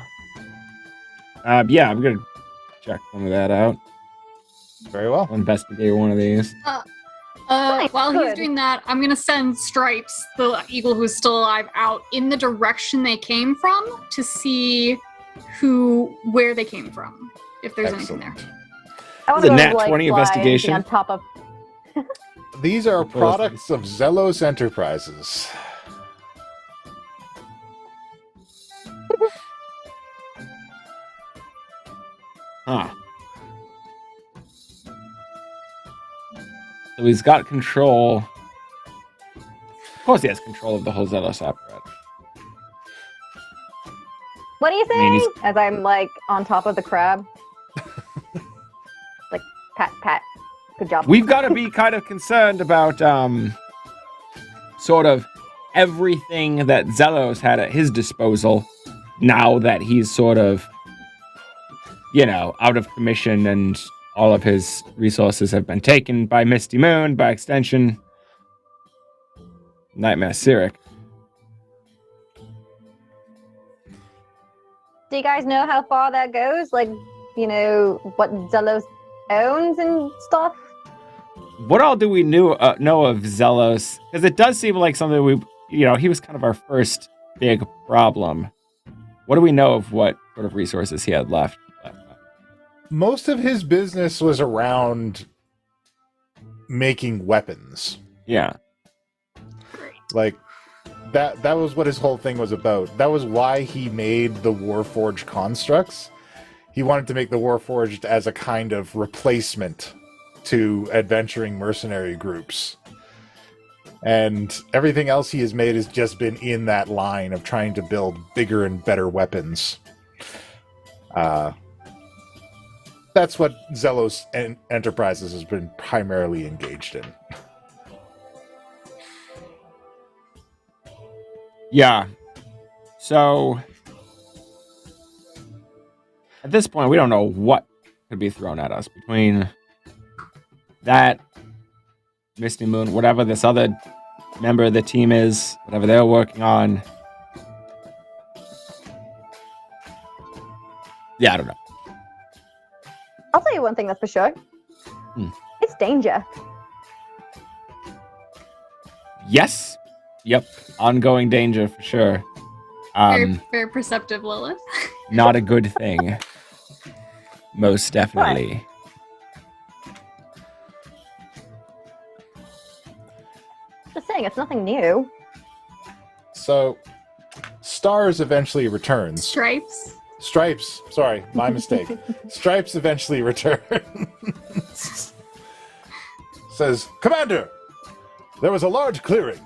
Yeah, I'm gonna check some of that out. Very well. I'll investigate one of these. While he's doing that, I'm gonna send Stripes, the eagle who's still alive, out in the direction they came from to see where they came from, if there's anything there. I want It's a to nat like 20 fly investigation. on top of. These are products of Zelos Enterprises. Huh. So he's got control. Of course he has control of the whole Zelos apparatus. What are you I mean, saying? As I'm like on top of the crab. Like pat pat. Good job. We've got to be kind of concerned about sort of everything that Zelos had at his disposal now that he's sort of, out of commission and all of his resources have been taken by Misty Moon, by extension, Nightmare Cyric. Do you guys know how far that goes? Like, you know, what Zelos owns and stuff? What all do we know of Zelos? Because it does seem like something he was kind of our first big problem. What do we know of what sort of resources he had left? Most of his business was around making weapons. Yeah. Like, that was what his whole thing was about. That was why he made the Warforged constructs. He wanted to make the Warforged as a kind of replacement to adventuring mercenary groups. And everything else he has made has just been in that line of trying to build bigger and better weapons. That's what Zelos Enterprises has been primarily engaged in. Yeah. So, at this point, we don't know what could be thrown at us between that, Misty Moon, whatever this other member of the team is, whatever they're working on. Yeah, I don't know. I'll tell you one thing that's for sure. It's danger. Yes. Yep. Ongoing danger for sure. Very perceptive, Lilith. Not a good thing. Most definitely. Just saying, it's nothing new. So, Stars eventually returns. Stripes. Stripes. Sorry, my mistake. Stripes eventually returns. Says, Commander, there was a large clearing.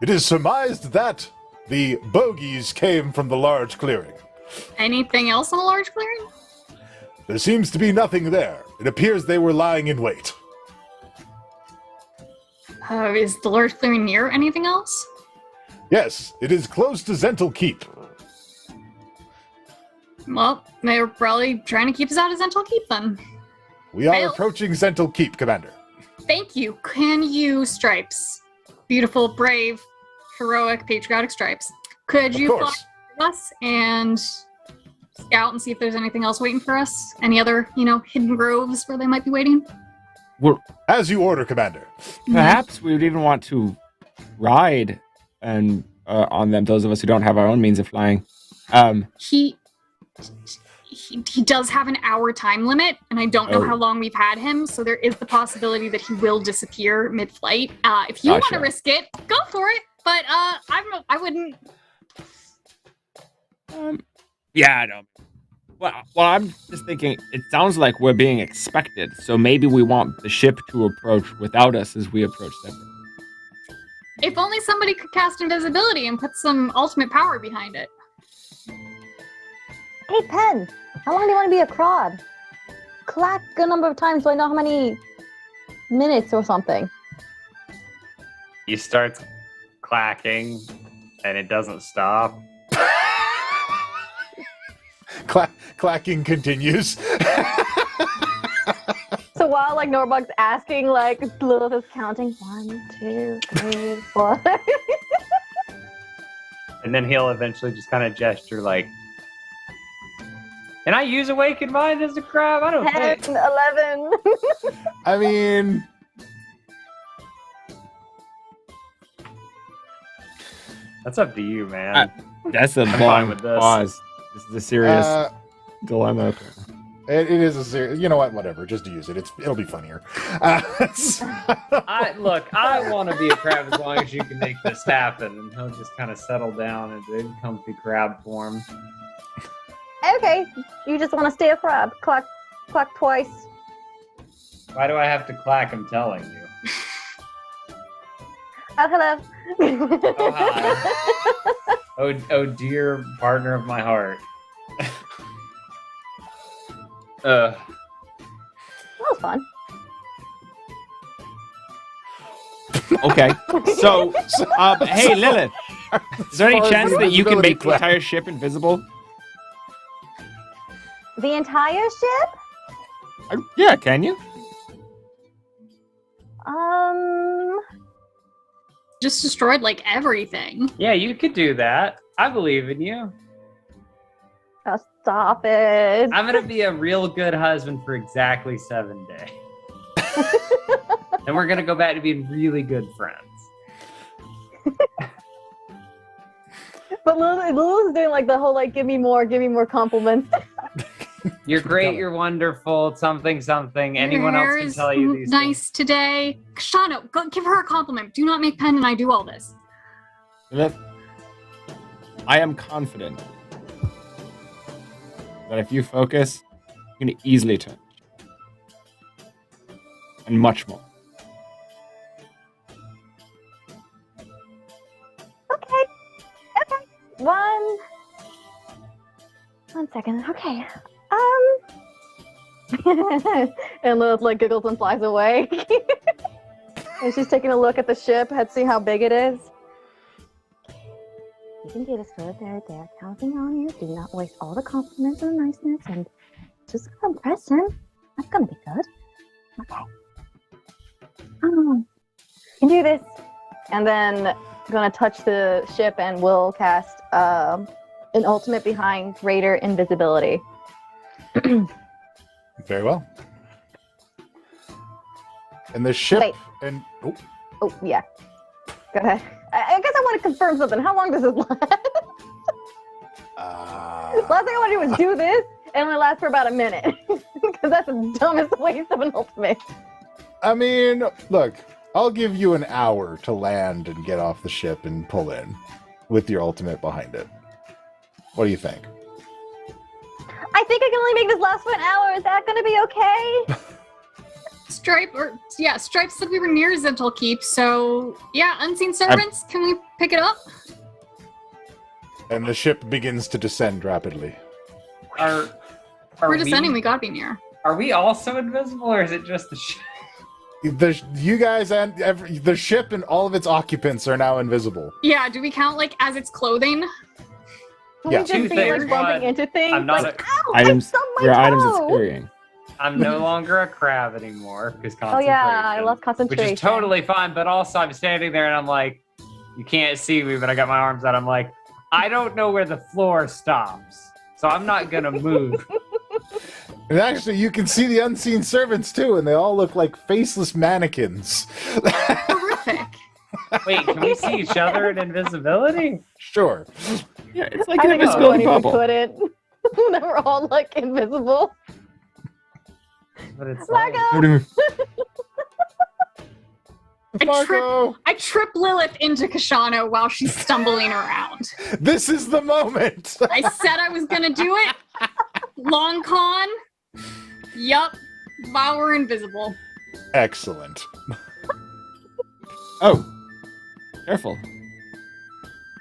It is surmised that the bogies came from the large clearing. Anything else in a large clearing? There seems to be nothing there. It appears they were lying in wait. Is the large clearing near anything else? Yes, it is close to Zental Keep. Well, they were probably trying to keep us out of Zental Keep then. We are approaching Zental Keep, Commander. Thank you. Can you, Stripes? Beautiful, brave, heroic, patriotic Stripes. Could you fly with us and scout and see if there's anything else waiting for us? Any other, hidden groves where they might be waiting? Well, as you order, Commander. Perhaps we would even want to ride and on them, those of us who don't have our own means of flying. He does have an hour time limit, and I don't know how long we've had him, so there is the possibility that he will disappear mid-flight. If you want to risk it, go for it, but I wouldn't. Yeah, I don't. Well, I'm just thinking, it sounds like we're being expected, so maybe we want the ship to approach without us as we approach them. If only somebody could cast invisibility and put some ultimate power behind it. Hey, Penn, how long do you want to be a crowd? Clack a number of times so I know how many minutes or something. He starts clacking, and it doesn't stop. Clacking continues. So while Norbog's asking, Lilith is counting 1, 2, 3, 4. And then he'll eventually just kind of gesture can I use Awakened Mind as a crab? I don't 10, think. 11. I mean, that's up to you, man. That's a long pause. This is a serious dilemma. It is a serious. You know what? Whatever. Just use it. It'll be funnier. I want to be a crab as long as you can make this happen, and he'll just kind of settle down into comfy crab form. Okay, you just want to stay a crab. Clack, clack twice. Why do I have to clack? I'm telling you. Oh, hello. Oh, hi. Oh, dear partner of my heart. That was fun. Okay, so, hey, Lilith, is there any chance that you can make the entire ship invisible? The entire ship? Yeah, can you? Just destroyed everything. Yeah, you could do that. I believe in you. Stop it. I'm gonna be a real good husband for exactly 7 days. And we're gonna go back to being really good friends. But Lulu's doing like the whole like give me more compliments. You're great, you're wonderful, something. Anyone else can tell you these nice things. today. Koshano, go give her a compliment. Do not make Penn and I do all this. Lilith, I am confident that if you focus, you can easily turn. And much more. Okay. One second. Okay. And Lilith like giggles and flies away. And she's taking a look at the ship to see how big it is. You can get us further. They're counting on you. Do not waste all the compliments and niceness, and just impress him. That's gonna be good. Okay. You can do this. And then gonna touch the ship and will cast an ultimate behind greater invisibility. Very well. And the ship Wait. and Oh yeah. Go ahead. I guess I want to confirm something. How long does this last? Last thing I want to do is do this, and it only lasts for about a minute. Because that's the dumbest waste of an ultimate. I mean, look, I'll give you an hour to land and get off the ship and pull in with your ultimate behind it. What do you think? I think I can only make this last for an hour. Is that going to be okay? Stripe said we were near Zental Keep, so yeah, unseen servants, can we pick it up? And the ship begins to descend rapidly. We're descending, we gotta be near. Are we also invisible, or is it just the ship? You guys and the ship and all of its occupants are now invisible. Yeah, do we count like as its clothing? Yeah. We just be like bumping into things. I'm not like, a- ow, Items, I stubbed my your toe. items it's carrying. I'm no longer a crab anymore because Oh concentration. yeah, I lost concentration. Which is totally fine, but also I'm standing there and I'm like, you can't see me, but I got my arms out. I'm like, I don't know where the floor stops, so I'm not gonna move. And actually, you can see the unseen servants too, and they all look like faceless mannequins. Horrific. Wait, can we see each other in invisibility? Sure. Yeah, it's like I an think it's invisibility funny if we bubble. couldn't. Then we're all like invisible. But it's Marco! I trip Lilith into Koshano while she's stumbling around. This is the moment. I said I was gonna do it. Long con. Yup. While we're invisible. Excellent. Oh, careful.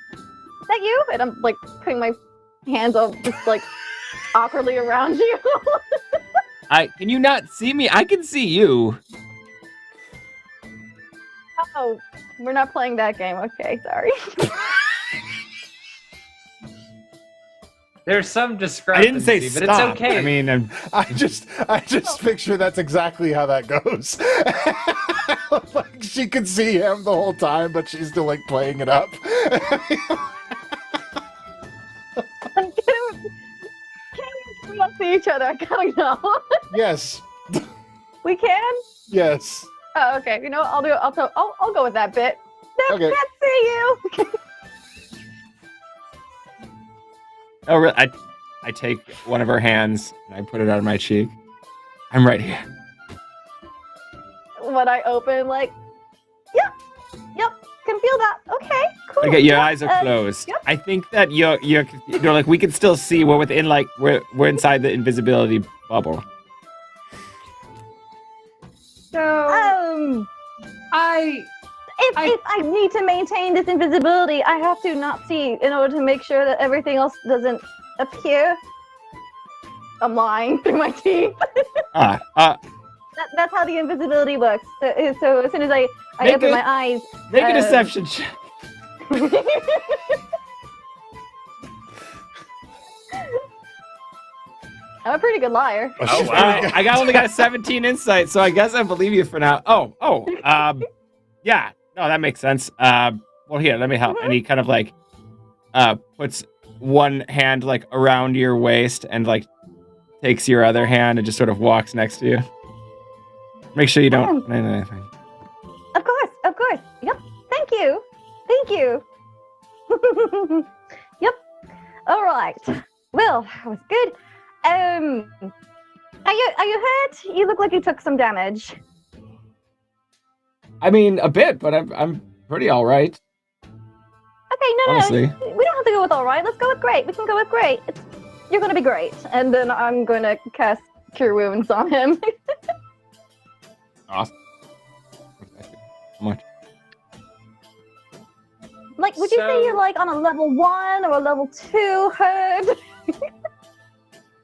Is that you? And I'm like putting my hands up just like awkwardly around you. Can you not see me? I can see you. Oh, we're not playing that game. Okay, sorry. There's some I discrepancy, didn't say but stop. it's okay. I mean, I just picture that's exactly how that goes. Like she could see him the whole time, but she's still like playing it up. Can we not see each other? I gotta know. Yes. We can? Yes. Oh, okay. You know what? I'll go with that bit. No, Okay. can't see you. oh, really? I take one of her hands and I put it on my cheek. I'm right here. When I open, like, yep, can feel that. Okay, cool. Okay, your Yep, eyes are closed. Yep. I think that you're like we can still see. We're within like we're inside the invisibility bubble. So If I need to maintain this invisibility, I have to not see in order to make sure that everything else doesn't appear. I'm lying through my teeth. That's how the invisibility works. So as soon as I open my eyes, Make a deception check. I'm a pretty good liar. Oh, wow. I only got 17 insight, so I guess I believe you for now. Yeah, no, that makes sense. Well, here, let me help. And he kind of like puts one hand like around your waist and like takes your other hand and just sort of walks next to you. Make sure you don't find anything. Of course. Yep. Thank you. Yep. All right. Well, that was good. Are you hurt? You look like you took some damage. I mean, a bit, but I'm pretty all right. Okay, no. We don't have to go with all right. Let's go with great. We can go with great. You're gonna be great, and then I'm gonna cast Cure Wounds on him. Awesome. How much? Like, would you say you're like on a level 1 or a level 2 hurt?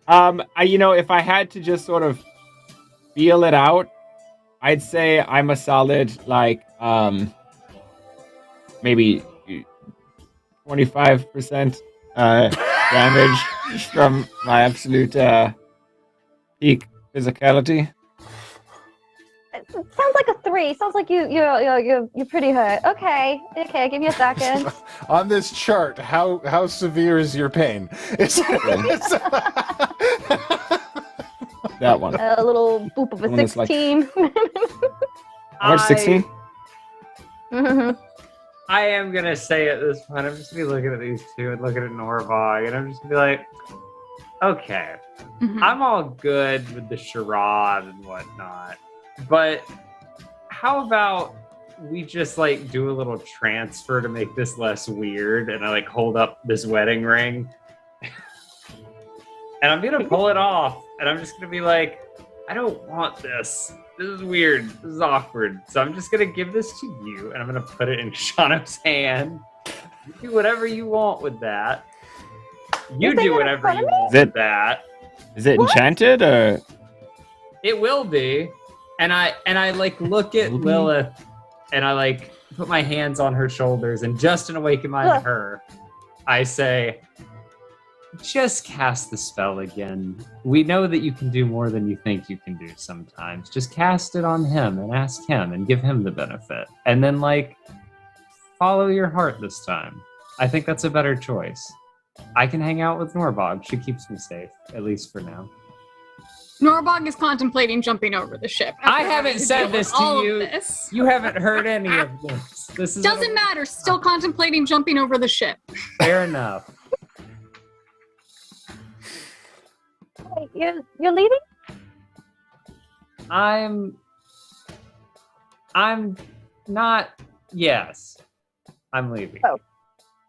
If I had to just sort of feel it out, I'd say I'm a solid like maybe 25% damage from my absolute peak physicality. It sounds like a 3. Sounds like you're pretty hurt. Okay, give me a second. On this chart, how severe is your pain? That one. A little boop of a 16. How much? 16? Mm-hmm. I am gonna say at this point, I'm just gonna be looking at these two and looking at Norbog, and I'm just gonna be like, okay, I'm all good with the charade and whatnot, but how about we just like do a little transfer to make this less weird, and I like hold up this wedding ring, and I'm gonna pull it off, and I'm just gonna be like, I don't want this. This is weird. This is awkward. So I'm just going to give this to you, and I'm going to put it in Koshano's hand. You do whatever you want with that. You do whatever you want with that. Is it enchanted, or? It will be. And I like look at Lilith, and I like put my hands on her shoulders, and just in awaken mind her, I say, just cast the spell again. We know that you can do more than you think you can do sometimes. Just cast it on him and ask him and give him the benefit. And then, like, follow your heart this time. I think that's a better choice. I can hang out with Norbog. She keeps me safe, at least for now. Norbog is contemplating jumping over the ship. I haven't said this to you. You haven't heard any of this. This is doesn't matter. Still contemplating jumping over the ship. Fair enough. Wait, you're leaving? I'm not. Yes, I'm leaving. Oh.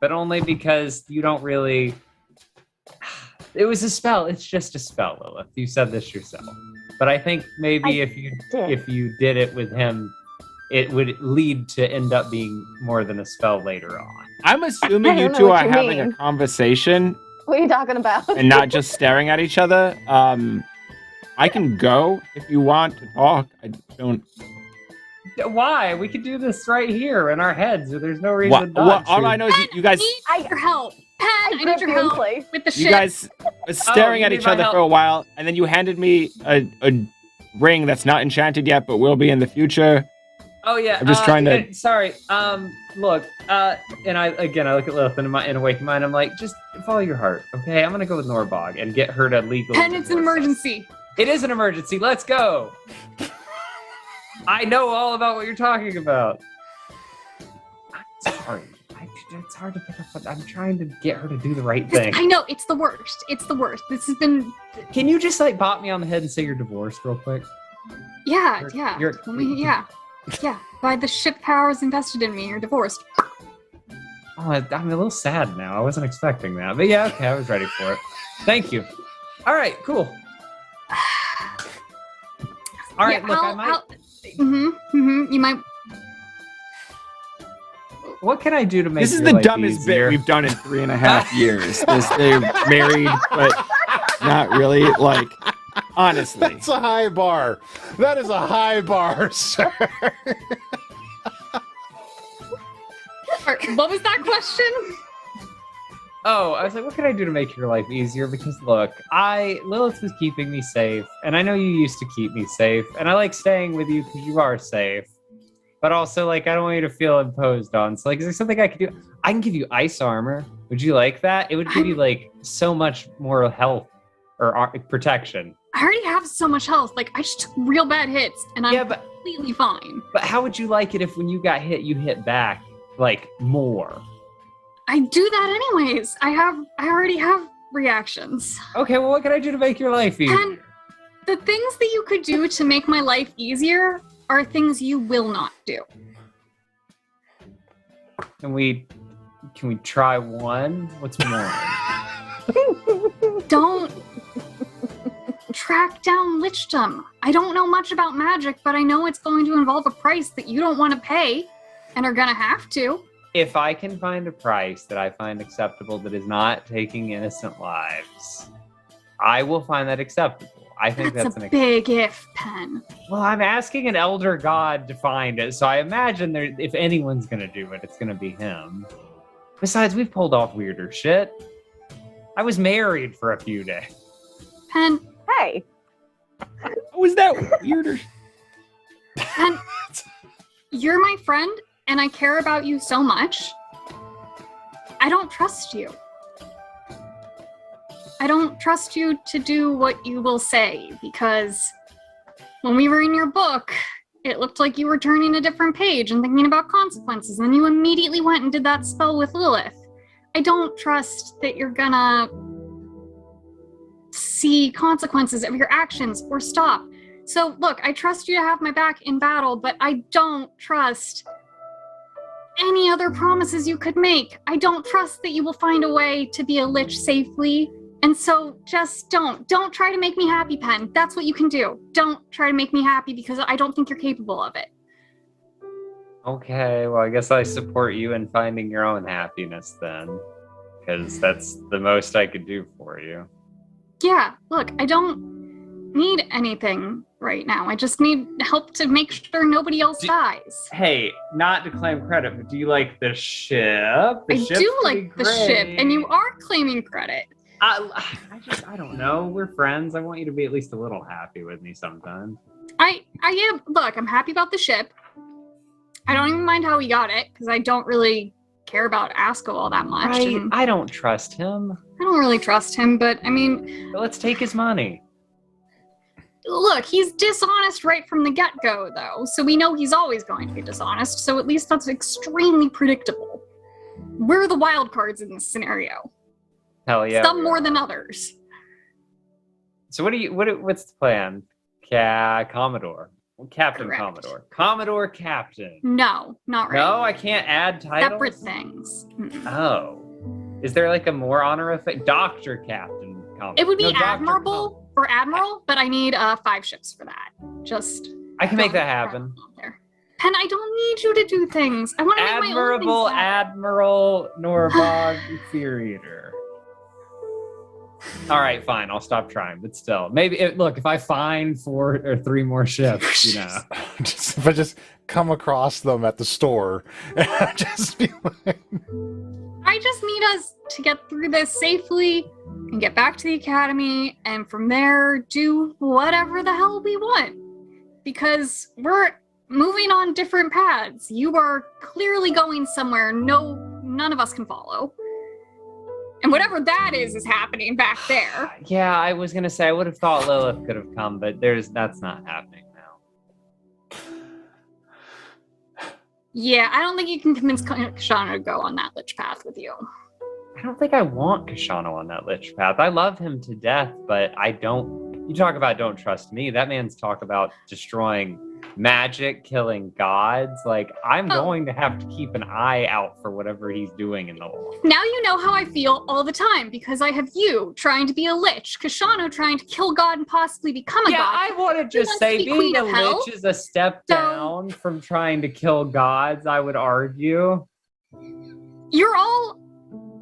But only because you don't really. It was a spell. It's just a spell, Lilith. You said this yourself. But I think maybe if you did it with him, it would lead to end up being more than a spell later on. I'm assuming you two are having a conversation. What are you talking about? And not just staring at each other. I can go if you want to talk. I don't. Why? We could do this right here in our heads. There's no reason not to. All I know is you guys. I need your help. Pen, I need your help with the ship. You guys were staring at each other for a while, and then you handed me a ring that's not enchanted yet, but will be in the future. Oh yeah. I'm just trying to. Sorry. Look. And I look at Lilith and in awakened mind. I'm like, just follow your heart, okay? I'm gonna go with Norbog and get her to legally. Pen, it's an emergency. It is an emergency. Let's go. I know all about what you're talking about. I'm sorry. It's hard to pick up, but I'm trying to get her to do the right thing. I know, it's the worst. It's the worst. This has been... Can you just, like, bop me on the head and say you're divorced real quick? Yeah. By the ship powers invested in me, you're divorced. Oh, I'm a little sad now. I wasn't expecting that. But yeah, okay, I was ready for it. Thank you. All right, cool. All right, look, I might... You might... What can I do to make this is the dumbest bit we've done in 3.5 years. They're married, but not really. Like, honestly, that's a high bar. That is a high bar, sir. What was that question? Oh, I was like, what can I do to make your life easier? Because look, Lilith was keeping me safe, and I know you used to keep me safe, and I like staying with you because you are safe. But also, like, I don't want you to feel imposed on. So, like, is there something I could do? I can give you ice armor. Would you like that? It would give you, like, so much more health or protection. I already have so much health. Like, I just took real bad hits, and I'm completely fine. But how would you like it if when you got hit, you hit back, like, more? I do that anyways. I already have reactions. Okay, well, what can I do to make your life easier? And the things that you could do to make my life easier are things you will not do. Can we try one? What's more? Don't track down lichdom. I don't know much about magic, but I know it's going to involve a price that you don't want to pay and are gonna have to. If I can find a price that I find acceptable that is not taking innocent lives, I will find that acceptable. I think that's a big if, Penn. Well, I'm asking an elder god to find it, so I imagine if anyone's gonna do it, it's gonna be him. Besides, we've pulled off weirder shit. I was married for a few days. Penn. Hey. Was that weirder? Penn, you're my friend, and I care about you so much. I don't trust you. I don't trust you to do what you will say, because when we were in your book, it looked like you were turning a different page and thinking about consequences, and then you immediately went and did that spell with Lilith. I don't trust that you're gonna see consequences of your actions or stop. So look, I trust you to have my back in battle, but I don't trust any other promises you could make. I don't trust that you will find a way to be a lich safely. And so just don't try to make me happy, Penn. That's what you can do. Don't try to make me happy because I don't think you're capable of it. Okay, well, I guess I support you in finding your own happiness then, because that's the most I could do for you. Yeah, look, I don't need anything right now. I just need help to make sure nobody else dies. Hey, not to claim credit, but do you like the ship? I do like the ship, and you are claiming credit. I don't know. We're friends. I want you to be at least a little happy with me sometimes. I am. Look, I'm happy about the ship. I don't even mind how we got it, because I don't really care about Asko all that much. Right. I don't trust him. I don't really trust him, but I mean... But let's take his money. Look, he's dishonest right from the get-go, though, so we know he's always going to be dishonest, so at least that's extremely predictable. We're the wild cards in this scenario. Hell yeah. Some more than others. So what's the plan? Commodore. Captain. Correct. Commodore. Commodore Captain. No, not right. No, I can't add titles? Separate things. Mm-mm. Oh. Is there like a more honorific? Dr. Captain Commodore. It would be Admirable or Admiral, but I need 5 ships for that. I can make that happen. Penn, I don't need you to do things. I want to make my own things. Admiral Norbog Inferior. All right, fine. I'll stop trying, but still, maybe. Look, if I find 4 or 3 more ships, you know, if I just come across them at the store, and just be like, I just need us to get through this safely and get back to the academy, and from there do whatever the hell we want, because we're moving on different paths. You are clearly going somewhere none of us can follow. And whatever that is happening back there. Yeah, I was going to say, I would have thought Lilith could have come, but that's not happening now. Yeah, I don't think you can convince Koshano to go on that lich path with you. I don't think I want Koshano on that lich path. I love him to death, but I don't... You talk about don't trust me. That man's talk about destroying magic, killing gods. Like, I'm going to have to keep an eye out for whatever he's doing in the world. Now you know how I feel all the time, because I have you trying to be a lich, Koshano trying to kill God and possibly become a god. Yeah, I want to just say being a lich is a step down from trying to kill gods, I would argue. You're all...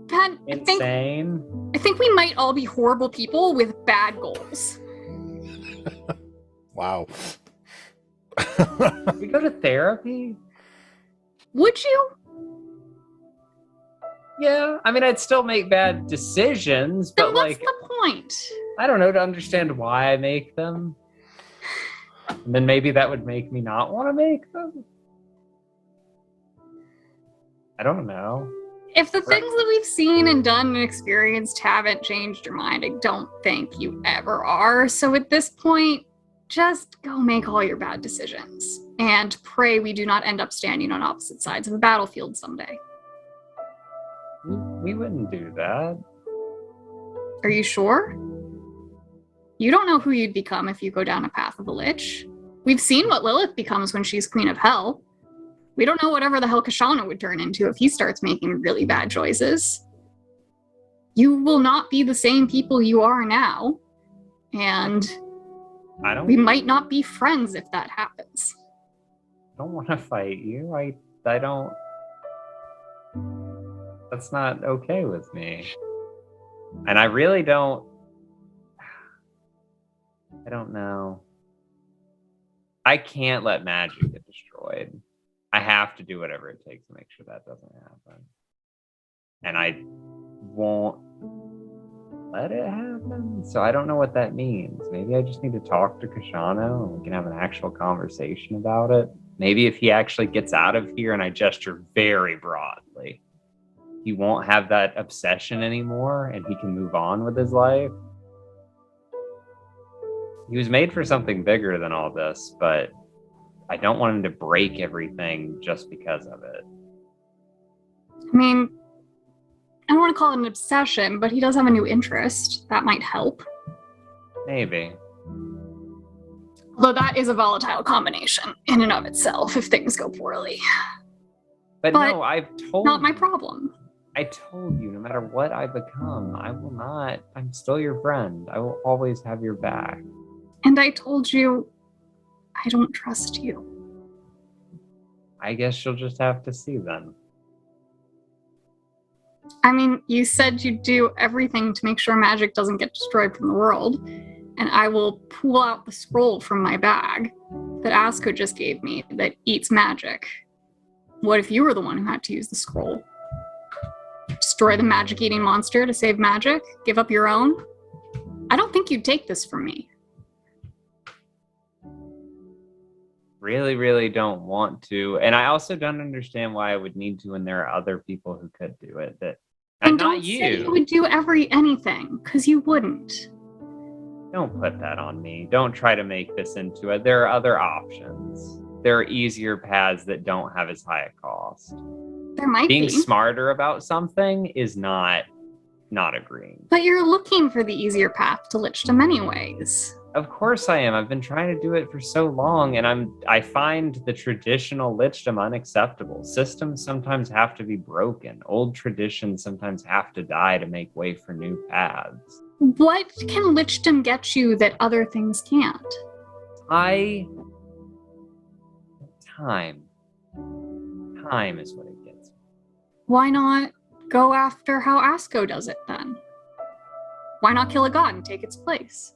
Penn, insane. I think we might all be horrible people with bad goals. Wow. We go to therapy? Would you? Yeah, I mean, I'd still make bad decisions, but then what's the point? I don't know, to understand why I make them. And then maybe that would make me not want to make them. I don't know. If the things that we've seen and done and experienced haven't changed your mind, I don't think you ever are. So at this point, just go make all your bad decisions and pray we do not end up standing on opposite sides of a battlefield someday. We wouldn't do that. Are you sure? You don't know who you'd become if you go down a path of a lich. We've seen what Lilith becomes when she's Queen of Hell. We don't know whatever the hell Koshano would turn into if he starts making really bad choices. You will not be the same people you are now. And we might not be friends if that happens. I don't want to fight you. I don't... That's not okay with me. And I really don't... I don't know. I can't let magic get destroyed. I have to do whatever it takes to make sure that doesn't happen. And I won't let it happen. So I don't know what that means. Maybe I just need to talk to Koshano and we can have an actual conversation about it. Maybe if he actually gets out of here, and I gesture very broadly, he won't have that obsession anymore and he can move on with his life. He was made for something bigger than all this, but I don't want him to break everything just because of it. I mean, I don't want to call it an obsession, but he does have a new interest. That might help. Maybe. Although that is a volatile combination in and of itself if things go poorly. But no, I've told not my problem. I told you, no matter what I become, I will not. I'm still your friend. I will always have your back. And I told you, I don't trust you. I guess you'll just have to see then. I mean, you said you'd do everything to make sure magic doesn't get destroyed from the world, and I will pull out the scroll from my bag that Asko just gave me that eats magic. What if you were the one who had to use the scroll? Destroy the magic-eating monster to save magic? Give up your own? I don't think you'd take this from me. Really, really don't want to. And I also don't understand why I would need to when there are other people who could do it. And not don't say you would do anything, because you wouldn't. Don't put that on me. Don't try to make this into it. There are other options. There are easier paths that don't have as high a cost. There might be. Being smarter about something is not agreeing. But you're looking for the easier path to lichdom anyways. Of course I am. I've been trying to do it for so long, and I find the traditional lichdom unacceptable. Systems sometimes have to be broken. Old traditions sometimes have to die to make way for new paths. What can lichdom get you that other things can't? Time. Time is what it gets. Why not go after how Asko does it then? Why not kill a god and take its place?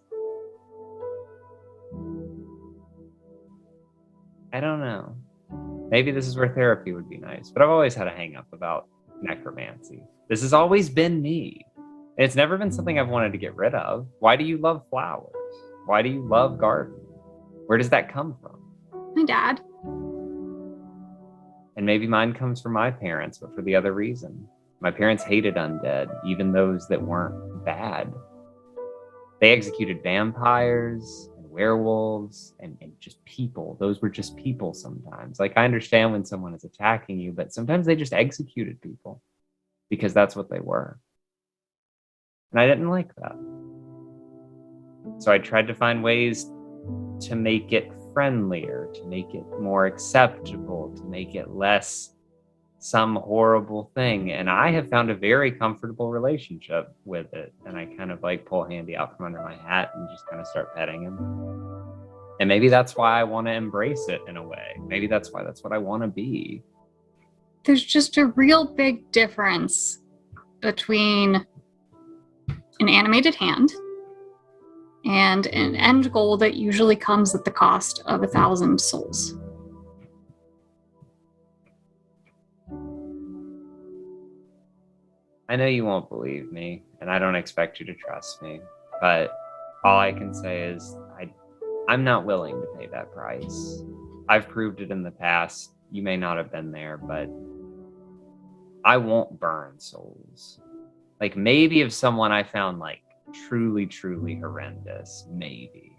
I don't know. Maybe this is where therapy would be nice, but I've always had a hang up about necromancy. This has always been me. It's never been something I've wanted to get rid of. Why do you love flowers? Why do you love gardening? Where does that come from? My dad. And maybe mine comes from my parents, but for the other reason. My parents hated undead, even those that weren't bad. They executed vampires and werewolves and just people. Those were just people sometimes. Like, I understand when someone is attacking you, but sometimes they just executed people because that's what they were. And I didn't like that. So I tried to find ways to make it friendlier, to make it more acceptable, to make it less some horrible thing. And I have found a very comfortable relationship with it. And I kind of like pull Handy out from under my hat and just kind of start petting him. And maybe that's why I want to embrace it in a way. Maybe that's what I want to be. There's just a real big difference between an animated hand and an end goal that usually comes at the cost of 1,000 souls. I know you won't believe me, and I don't expect you to trust me, but all I can say is I'm not willing to pay that price. I've proved it in the past. You may not have been there, but I won't burn souls. Like, maybe if someone I found, like, truly, truly horrendous, maybe.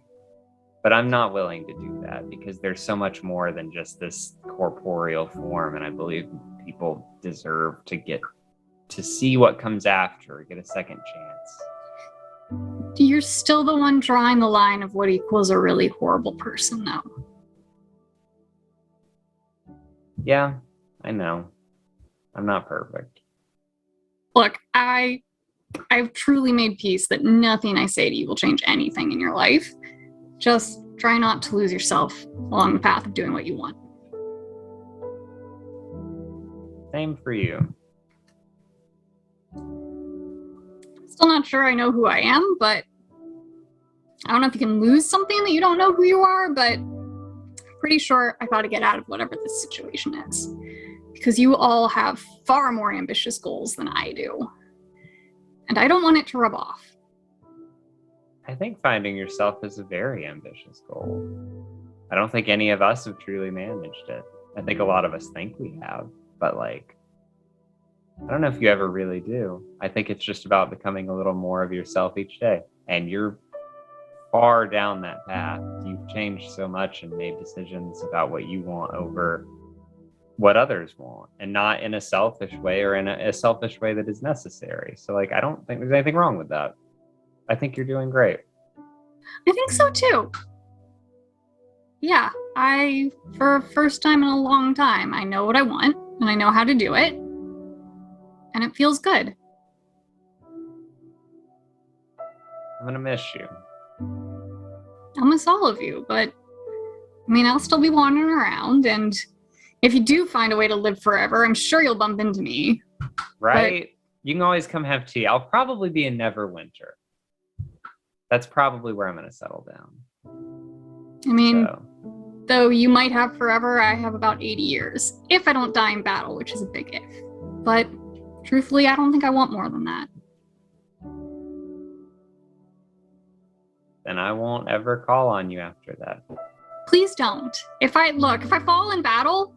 But I'm not willing to do that because there's so much more than just this corporeal form, and I believe people deserve to get to see what comes after, get a second chance. You're still the one drawing the line of what equals a really horrible person, though. Yeah, I know. I'm not perfect. Look, I've truly made peace that nothing I say to you will change anything in your life. Just try not to lose yourself along the path of doing what you want. Same for you. Still not sure I know who I am, but I don't know if you can lose something that you don't know who you are, but pretty sure I gotta get out of whatever this situation is. Because you all have far more ambitious goals than I do. And I don't want it to rub off. I think finding yourself is a very ambitious goal. I don't think any of us have truly managed it. I think a lot of us think we have, but like, I don't know if you ever really do. I think it's just about becoming a little more of yourself each day. And you're far down that path. You've changed so much and made decisions about what you want over what others want, and not in a selfish way or in a selfish way that is necessary. So like, I don't think there's anything wrong with that. I think you're doing great. I think so too. Yeah, for a first time in a long time, I know what I want and I know how to do it. And it feels good. I'm gonna miss you. I'll miss all of you, but I mean, I'll still be wandering around, and if you do find a way to live forever, I'm sure you'll bump into me. Right? You can always come have tea. I'll probably be in Neverwinter. That's probably where I'm going to settle down. I mean, though you might have forever, I have about 80 years. If I don't die in battle, which is a big if. But truthfully, I don't think I want more than that. Then I won't ever call on you after that. Please don't. If I fall in battle,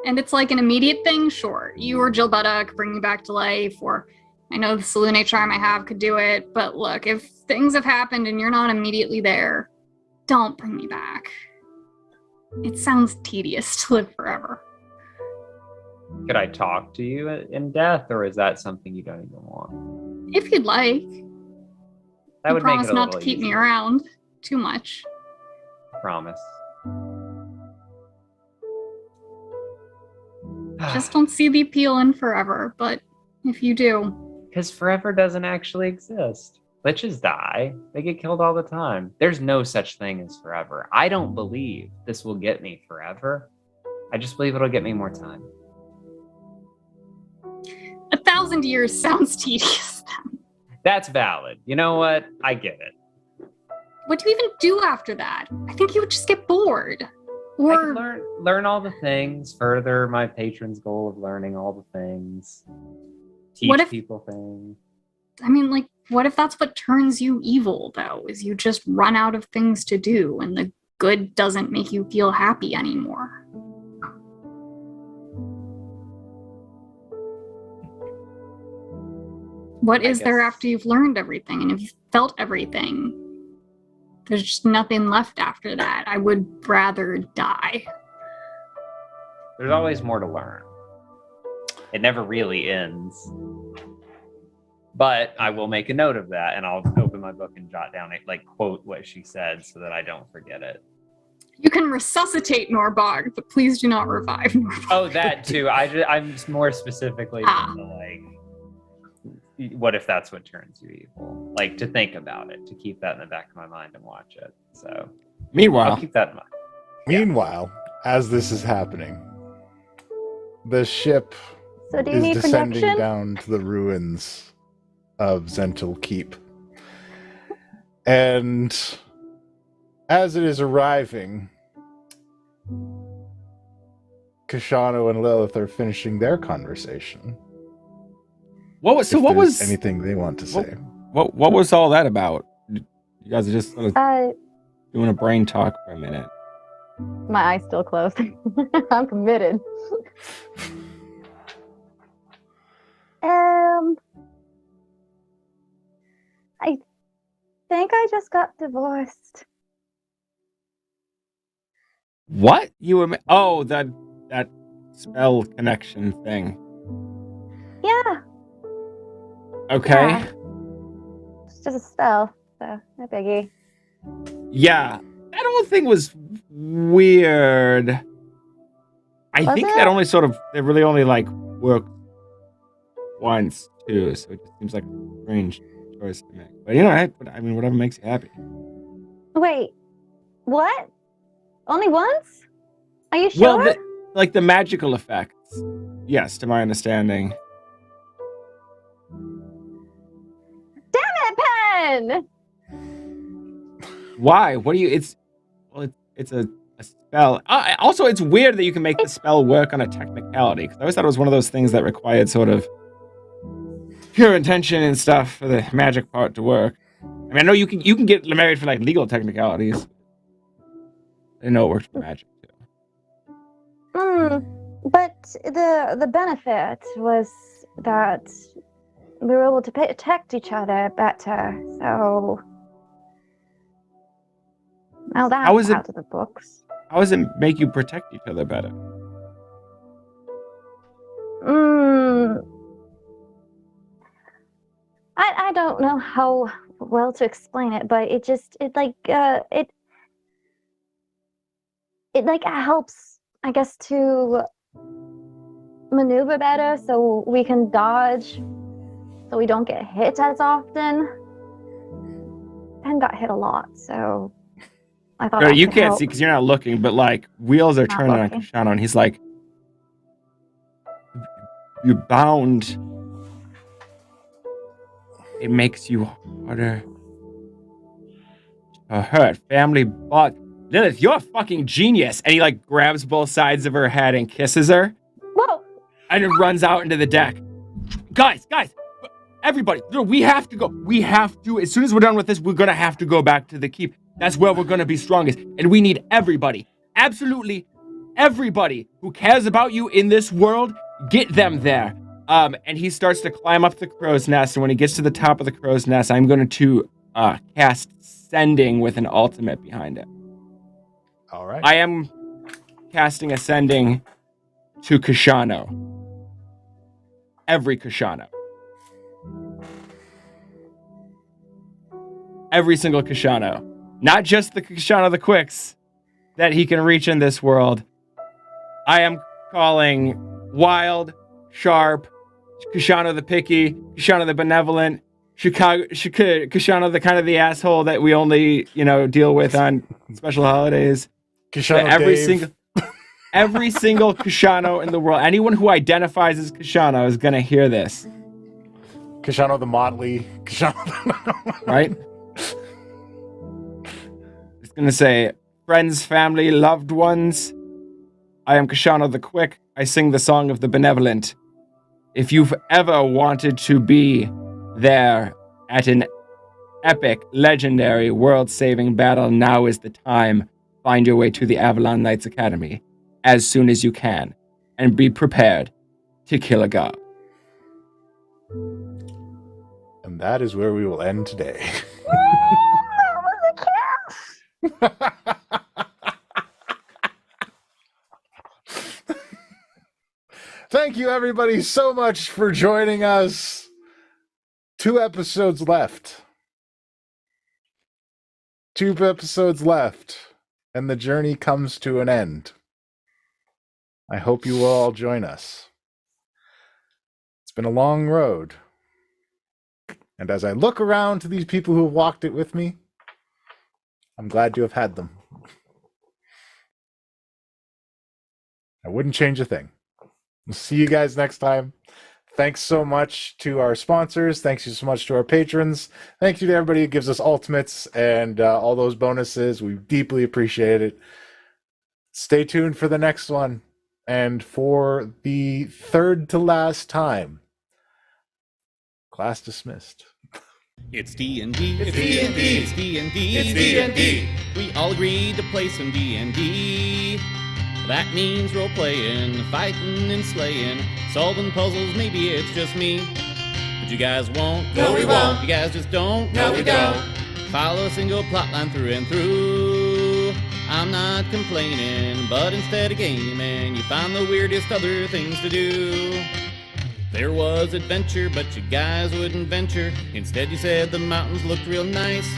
and it's like an immediate thing, sure. You or Jill Butta could bring me back to life, or I know the saloon charm I have could do it, but look, if things have happened and you're not immediately there, don't bring me back. It sounds tedious to live forever. Could I talk to you in death, or is that something you don't even want? If you'd like. That would make it a promise not little to keep me easier. around too much. Promise. Just don't see the appeal in forever, but if you do. Because forever doesn't actually exist. Liches die. They get killed all the time. There's no such thing as forever. I don't believe this will get me forever. I just believe it'll get me more time. 1,000 years sounds tedious. That's valid. You know what? I get it. What do you even do after that? I think you would just get bored. Or I could learn all the things, further my patron's goal of learning all the things, teach people things. I mean, like, what if that's what turns you evil, though, is you just run out of things to do and the good doesn't make you feel happy anymore? What is there after you've learned everything and if you've felt everything? There's just nothing left after that. I would rather die. There's always more to learn. It never really ends. But I will make a note of that, and I'll open my book and jot down, quote what she said so that I don't forget it. You can resuscitate Norbog, but please do not revive Norbog. Oh, that too. I'm just more specifically what if that's what turns you evil? Like, to think about it, to keep that in the back of my mind and watch it. So, meanwhile, I'll keep that in mind. Meanwhile, as this is happening, the ship So do you is need descending protection? down to the ruins of Zentil Keep. And as it is arriving, Koshano and Lilith are finishing their conversation. What was anything they want to say? What was all that about? You guys are just sort of doing a brain talk for a minute. My eyes still closed. I'm committed. think I just got divorced. What? You were... Oh, that spell connection thing. Yeah. Okay. Yeah. It's just a spell, so no biggie. Yeah. That whole thing was weird. I think that only sort of... It really only, like, worked once, too, so it just seems like a strange choice to make. But, you know, I mean, whatever makes you happy. Wait, what? Only once? Are you sure? Well, like the magical effects. Yes, to my understanding. Damn it, Penn! Why? What do you... It's a spell. Also, it's weird that you can make the spell work on a technicality, because I always thought it was one of those things that required sort of pure intention and stuff for the magic part to work. I mean, I know you can get married for like legal technicalities. I didn't know it worked for magic too. But the benefit was that we were able to protect each other better. So now that's out of the books. How does it make you protect each other better? I don't know how well to explain it, but it helps, I guess, to maneuver better so we can dodge, so we don't get hit as often. Penn got hit a lot, so I thought you can't see because you're not looking, but like wheels are turning on Koshano, and he's like, "You're bound. It makes you harder to hurt. Family bond. Lilith, you're a fucking genius." And he like grabs both sides of her head and kisses her. Whoa! And then runs out into the deck. Guys, everybody, we have to go. We have to. As soon as we're done with this, we're gonna have to go back to the keep. That's where we're gonna be strongest. And we need everybody, absolutely everybody who cares about you in this world. Get them there. And he starts to climb up the crow's nest. And when he gets to the top of the crow's nest, I'm going to cast Sending with an ultimate behind it. All right. I am casting Ascending to Koshano. Every Koshano. Every single Koshano. Not just the Koshano the Quicks that he can reach in this world. I am calling Wild, Sharp, Koshano the Picky, Koshano the Benevolent, Koshano the kind of the asshole that we only, deal with on special holidays. Koshano every single Koshano in the world, anyone who identifies as Koshano is gonna hear this. Koshano the Motley, Koshano right? It's gonna say, friends, family, loved ones. I am Koshano the Quick. I sing the song of the benevolent. If you've ever wanted to be there at an epic, legendary, world-saving battle, now is the time. Find your way to the Avalon Knights Academy as soon as you can, and be prepared to kill a god. And that is where we will end today. Thank you, everybody, so much for joining us. 2 episodes left. 2 episodes left, and the journey comes to an end. I hope you will all join us. It's been a long road. And as I look around to these people who have walked it with me, I'm glad to have had them. I wouldn't change a thing. We'll see you guys next time. Thanks so much to our sponsors. Thanks so much to our patrons. Thank you to everybody who gives us ultimates and all those bonuses. We deeply appreciate it. Stay tuned for the next one. And for the third to last time, class dismissed. It's D&D. It's D&D. It's D&D. It's D&D. We all agreed to play some D&D. That means role-playing, fighting and slaying, solving puzzles, maybe it's just me. But you guys won't. No, we won't. You guys just don't. No, we don't. follow a single plotline through and through. I'm not complaining, but instead of gaming, you find the weirdest other things to do. There was adventure, but you guys wouldn't venture. Instead you said the mountains looked real nice.